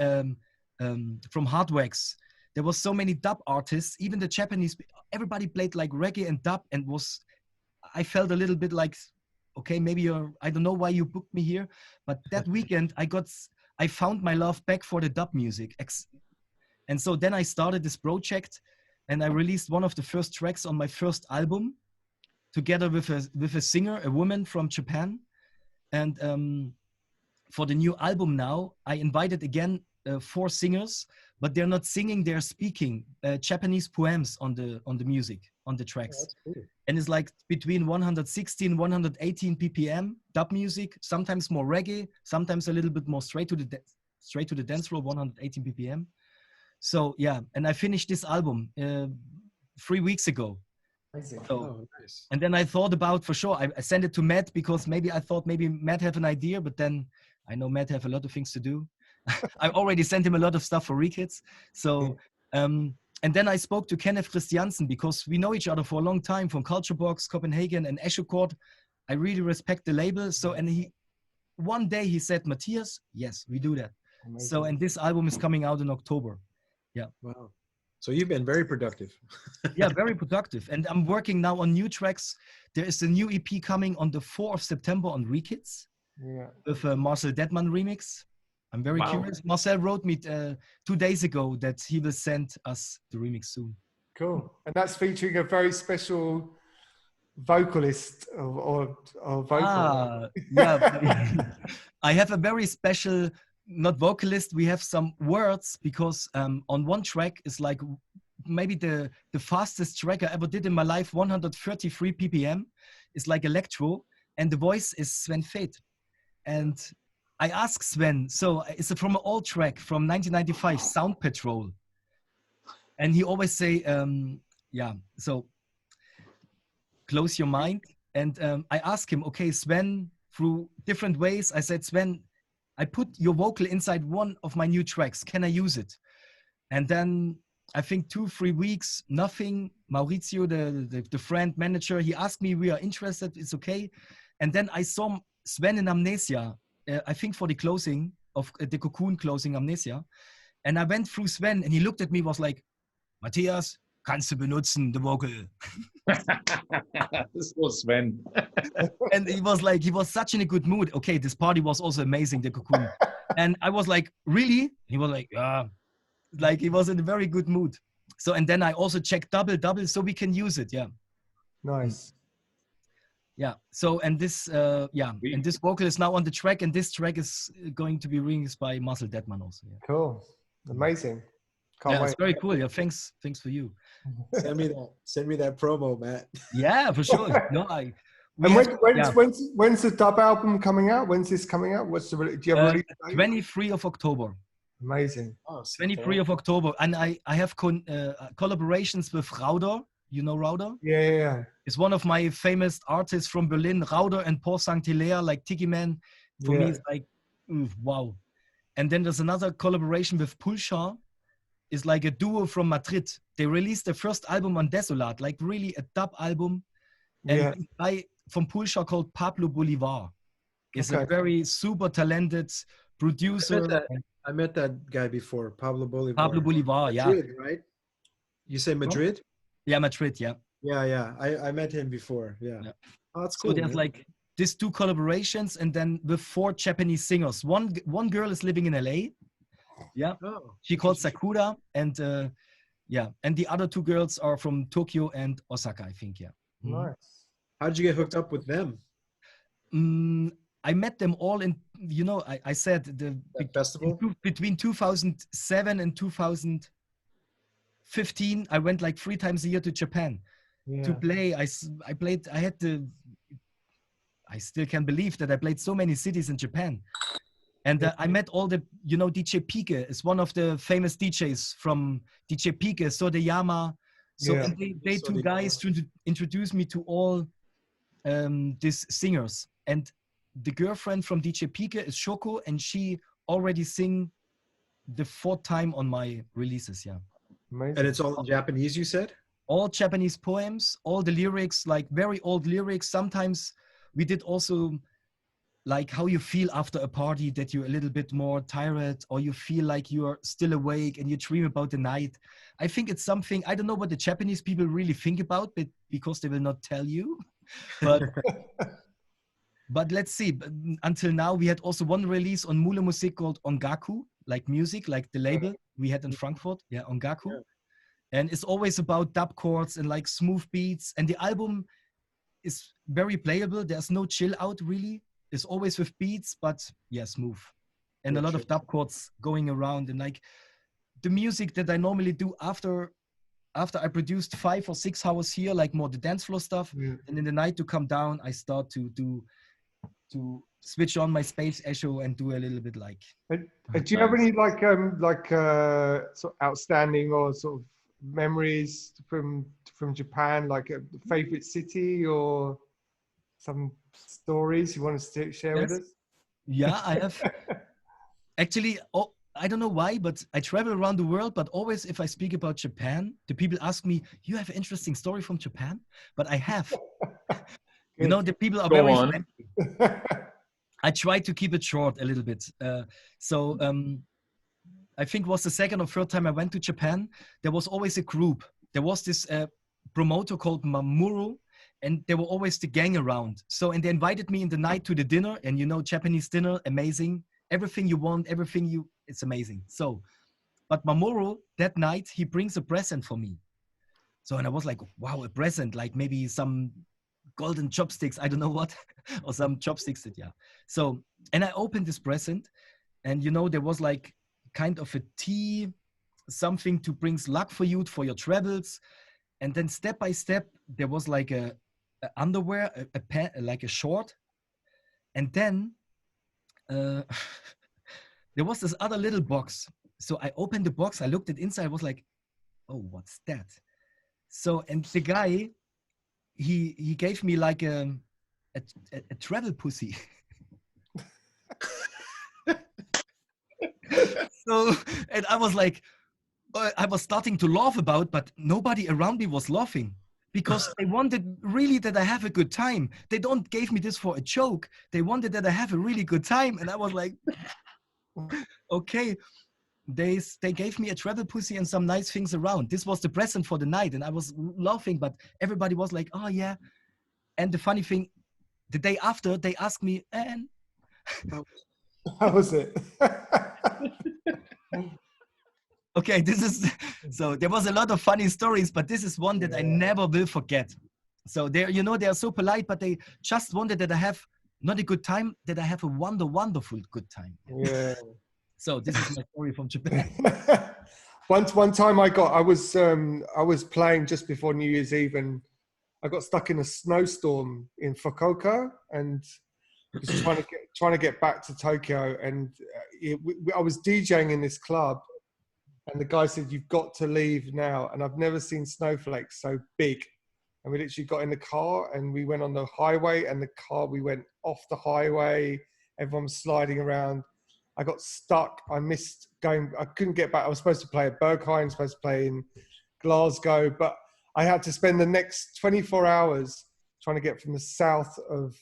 [SPEAKER 5] Hardwax, there was so many dub artists. Even the Japanese, everybody played like reggae and dub, and I felt a little bit like, okay, maybe I don't know why you booked me here, but that weekend I found my love back for the dub music. And so then I started this project, and I released one of the first tracks on my first album together with a singer, a woman from Japan. And for the new album now, I invited again 4 singers, but they're not singing, they're speaking Japanese poems on the music, on the tracks.
[SPEAKER 1] Oh, that's cool.
[SPEAKER 5] And it's like between 116, 118 BPM, dub music, sometimes more reggae, sometimes a little bit more straight to the dance floor, 118 BPM. So yeah, and I finished this album 3 weeks ago. So,
[SPEAKER 1] nice.
[SPEAKER 5] And then I thought about, for sure, I sent it to Matt because I thought maybe Matt have an idea, but then I know Matt have a lot of things to do. I already sent him a lot of stuff for Rekids. So, and then I spoke to Kenneth Christiansen because we know each other for a long time from Culture Box, Copenhagen, and Echo Chord. I really respect the label. So, and one day he said, Mathias, yes, we do that. Amazing. So, and this album is coming out in October. Yeah.
[SPEAKER 1] Wow. So you've been very productive.
[SPEAKER 5] Yeah, very productive. And I'm working now on new tracks. There is a new EP coming on the 4th of September on Rekids with a Marcel Detman remix. I'm very curious. Marcel wrote me 2 days ago that he will send us the remix soon.
[SPEAKER 3] Cool. And that's featuring a very special vocalist or vocal.
[SPEAKER 5] Yeah. I have a very special, not vocalist, we have some words because on one track is like maybe the fastest track I ever did in my life, 133 ppm. It's like electro, and the voice is Sven Feth. And I asked Sven, so it's from an old track from 1995, Sound Patrol. And he always say, so close your mind. And I asked him, okay, Sven, through different ways, I said, Sven, I put your vocal inside one of my new tracks. Can I use it? And then I think 2-3 weeks, nothing. Maurizio, the friend manager, he asked me, we are interested, it's okay. And then I saw Sven in Amnesia, I think for the closing of the Cocoon closing Amnesia. And I went through Sven and he looked at me, was like, Mathias, kannst du benutzen, the vocal.
[SPEAKER 2] This was Sven.
[SPEAKER 5] And he was such in a good mood. Okay, this party was also amazing, the Cocoon. And I was like, really? He was like, yeah. Like he was in a very good mood. So, and then I also checked double so we can use it. Yeah.
[SPEAKER 3] Nice.
[SPEAKER 5] Yeah. So, and this, and this vocal is now on the track, and this track is going to be remixed by Marcel Detman also. Yeah.
[SPEAKER 3] Cool. Amazing. Can't
[SPEAKER 5] Yeah,
[SPEAKER 3] wait.
[SPEAKER 5] it's very cool. Yeah. Thanks for you.
[SPEAKER 1] Send me that promo, Matt.
[SPEAKER 5] Yeah, for sure. No,
[SPEAKER 3] And when's the dub album coming out? When's this coming out? What's the do you have a release date?
[SPEAKER 5] 23 of October.
[SPEAKER 3] Amazing.
[SPEAKER 1] Oh,
[SPEAKER 5] 23 of October. And I have collaborations with Rauder. You know Rauder?
[SPEAKER 3] Yeah.
[SPEAKER 5] It's one of my famous artists from Berlin, Rauder and Paul Saint-Hilaire, like Tiki Man. For me, it's like, wow. And then there's another collaboration with Pulsar. It's like a duo from Madrid. They released the first album on Desolat, like really a dub album. And a guy from Pulsar called Pablo Bolivar is a very super talented producer.
[SPEAKER 1] I met that guy before, Pablo Bolivar.
[SPEAKER 5] Pablo Bolivar,
[SPEAKER 1] Madrid, right? You say Madrid?
[SPEAKER 5] Yeah, Madrid, yeah.
[SPEAKER 1] Yeah. I met him before. Yeah. Oh, that's cool.
[SPEAKER 5] So there's like these 2 collaborations, and then with 4 Japanese singers. One girl is living in LA. Yeah.
[SPEAKER 1] Oh,
[SPEAKER 5] she called Sakura, and and the other 2 girls are from Tokyo and Osaka, I think. Yeah.
[SPEAKER 3] Nice.
[SPEAKER 1] How did you get hooked up with them?
[SPEAKER 5] I met them all in, I said
[SPEAKER 1] That festival?
[SPEAKER 5] Between 2007 and 2015, I went like 3 times a year to Japan to play. I still can't believe that I played so many cities in Japan. And I met all the, DJ Pike is one of the famous DJs from DJ Pike, Sodeyama. So and they 2 guys to introduce me to all these singers. And the girlfriend from DJ Pike is Shoko, and she already sing the 4th time on my releases. Yeah.
[SPEAKER 3] Amazing.
[SPEAKER 1] And it's all in Japanese, you said?
[SPEAKER 5] All Japanese poems, all the lyrics, like very old lyrics. Sometimes we did also like how you feel after a party, that you're a little bit more tired, or you feel like you're still awake and you dream about the night. I think it's something, I don't know what the Japanese people really think about, but because they will not tell you. But but let's see. Until now, we had also one release on Mule Musik called Ongaku, like music, like the label we had in Frankfurt. Yeah, Ongaku. Yeah. And it's always about dub chords and like smooth beats. And the album is very playable. There's no chill out really. It's always with beats, but smooth. And a lot of dub chords going around. And like the music that I normally do after I produced 5 or 6 hours here, like more the dance floor stuff. Yeah. And in the night to come down, I start to switch on my space echo and do a little bit like.
[SPEAKER 3] Do you have any sort of outstanding or sort of memories from Japan, like a favorite city or some stories you want to share with us?
[SPEAKER 5] Yeah, I have. Actually, I don't know why, but I travel around the world, but always if I speak about Japan, the people ask me, you have an interesting story from Japan? But I have. The people are very friendly. I try to keep it short a little bit. I think it was the 2nd or 3rd time I went to Japan. There was always a group. There was this promoter called Mamoru, and there were always the gang around. And they invited me in the night to the dinner, and Japanese dinner, amazing. Everything you want, it's amazing. But Mamoru, that night, he brings a present for me. And I was like, wow, a present, like maybe some golden chopsticks, I don't know what, or some chopsticks and I opened this present, and there was like kind of a tea, something to bring luck for you for your travels. And then step by step, there was like a underwear, a pant, like a short. And then there was this other little box. So I opened the box, I looked at inside, I was like, oh, what's that? And the guy, he gave me like a travel pussy. And I was like, I was starting to laugh but nobody around me was laughing, because they wanted really that I have a good time. They don't gave me this for a joke. They wanted that I have a really good time. And I was like, okay. They gave me a travel pussy and some nice things around. This was the present for the night. And I was laughing, but everybody was like, oh yeah. And the funny thing, the day after, they asked me, and
[SPEAKER 3] how was it?
[SPEAKER 5] Okay, this is so there was a lot of funny stories, but this is one that I never will forget. So they are so polite, but they just wanted that I have not a good time, that I have a wonderful good time.
[SPEAKER 3] Yeah.
[SPEAKER 5] So this is my story from Japan.
[SPEAKER 3] One time I was playing just before New Year's Eve, and I got stuck in a snowstorm in Fukuoka, and was trying to get back to Tokyo, and I was DJing in this club, and the guy said, "You've got to leave now." And I've never seen snowflakes so big. And we literally got in the car and we went on the highway, and we went off the highway. Everyone was sliding around. I got stuck. I missed going. I couldn't get back. I was supposed to play at Berkheim, supposed to play in Glasgow, but I had to spend the next 24 hours trying to get from the south of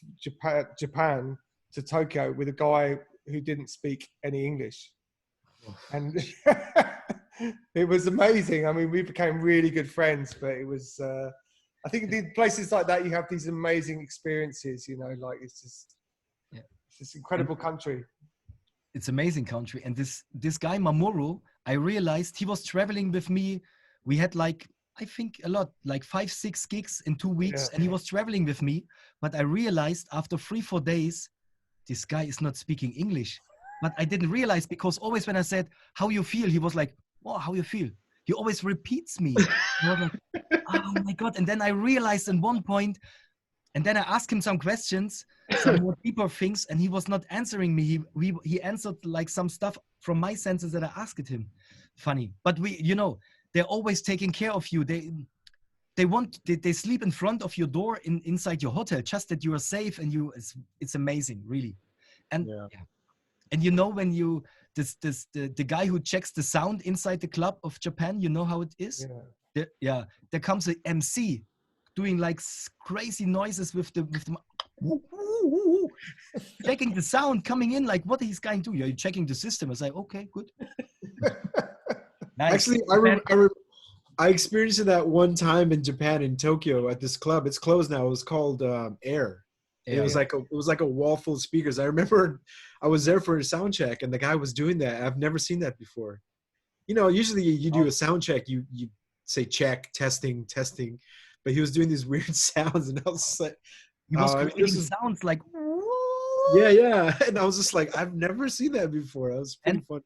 [SPEAKER 3] Japan to Tokyo with a guy who didn't speak any English. And it was amazing. I mean, we became really good friends, but it was, I think in places like that, you have these amazing experiences, you know, like it's this incredible country.
[SPEAKER 5] It's amazing country. And this guy, Mamoru, I realized he was traveling with me. We had like, I think a lot, like 5-6 gigs in 2 weeks, and he was traveling with me. But I realized after 3-4 days, this guy is not speaking English. But I didn't realize, because always when I said, "How you feel?" he was like, "Oh, how you feel?" He always repeats me. I was like, oh my God. And then I realized in one point, and then I asked him some questions, some more deeper things, and he was not answering me. He answered like some stuff from my senses that I asked him. Funny. But they're always taking care of you. They sleep in front of your door inside your hotel, just that you are safe, and it's amazing, really. And and when the guy who checks the sound inside the club of Japan, you know how it is? There comes an MC doing like crazy noises with the checking the sound coming in, like, what is guy doing? You're checking the system. I was like, okay, good. Nice.
[SPEAKER 1] Actually, I experienced that one time in Japan, in Tokyo, at this club. It's closed now. It was called Air. It was like a wall full of speakers. I remember I was there for a sound check, and the guy was doing that. I've never seen that before. Usually you do a sound check, you say check, testing, but he was doing these weird sounds, and I was just like,
[SPEAKER 5] he was creating sounds like,
[SPEAKER 1] yeah, and I was just like, I've never seen that before. That was pretty fun.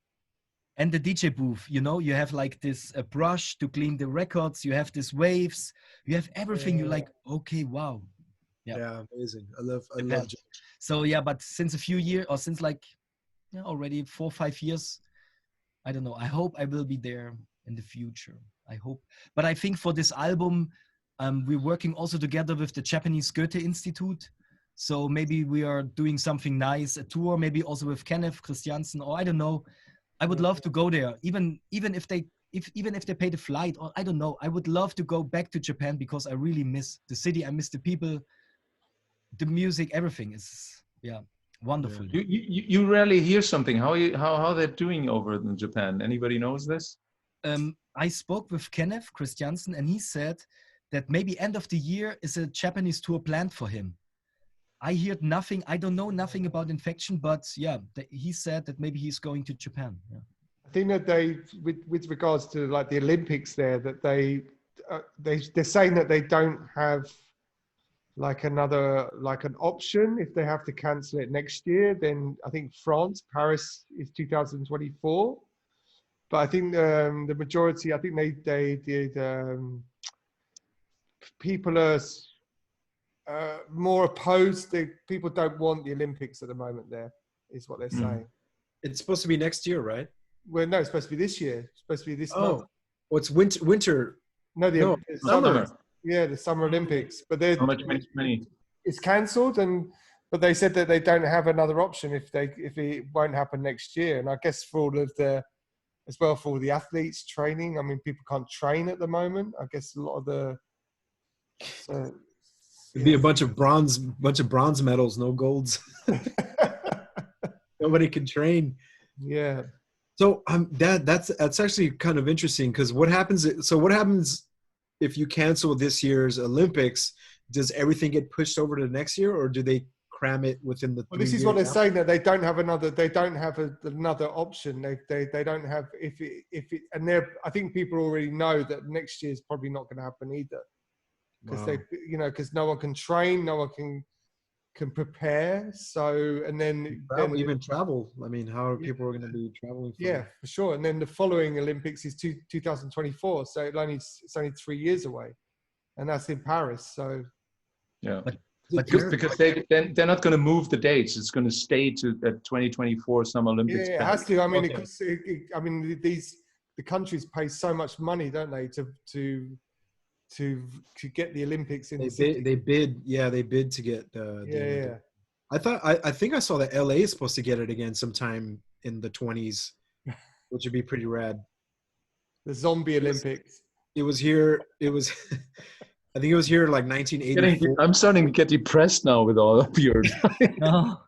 [SPEAKER 5] And the DJ booth, you have like this brush to clean the records. You have these waves. You have everything. You're like, okay, wow.
[SPEAKER 1] Yeah, amazing. I love
[SPEAKER 5] it. So but since a few years, or since already 4 or 5 years, I don't know. I hope I will be there in the future. I hope. But I think for this album, we're working also together with the Japanese Goethe Institute. So maybe we are doing something nice, a tour, maybe also with Kenneth Christiansen, or I don't know. I would love to go there, even if they pay the flight, or I don't know. I would love to go back to Japan, because I really miss the city. I miss the people, the music, everything is wonderful.
[SPEAKER 2] You rarely hear something. How they're doing over in Japan? Anybody knows this?
[SPEAKER 5] I spoke with Kenneth Christiansen, and he said that maybe end of the year is a Japanese tour planned for him. I heard nothing. I don't know nothing about Infection, but he said that maybe he's going to Japan. Yeah.
[SPEAKER 3] I think that they, with regards to like the Olympics there, that they're saying that they don't have like an option. If they have to cancel it next year, then I think Paris is 2024. But I think the majority, I think they did. People are more opposed. People don't want the Olympics at the moment. There is what they're saying.
[SPEAKER 1] It's supposed to be next year, right?
[SPEAKER 3] Well, no, it's supposed to be this year. It's supposed to be this month.
[SPEAKER 1] Well, it's winter.
[SPEAKER 3] No, the
[SPEAKER 1] summer.
[SPEAKER 3] Yeah, the Summer Olympics. But how
[SPEAKER 2] much money?
[SPEAKER 3] It's cancelled, but they said that they don't have another option if it won't happen next year. And I guess for all the athletes training. I mean, people can't train at the moment. I guess a lot of the.
[SPEAKER 1] It'd be a bunch of bronze medals, no golds. Nobody can train.
[SPEAKER 3] Yeah.
[SPEAKER 1] So that's actually kind of interesting, because what happens if you cancel this year's Olympics? Does everything get pushed over to next year, or do they cram it within the.
[SPEAKER 3] Well, this is what they're saying, that they don't have another. They don't have another option. They don't have and I think people already know that next year's probably not going to happen either, because because no one can train, no one can prepare. So and then
[SPEAKER 1] even travel. I mean, how are people going to be traveling?
[SPEAKER 3] For sure. And then the following Olympics is 2024. So it's only 3 years away, and that's in Paris. So
[SPEAKER 2] yeah.
[SPEAKER 5] But
[SPEAKER 2] because they're not going to move the dates. It's going to stay to 2024 Summer Olympics.
[SPEAKER 3] Yeah, it has to. I mean, the countries pay so much money, don't they, to get the Olympics in.
[SPEAKER 1] They bid to get the I think I saw that LA is supposed to get it again sometime in the 20s, which would be pretty rad.
[SPEAKER 3] The zombie Olympics.
[SPEAKER 1] It was here. It was. I think it was here like 1984.
[SPEAKER 2] I'm starting to get depressed now with all of yours.
[SPEAKER 5] No.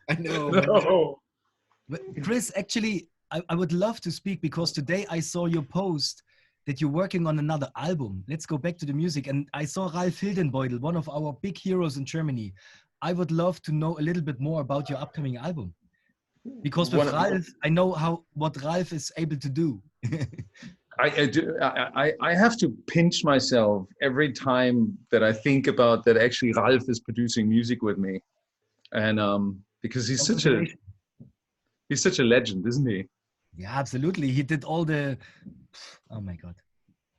[SPEAKER 1] I know.
[SPEAKER 2] No.
[SPEAKER 5] But Chris, actually, I would love to speak, because today I saw your post that you're working on another album. Let's go back to the music. And I saw Ralf Hildenbeutel, one of our big heroes in Germany. I would love to know a little bit more about your upcoming album. Because with Ralf, I know what Ralf is able to do.
[SPEAKER 2] I have to pinch myself every time that I think about that actually Ralf is producing music with me. And because he's such a legend, isn't he?
[SPEAKER 5] Yeah, absolutely. He did all the, oh my God,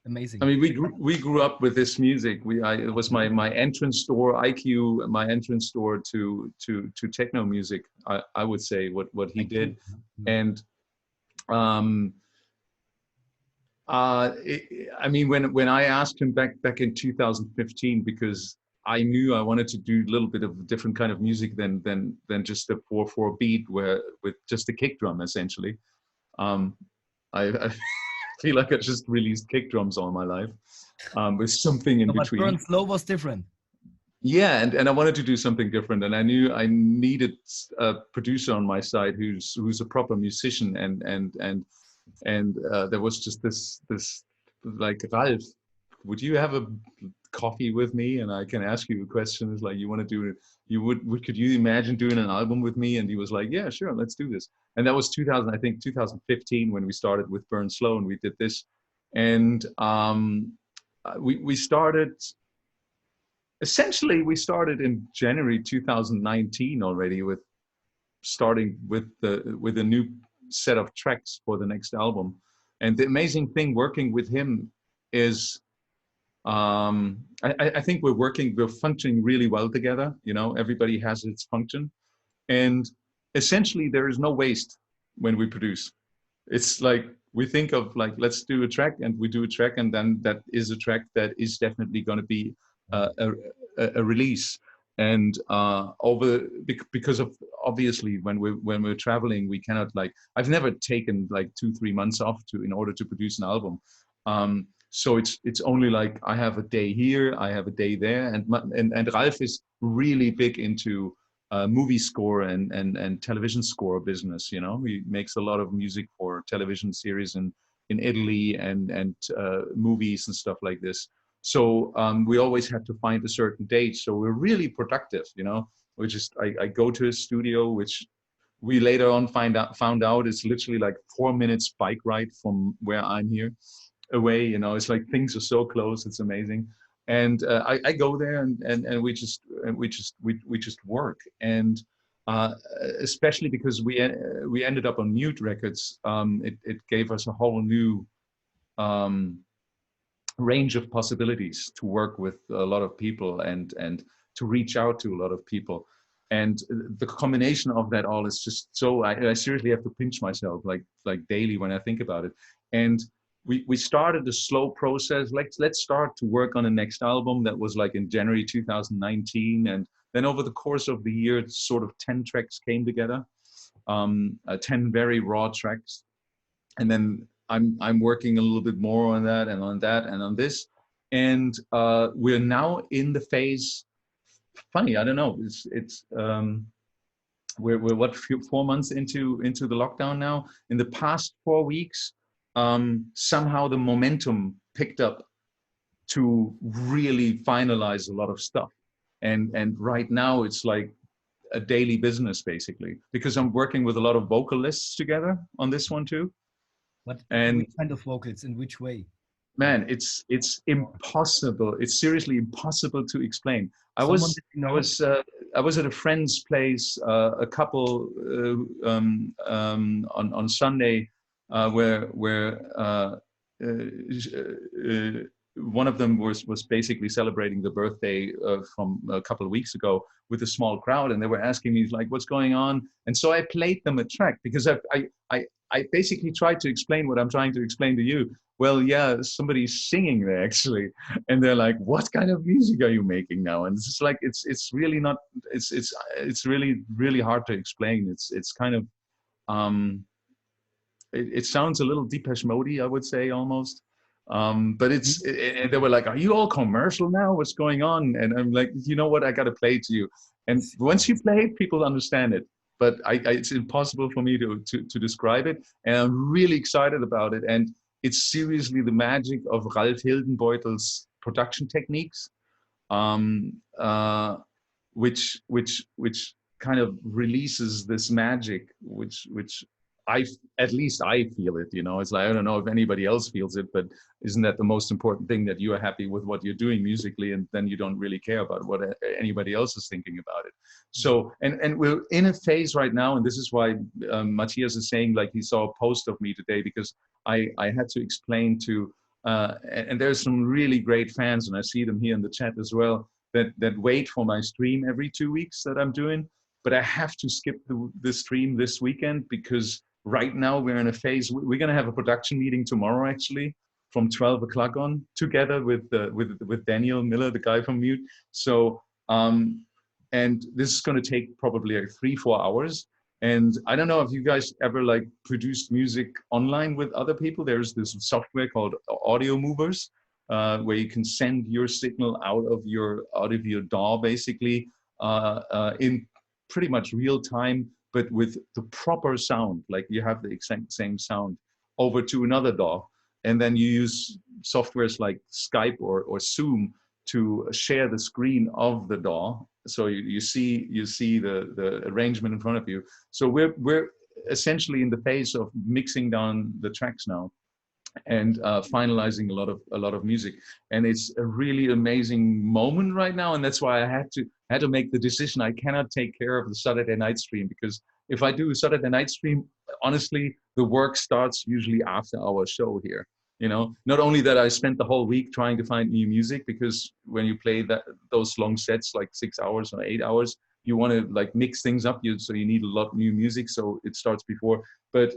[SPEAKER 5] amazing.
[SPEAKER 2] I mean, we grew up with this music. It was my entrance door, IQ, my entrance door to techno music. I would say what he did, and I mean, when I asked him back in 2015, because I knew I wanted to do a little bit of a different kind of music than just a 4/4 beat with just a kick drum, essentially. I feel like I just released kick drums all my life, with something in between.
[SPEAKER 5] But Burn Slow was different.
[SPEAKER 2] Yeah, and I wanted to do something different, and I knew I needed a producer on my side who's a proper musician, and there was just this like, Ralf, would you have a coffee with me and I can ask you a question? It's like, you want to do it? Could you imagine doing an album with me? And he was like, yeah, sure, let's do this. And that was 2015 when we started with Burn Slow, and we did this. And we started. Essentially, we started in January 2019 already with a new set of tracks for the next album. And the amazing thing working with him is I think we're functioning really well together. You know, everybody has its function, and essentially there is no waste when we produce. It's like, we think of like, let's do a track, and we do a track, and then that is a track that is definitely going to be a release. And because of, obviously, when we're traveling, we cannot, like, I've never taken like 2-3 months off in order to produce an album. So it's only like, I have a day here, I have a day there, and Ralf is really big into movie score and television score business. You know, he makes a lot of music for television series in Italy and movies and stuff like this. So we always had to find a certain date. So we're really productive, you know. I go to his studio, which we later on found out is literally like 4 minutes bike ride from where I'm here away. You know, it's like, things are so close. It's amazing. And I go there and we just work. And especially because we ended up on Mute Records, it gave us a whole new range of possibilities to work with a lot of people and to reach out to a lot of people. And the combination of that all is just so, I seriously have to pinch myself like daily when I think about it. And we started a slow process. Let's start to work on the next album. That was like in January 2019. And then over the course of the year, sort of 10 tracks came together, 10 very raw tracks. And then I'm working a little bit more on that and on this. And we're now in the phase, funny, I don't know, it's we're what, 4 months into the lockdown now. In the past 4 weeks, somehow the momentum picked up to really finalize a lot of stuff. And right now it's like a daily business basically, because I'm working with a lot of vocalists together on this one too.
[SPEAKER 5] What
[SPEAKER 2] And
[SPEAKER 5] which kind of vocals, in which way?
[SPEAKER 2] man, it's impossible. It's seriously impossible to explain. I
[SPEAKER 5] Someone
[SPEAKER 2] was
[SPEAKER 5] that you know?
[SPEAKER 2] I was at a friend's place, a couple on Sunday, where one of them was basically celebrating the birthday from a couple of weeks ago with a small crowd, and they were asking me like, "What's going on?" And so I played them a track because I basically tried to explain what I'm trying to explain to you. Well, yeah, somebody's singing there actually, and they're like, "What kind of music are you making now?" And it's just like it's really not it's really hard to explain. It's kind of it sounds a little Depeche Mode-y, I would say almost. But and they were like, "Are you all commercial now? What's going on?" And I'm like, "You know what? I got to play it to you." And once you play it, people understand it. But it's impossible for me to describe it. And I'm really excited about it. And it's seriously the magic of Ralf Hildenbeutel's production techniques, which kind of releases this magic, which at least I feel it, you know. It's like, I don't know if anybody else feels it, but isn't that the most important thing, that you are happy with what you're doing musically, and then you don't really care about what anybody else is thinking about it. So, and we're in a phase right now, and this is why Mathias is saying like he saw a post of me today, because I had to explain to, and there's some really great fans, and I see them here in the chat as well, that wait for my stream every 2 weeks that I'm doing, but I have to skip the stream this weekend because right now we're in a phase. We're going to have a production meeting tomorrow, actually, from 12 o'clock on, together with Daniel Miller, the guy from Mute. So, and this is going to take probably like 3-4 hours. And I don't know if you guys ever like produced music online with other people. There's this software called Audio Movers, where you can send your signal out of your DAW basically in pretty much real time, but with the proper sound, like you have the exact same sound over to another DAW. And then you use softwares like Skype or Zoom to share the screen of the DAW. So you see the arrangement in front of you. So we're essentially in the phase of mixing down the tracks now and finalizing a lot of music, and it's a really amazing moment right now. And that's why I had to make the decision. I cannot take care of the Saturday night stream, because if I do a Saturday night stream, honestly, the work starts usually after our show here. You know, not only that, I spent the whole week trying to find new music, because when you play those long sets, like 6 hours or 8 hours, you want to like mix things up. So you need a lot of new music. So it starts before. But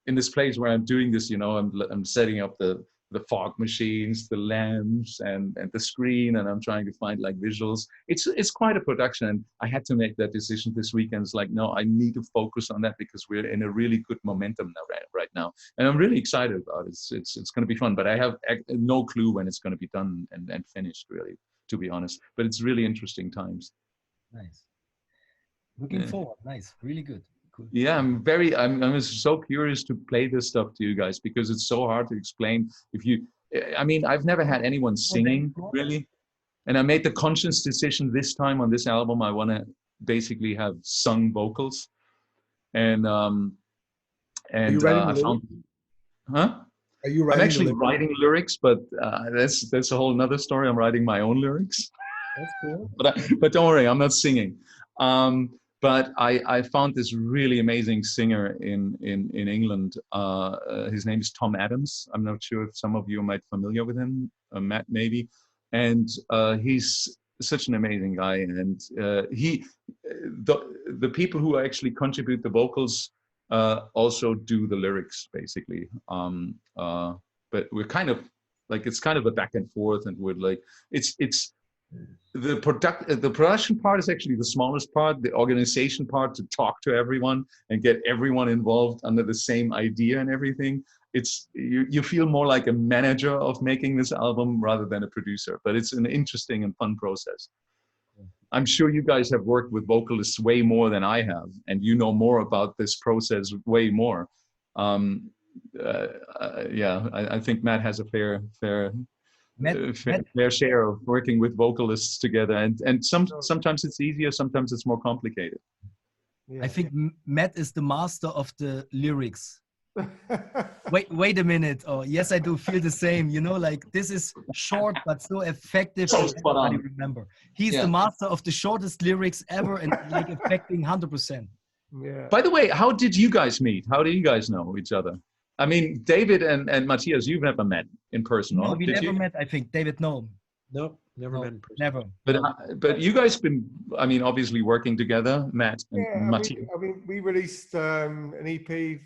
[SPEAKER 2] in this place where I'm doing this, you know, I'm setting up the fog machines, the lamps, and the screen, and I'm trying to find like visuals. It's quite a production, and I had to make that decision this weekend. It's like, no, I need to focus on that, because we're in a really good momentum now, right now, and I'm really excited about it. It's going to be fun, but I have no clue when it's going to be done and finished, really, to be honest. But it's really interesting times.
[SPEAKER 5] Nice. Looking forward. Nice. Really good. Cool.
[SPEAKER 2] Yeah, I'm so curious to play this stuff to you guys, because it's so hard to explain. I mean, I've never had anyone singing really, and I made the conscious decision this time on this album. I want to basically have sung vocals, and I found, huh?
[SPEAKER 1] Are you writing?
[SPEAKER 2] I'm actually writing lyrics, but that's a whole nother story. I'm writing my own lyrics.
[SPEAKER 5] That's cool.
[SPEAKER 2] But don't worry, I'm not singing. But I found this really amazing singer in England. His name is Tom Adams. I'm not sure if some of you might be familiar with him, Matt maybe. And he's such an amazing guy. And the people who actually contribute the vocals also do the lyrics basically. But we're kind of like, it's kind of a back and forth, and we're like, it's the production part is actually the smallest part. The organization part, to talk to everyone and get everyone involved under the same idea and everything. It's you feel more like a manager of making this album rather than a producer, but it's an interesting and fun process. I'm sure you guys have worked with vocalists way more than I have, and you know more about this process way more. Yeah, I think Matt has a fair fair share of working with vocalists together, and sometimes it's easier, sometimes it's more complicated.
[SPEAKER 3] Yeah.
[SPEAKER 5] I think Matt is the master of the lyrics. Wait a minute. Oh, yes, I do feel the same. You know, like this is short but so effective.
[SPEAKER 2] So
[SPEAKER 5] that
[SPEAKER 2] spot on.
[SPEAKER 5] everybody remember. He's the master of the shortest lyrics ever and like affecting 100%.
[SPEAKER 3] Yeah.
[SPEAKER 2] By the way, how did you guys meet? How do you guys know each other? I mean, David and Matthias, you've never met in person,
[SPEAKER 5] No,
[SPEAKER 2] or
[SPEAKER 5] we
[SPEAKER 2] did
[SPEAKER 5] never
[SPEAKER 2] you?
[SPEAKER 5] met. I think David, no.
[SPEAKER 1] Nope, never met in person.
[SPEAKER 5] Never.
[SPEAKER 2] But you guys been, I mean, obviously working together, Matt and
[SPEAKER 3] Yeah,
[SPEAKER 2] Matthias.
[SPEAKER 3] I mean, we released an EP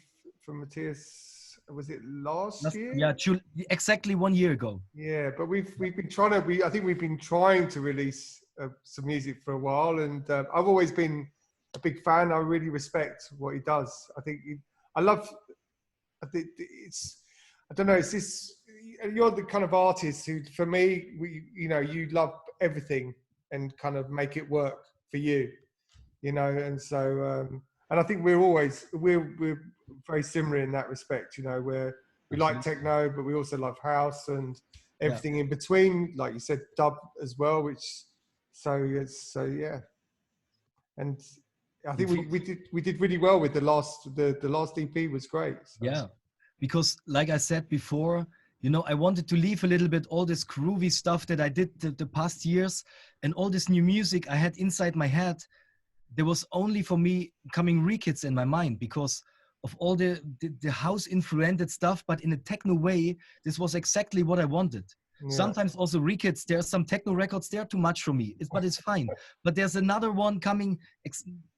[SPEAKER 3] from Mathias. Was it last year?
[SPEAKER 5] Yeah, exactly 1 year ago.
[SPEAKER 3] Yeah, but we've been trying to. I think we've been trying to release some music for a while, and I've always been a big fan. I really respect what he does. I think I think it's. I don't know. It's this. You're the kind of artist who, for me, you love everything and kind of make it work for you, and so. And I think we're very similar in that respect, where we like techno, but we also love house and everything in between, like you said, dub as well. Yeah. And I think we did really well with the last EP was great. So.
[SPEAKER 5] Yeah, because like I said before, I wanted to leave a little bit all this groovy stuff that I did the past years and all this new music I had inside my head. There was only for me coming re-kids in my mind because of all the house influenced stuff, but in a techno way, this was exactly what I wanted. Yeah. Sometimes also re-kids, there's some techno records, they're too much for me, but it's fine. But there's another one coming,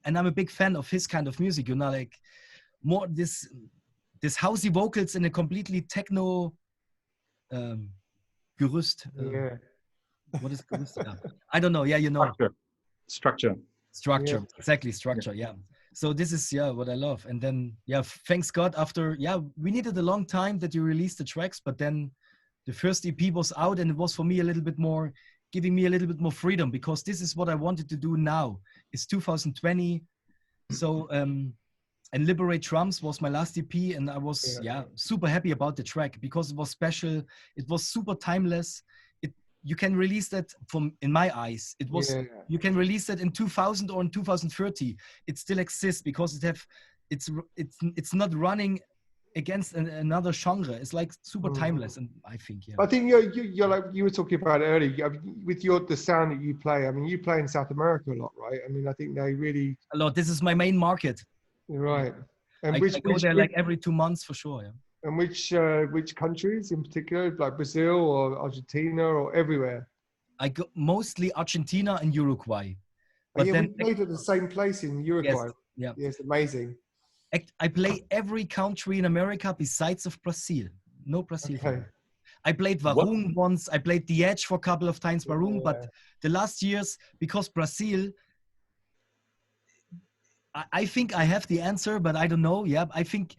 [SPEAKER 5] and I'm a big fan of his kind of music, like more this housey vocals in a completely techno Gerüst. What is Gerüst? I don't know. Yeah,
[SPEAKER 2] Structure.
[SPEAKER 5] Structure, exactly, structure, yeah. So this is, what I love. And then, thanks God, after, we needed a long time that you released the tracks, but then the first EP was out and it was for me a little bit more, giving me a little bit more freedom because this is what I wanted to do now. It's 2020. So, and Liberate Drums was my last EP and I was, super happy about the track because it was special. It was super timeless. You can release that in my eyes. It was you can release that in 2000 or in 2030. It still exists because it's not running against another genre. It's like super timeless, and I think
[SPEAKER 3] I think you're like you were talking about earlier with the sound that you play. I mean, you play in South America a lot, right? I mean, I think they really
[SPEAKER 5] a lot. This is my main market.
[SPEAKER 3] Right. And
[SPEAKER 5] I go there like every 2 months for sure. Yeah.
[SPEAKER 3] And which countries in particular, like Brazil or Argentina or everywhere?
[SPEAKER 5] I go mostly Argentina and Uruguay.
[SPEAKER 3] But then we played at the same place in Uruguay.
[SPEAKER 5] Yes,
[SPEAKER 3] it's amazing.
[SPEAKER 5] I play every country in America besides of Brazil. No Brazil. Okay. I played Varun once. I played The Edge for a couple of times, Varun. But the last years, because Brazil, I think I have the answer, but I don't know. Yeah, I think...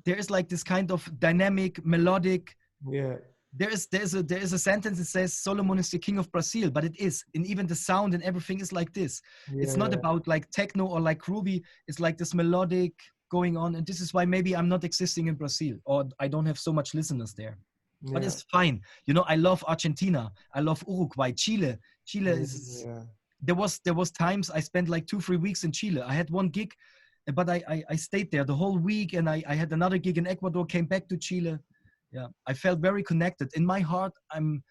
[SPEAKER 5] there is like this kind of dynamic, melodic.
[SPEAKER 3] Yeah.
[SPEAKER 5] There is a sentence that says Solomon is the king of Brazil, but it is, and even the sound and everything is like this. Yeah, it's not about like techno or like groovy. It's like this melodic going on, and this is why maybe I'm not existing in Brazil or I don't have so much listeners there. Yeah. But it's fine. I love Argentina. I love Uruguay, Chile. Chile is. Yeah. There was times I spent like 2-3 weeks in Chile. I had one gig. But I stayed there the whole week and I had another gig in Ecuador, came back to Chile. Yeah, I felt very connected. In my heart, I don't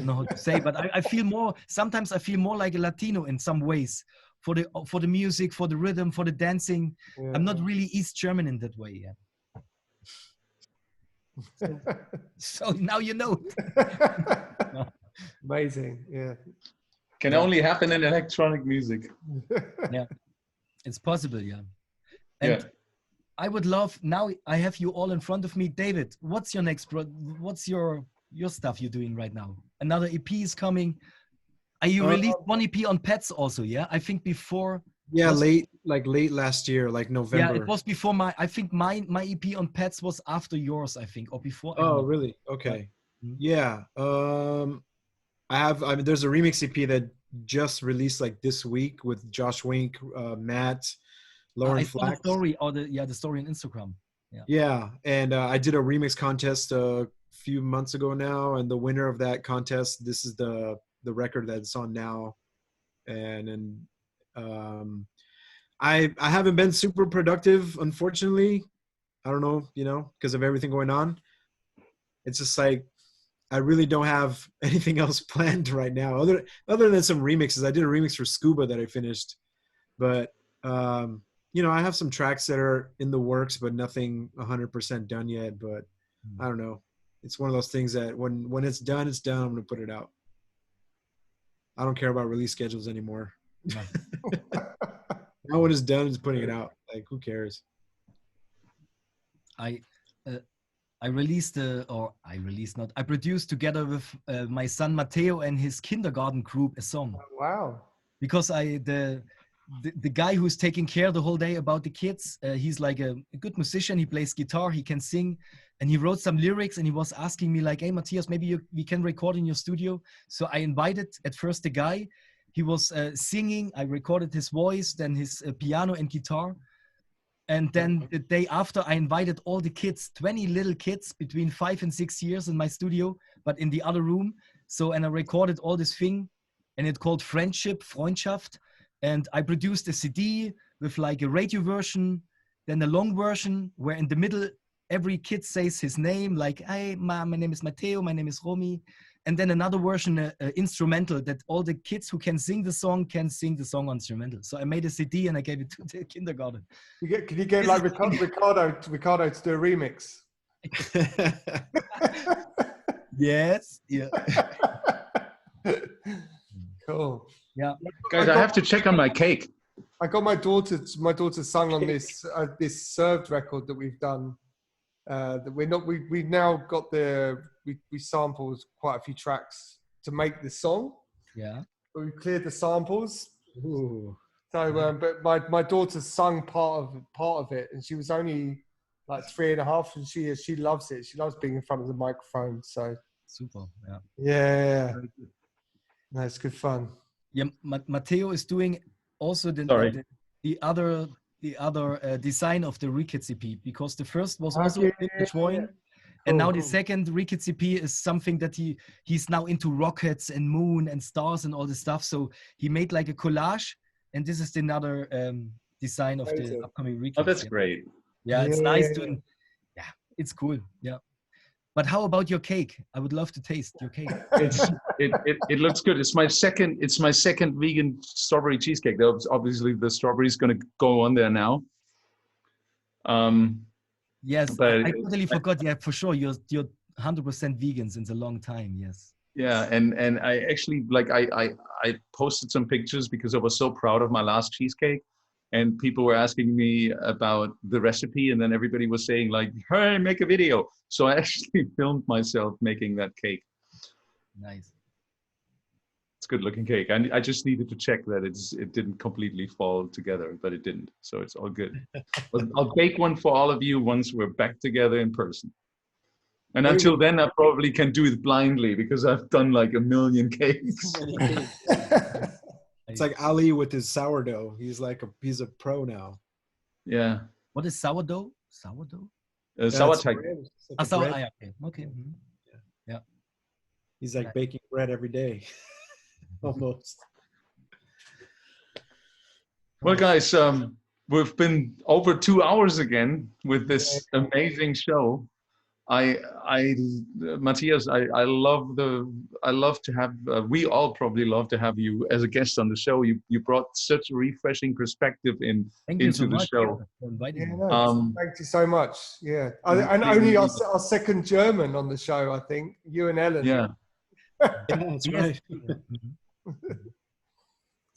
[SPEAKER 5] know how to say, but I feel more, sometimes I feel more like a Latino in some ways for the music, for the rhythm, for the dancing. Yeah. I'm not really East German in that way. Yeah. So now you know.
[SPEAKER 3] Amazing, yeah.
[SPEAKER 2] Can only happen in electronic music.
[SPEAKER 5] Yeah, it's possible, yeah. And I would love, now I have you all in front of me. David, what's your next, what's your stuff you're doing right now? Another EP is coming. You released one EP on Pets also, yeah? I think before.
[SPEAKER 1] Yeah, late last year, like November.
[SPEAKER 5] Yeah, it was before I think my EP on Pets was after yours, I think, or before.
[SPEAKER 1] Oh, really? Okay. Yeah. There's a remix EP that just released like this week with Josh Wink, Matt, Lauren Flax.
[SPEAKER 5] The story the story on Instagram.
[SPEAKER 1] Yeah, and I did a remix contest a few months ago now, and the winner of that contest, this is the record that's on now, and I haven't been super productive, unfortunately. I don't know, because of everything going on. It's just like I really don't have anything else planned right now, other than some remixes. I did a remix for Scuba that I finished, but I have some tracks that are in the works, but nothing 100% done yet. But I don't know. It's one of those things that when it's done, it's done. I'm gonna put it out. I don't care about release schedules anymore. Now when it's done, it's putting it out. Like, who cares?
[SPEAKER 5] I produced together with my son Matteo and his kindergarten group a song.
[SPEAKER 3] Oh, wow.
[SPEAKER 5] Because the guy who's taking care the whole day about the kids, he's like a good musician. He plays guitar, he can sing, and he wrote some lyrics, and he was asking me like, hey, Matthias, maybe we can record in your studio. So I invited at first the guy. He was singing. I recorded his voice, then his piano and guitar. And then the day after, I invited all the kids, 20 little kids between 5 and 6 years in my studio, but in the other room. So, and I recorded all this thing, and it's called Freundschaft. And I produced a CD with like a radio version, then a long version where in the middle, every kid says his name, like, hey, my name is Matteo, my name is Romy. And then another version, instrumental, that all the kids who can sing the song on instrumental. So I made a CD and I gave it to the kindergarten.
[SPEAKER 3] Can you get like Ricardo to do a remix?
[SPEAKER 5] Yes. Yeah.
[SPEAKER 3] Cool.
[SPEAKER 5] Yeah.
[SPEAKER 2] Guys, I have to check on my cake.
[SPEAKER 3] I got my daughter sung on this Served record that we've done. We've now got we sampled quite a few tracks to make the song.
[SPEAKER 5] Yeah.
[SPEAKER 3] But we cleared the samples.
[SPEAKER 1] Ooh.
[SPEAKER 3] So, but my daughter sung part of it, and she was only like 3.5, and she loves it. She loves being in front of the microphone. So
[SPEAKER 5] super. Yeah.
[SPEAKER 3] Yeah. No, it's good fun.
[SPEAKER 5] Yeah, Matteo is doing also the other design of the Rekits EP, because the first was also a drawing, and now the second Rekits EP is something that he's now into rockets and moon and stars and all this stuff. So he made like a collage, and this is another design of the upcoming Rekits.
[SPEAKER 2] Oh, that's great.
[SPEAKER 5] Yeah, it's nice to. Yeah, it's cool. Yeah. But how about your cake? I would love to taste your cake.
[SPEAKER 2] It looks good. It's my second vegan strawberry cheesecake. Obviously, the strawberry is going to go on there now.
[SPEAKER 5] Yes,
[SPEAKER 2] but
[SPEAKER 5] I totally forgot. Yeah, for sure. You're 100% vegan since a long time. Yes.
[SPEAKER 2] Yeah, and I actually I posted some pictures because I was so proud of my last cheesecake. And people were asking me about the recipe, and then everybody was saying like, hey, make a video. So I actually filmed myself making that cake.
[SPEAKER 5] Nice.
[SPEAKER 2] It's a good looking cake. I just needed to check that it didn't completely fall together, but it didn't. So it's all good. I'll bake one for all of you once we're back together in person. And until then, I probably can do it blindly because I've done like 1 million cakes.
[SPEAKER 1] It's like Ali with his sourdough. He's a pro now.
[SPEAKER 2] Yeah.
[SPEAKER 5] What is sourdough? Sourdough?
[SPEAKER 2] Sourdough.
[SPEAKER 5] Okay. Mm-hmm. Yeah.
[SPEAKER 1] He's like baking bread every day, almost.
[SPEAKER 2] Well, guys, we've been over 2 hours again with this amazing show. Matthias, I love to have, we all probably love to have you as a guest on the show. You brought such a refreshing perspective into the show.
[SPEAKER 3] Thank you so much. Yeah. And only our second German on the show, I think, you and Ellen.
[SPEAKER 2] Yeah.
[SPEAKER 1] That's right.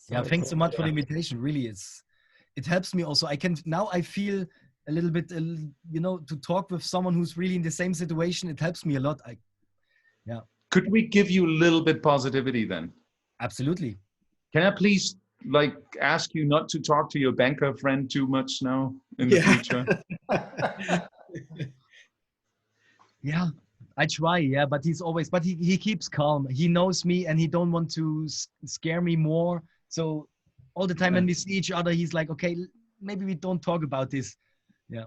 [SPEAKER 5] Yeah, thanks so much for the invitation. Really, it helps me also. I feel a little bit, to talk with someone who's really in the same situation. It helps me a lot.
[SPEAKER 2] Could we give you a little bit positivity then?
[SPEAKER 5] Absolutely.
[SPEAKER 2] Can I please ask you not to talk to your banker friend too much now in the future?
[SPEAKER 5] Yeah, I try. But he keeps calm. He knows me and he don't want to scare me more. So all the time when we see each other, he's like, okay, maybe we don't talk about this. Yeah.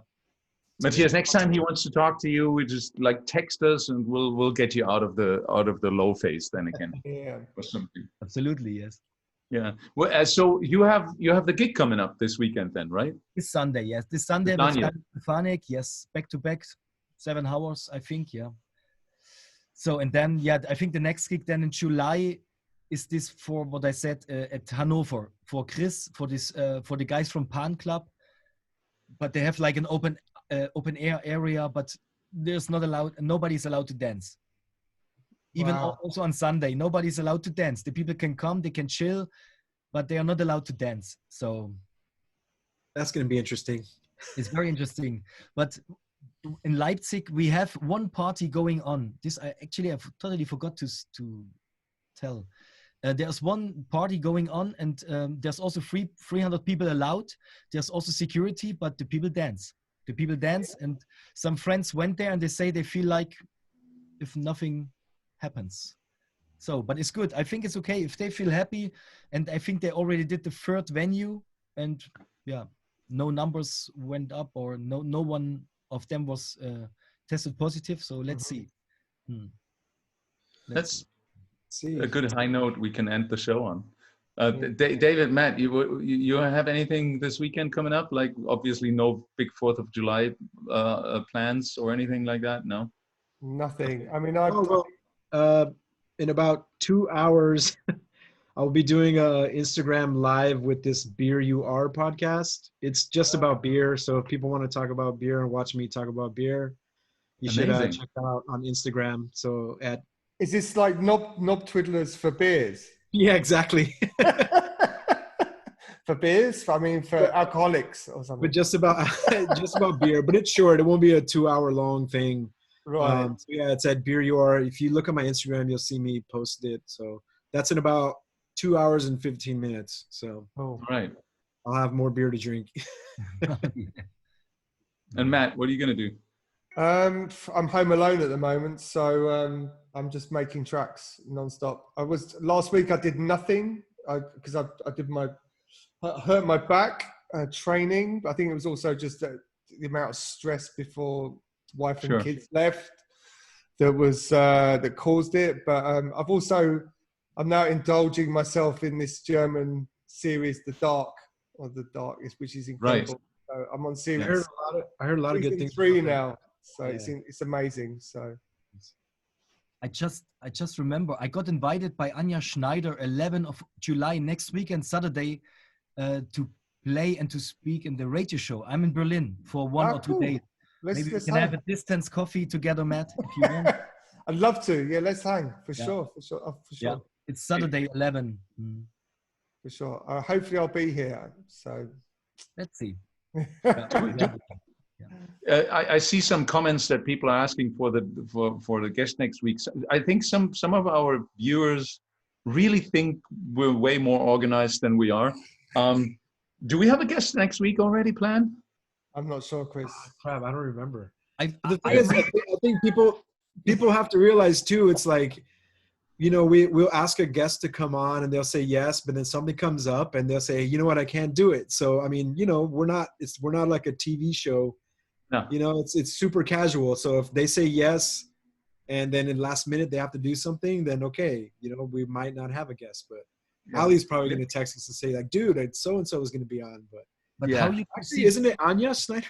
[SPEAKER 2] Matthias, next time he wants to talk to you, we just like text us and we'll get you out of the low phase then again.
[SPEAKER 3] Yeah.
[SPEAKER 2] Or something.
[SPEAKER 5] Absolutely, yes.
[SPEAKER 2] Yeah. Well, so you have the gig coming up this weekend then, right?
[SPEAKER 5] This Sunday, yes. This Sunday with Stefanik, yes, back to back, 7 hours, I think, yeah. So, and then, yeah, I think the next gig then in July is this for what I said at Hanover, for Chris, for this, for the guys from Pan Club. But they have like an open air area, but there's not allowed, nobody's allowed to dance. Even also on Sunday, nobody's allowed to dance. The people can come, they can chill, but they are not allowed to dance. So
[SPEAKER 1] that's going to be interesting.
[SPEAKER 5] It's very interesting. But in Leipzig, we have one party going on. This I totally forgot to tell. There's one party going on, and there's also 300 people allowed. There's also security, but the people dance. The people dance, and some friends went there, and they say they feel like if nothing happens. So, but it's good. I think it's okay if they feel happy, and I think they already did the 3rd venue, and yeah, no numbers went up, or no one of them was tested positive. So let's see.
[SPEAKER 2] Let's see. A good high note we can end the show on. David, Matt, you have anything this weekend coming up? Like obviously no big 4th of July plans or anything like that? No?
[SPEAKER 3] Nothing. I mean,
[SPEAKER 1] in about 2 hours, I'll be doing a Instagram live with this Beer You Are podcast. It's just about beer. So if people want to talk about beer and watch me talk about beer, you should check that out on Instagram. So
[SPEAKER 3] is this like knob twiddlers for beers?
[SPEAKER 1] Yeah, exactly.
[SPEAKER 3] For beers? I mean, for alcoholics or something.
[SPEAKER 1] But just about beer. But it's short. It won't be a 2-hour long thing.
[SPEAKER 3] Right.
[SPEAKER 1] So yeah, it's at Beer You Are. If you look at my Instagram, you'll see me post it. So that's in about 2 hours and 15 minutes. So
[SPEAKER 2] right.
[SPEAKER 1] I'll have more beer to drink.
[SPEAKER 2] And Matt, what are you going to do?
[SPEAKER 3] I'm home alone at the moment, so I'm just making tracks nonstop. Last week I did nothing because I hurt my back training. I think it was also just the amount of stress before wife and kids left that caused it. But I'm now indulging myself in this German series, The Darkest, which is incredible. Right. So I'm on series.
[SPEAKER 1] I heard a lot of good things.
[SPEAKER 3] 3 now. So it's amazing. So
[SPEAKER 5] I just remember I got invited by Anja Schneider 11th of July next weekend, Saturday, to play and to speak in the radio show. I'm in Berlin for 1 or 2 days. Maybe we can have a distance coffee together, Matt, if you want.
[SPEAKER 3] I'd love to. Yeah, let's hang for sure.
[SPEAKER 5] Yeah, it's Saturday 11.
[SPEAKER 3] For sure. Hopefully I'll be here. So
[SPEAKER 5] let's see.
[SPEAKER 2] I see some comments that people are asking for the guest next week. I think some of our viewers really think we're way more organized than we are. Do we have a guest next week already planned?
[SPEAKER 3] I'm not sure, Chris.
[SPEAKER 1] Crap, I don't remember.
[SPEAKER 5] I
[SPEAKER 1] think people have to realize too. It's like, we'll ask a guest to come on and they'll say yes, but then something comes up and they'll say, you know what, I can't do it. So I mean, we're not like a TV show. No. It's super casual. So if they say yes, and then in last minute they have to do something, then okay, we might not have a guest. But Ali's probably going to text us and say like, dude, so and so is going to be on. But
[SPEAKER 5] how you can see,
[SPEAKER 1] isn't it Anja Schneider?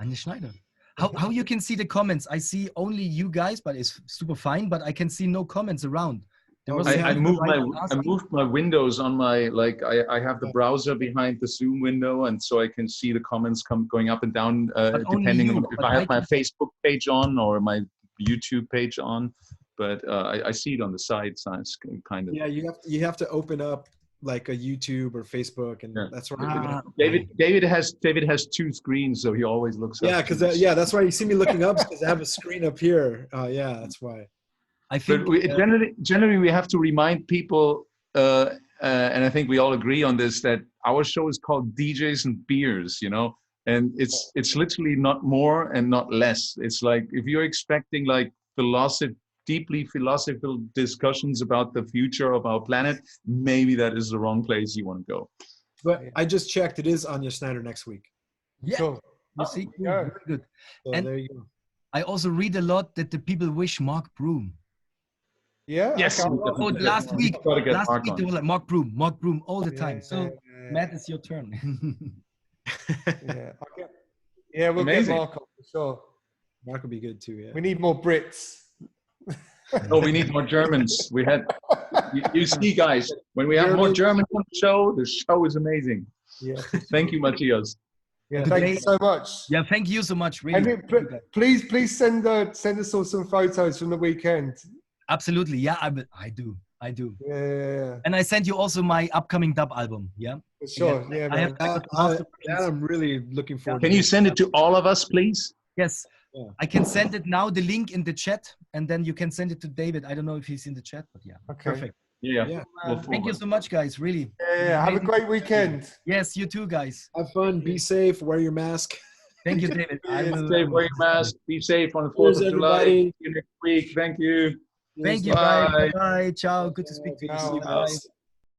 [SPEAKER 5] Anja Schneider. How you can see the comments? I see only you guys, but it's super fine. But I can see no comments around.
[SPEAKER 2] I moved my windows on my I have the browser behind the Zoom window, and so I can see the comments going up and down depending on if I have my Facebook page on or my YouTube page on. But I see it on the side, kind of.
[SPEAKER 1] Yeah, you have to open up like a YouTube or Facebook, and that's where
[SPEAKER 2] David has 2 screens, so he always looks up.
[SPEAKER 1] Yeah, because that's why you see me looking up, because I have a screen up here. Yeah, that's why.
[SPEAKER 5] I think
[SPEAKER 2] generally we have to remind people, and I think we all agree on this, that our show is called DJs and Beers, and it's literally not more and not less. It's like if you're expecting like deeply philosophical discussions about the future of our planet, maybe that is the wrong place you want to go.
[SPEAKER 1] But I just checked; it is Anja Schneider next week.
[SPEAKER 5] Yeah.
[SPEAKER 3] Cool.
[SPEAKER 5] You see,
[SPEAKER 3] you go.
[SPEAKER 5] very good.
[SPEAKER 1] So
[SPEAKER 5] And-
[SPEAKER 1] there you go.
[SPEAKER 5] I also read a lot that the people wish Mark Broom.
[SPEAKER 3] Yeah.
[SPEAKER 2] Yes.
[SPEAKER 3] okay.
[SPEAKER 5] Oh, last week,
[SPEAKER 2] Gotta get
[SPEAKER 5] last
[SPEAKER 2] Mark
[SPEAKER 5] week
[SPEAKER 2] on.
[SPEAKER 5] they were like Mark Broom all the time. So
[SPEAKER 3] Yeah,
[SPEAKER 5] Matt, it's your turn.
[SPEAKER 3] yeah. Yeah, we'll
[SPEAKER 2] Amazing.
[SPEAKER 3] get Mark on for sure.
[SPEAKER 1] Mark would be good too. Yeah.
[SPEAKER 3] We need more Brits.
[SPEAKER 2] Oh, we need more Germans. We had, you see, guys, when we have more Germans on the show is amazing.
[SPEAKER 3] Yeah.
[SPEAKER 2] Thank you, Matthias.
[SPEAKER 3] Yeah.
[SPEAKER 5] Today-
[SPEAKER 3] Thank you so much.
[SPEAKER 5] Yeah, thank you so much.
[SPEAKER 3] And
[SPEAKER 5] Really.
[SPEAKER 3] please send us all some photos from the weekend.
[SPEAKER 5] Absolutely. Yeah, I do.
[SPEAKER 3] Yeah.
[SPEAKER 5] And I sent you also my upcoming dub album. Yeah.
[SPEAKER 3] For sure. Yeah,
[SPEAKER 5] I have
[SPEAKER 3] man.
[SPEAKER 1] That I'm really looking forward
[SPEAKER 2] Can
[SPEAKER 1] to.
[SPEAKER 2] you send it to all of us, please?
[SPEAKER 5] Yes.
[SPEAKER 1] Yeah.
[SPEAKER 5] I can send it now, the link in the chat, and then you can send it to David. I don't know if he's in the chat, but yeah.
[SPEAKER 3] Okay.
[SPEAKER 5] Perfect.
[SPEAKER 2] Yeah.
[SPEAKER 1] Yeah.
[SPEAKER 2] We'll
[SPEAKER 5] Thank you
[SPEAKER 2] forward.
[SPEAKER 5] so much, guys. Really.
[SPEAKER 3] Yeah. Have a great weekend.
[SPEAKER 5] Yes, you too, guys.
[SPEAKER 1] Have fun. Be safe. Wear your mask.
[SPEAKER 5] Thank you, David. I
[SPEAKER 2] Be
[SPEAKER 5] will.
[SPEAKER 2] safe, wear your mask. Be safe on the 4th
[SPEAKER 1] Cheers,
[SPEAKER 2] of July.
[SPEAKER 1] everybody.
[SPEAKER 2] See you next week. Thank you.
[SPEAKER 5] Thank you,
[SPEAKER 2] Bye.
[SPEAKER 5] guys. Bye. Ciao. Good to speak to you.
[SPEAKER 3] Ciao.
[SPEAKER 5] Bye.